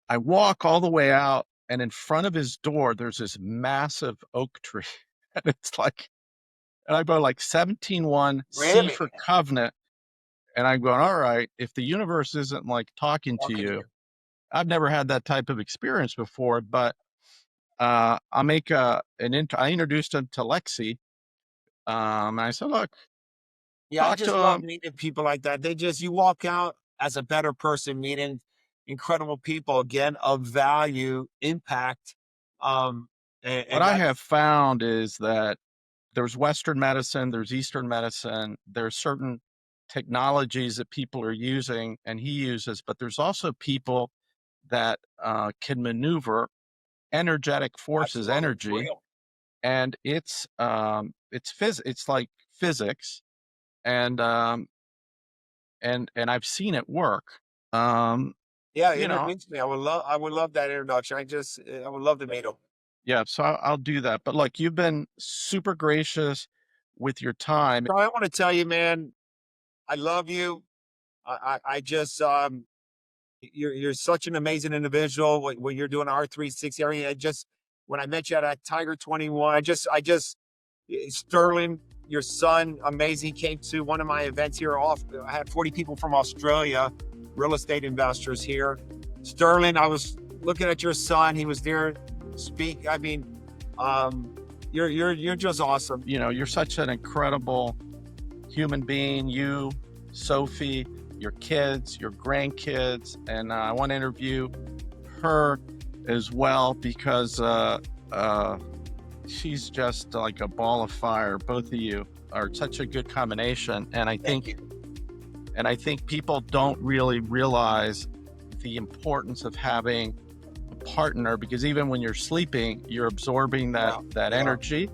Speaker 1: I walk all the way out, and in front of his door, there's this massive oak tree. And it's like, and I go like 17:1 C
Speaker 2: Really
Speaker 1: for covenant. And I'm going, all right, if the universe isn't like talking to
Speaker 2: talking to
Speaker 1: you,
Speaker 2: you.
Speaker 1: I've never had that type of experience before, but I'll make I introduced him to Lexi. And I said, look,
Speaker 2: Yeah, I
Speaker 1: talk to
Speaker 2: just love
Speaker 1: him.
Speaker 2: meeting people like that. You walk out as a better person, meeting incredible people again of value, impact. Um,
Speaker 1: What
Speaker 2: and
Speaker 1: I have
Speaker 2: that's
Speaker 1: found is that there's Western medicine, there's Eastern medicine, there's certain technologies that people are using and he uses, but there's also people that can maneuver energetic forces,
Speaker 2: absolutely it's
Speaker 1: energy,
Speaker 2: real.
Speaker 1: and it's like physics, and and I've seen it work. Um,
Speaker 2: Yeah,
Speaker 1: you know,
Speaker 2: introduce me. I would love that introduction. I would love to meet them.
Speaker 1: yeah. So I'll do that. But look, you've been super gracious with your time.
Speaker 2: So I want to tell you, man, I love you. I just you're such an amazing individual. When you're doing R360 area, I just when I met you at Tiger 21, Sterling, your son, amazing. Came to one of my events here. I had 40 people from Australia, real estate investors here. Sterling, I was looking at your son. He was there. Speak. I mean, um, you're just awesome.
Speaker 1: You're such an incredible human being. You, Sophie, your kids, your grandkids, and I want to interview her as well because she's just like a ball of fire. Both of you are such a good combination, and
Speaker 2: Thank you.
Speaker 1: I think people don't really realize the importance of having a partner, because even when you're sleeping, you're absorbing that
Speaker 2: Yeah.
Speaker 1: energy,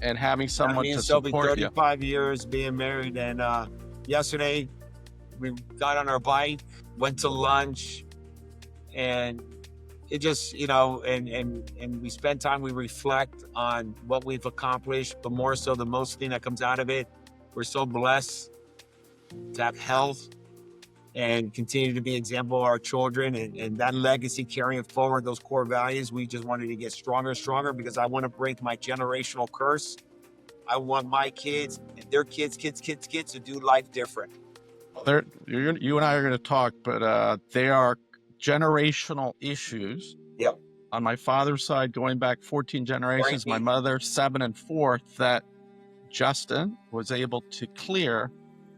Speaker 1: and having
Speaker 2: Yeah,
Speaker 1: someone
Speaker 2: me and
Speaker 1: to
Speaker 2: Sophie,
Speaker 1: support you.
Speaker 2: 35 years being married, and yesterday we got on our bike, went to lunch, and it just and we spend time, we reflect on what we've accomplished, but more so the most thing that comes out of it, we're so blessed to have health and continue to be an example of our children, and that legacy carrying forward those core values. We just wanted to get stronger and stronger because I want to break my generational curse. I want my kids and their kids to do life different.
Speaker 1: You and I are going to talk, but they are generational issues.
Speaker 2: Yep.
Speaker 1: On my father's side, going back 14
Speaker 2: Very
Speaker 1: generations, my
Speaker 2: deep.
Speaker 1: mother, 7 and 4th, that Justin was able to clear.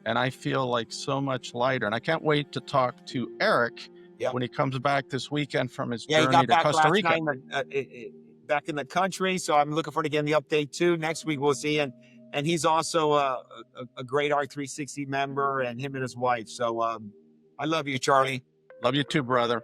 Speaker 1: And I feel like so much lighter. And I can't wait to talk to Eric
Speaker 2: Yep.
Speaker 1: when he comes back this weekend from his
Speaker 2: Yeah, he
Speaker 1: journey
Speaker 2: got
Speaker 1: to
Speaker 2: back
Speaker 1: Costa
Speaker 2: last
Speaker 1: Rica.
Speaker 2: night, back in the country. So I'm looking forward to getting the update too. Next week we'll see. And he's also a great R360 member, and him and his wife. So I love you, Charlie.
Speaker 1: Love you too, brother.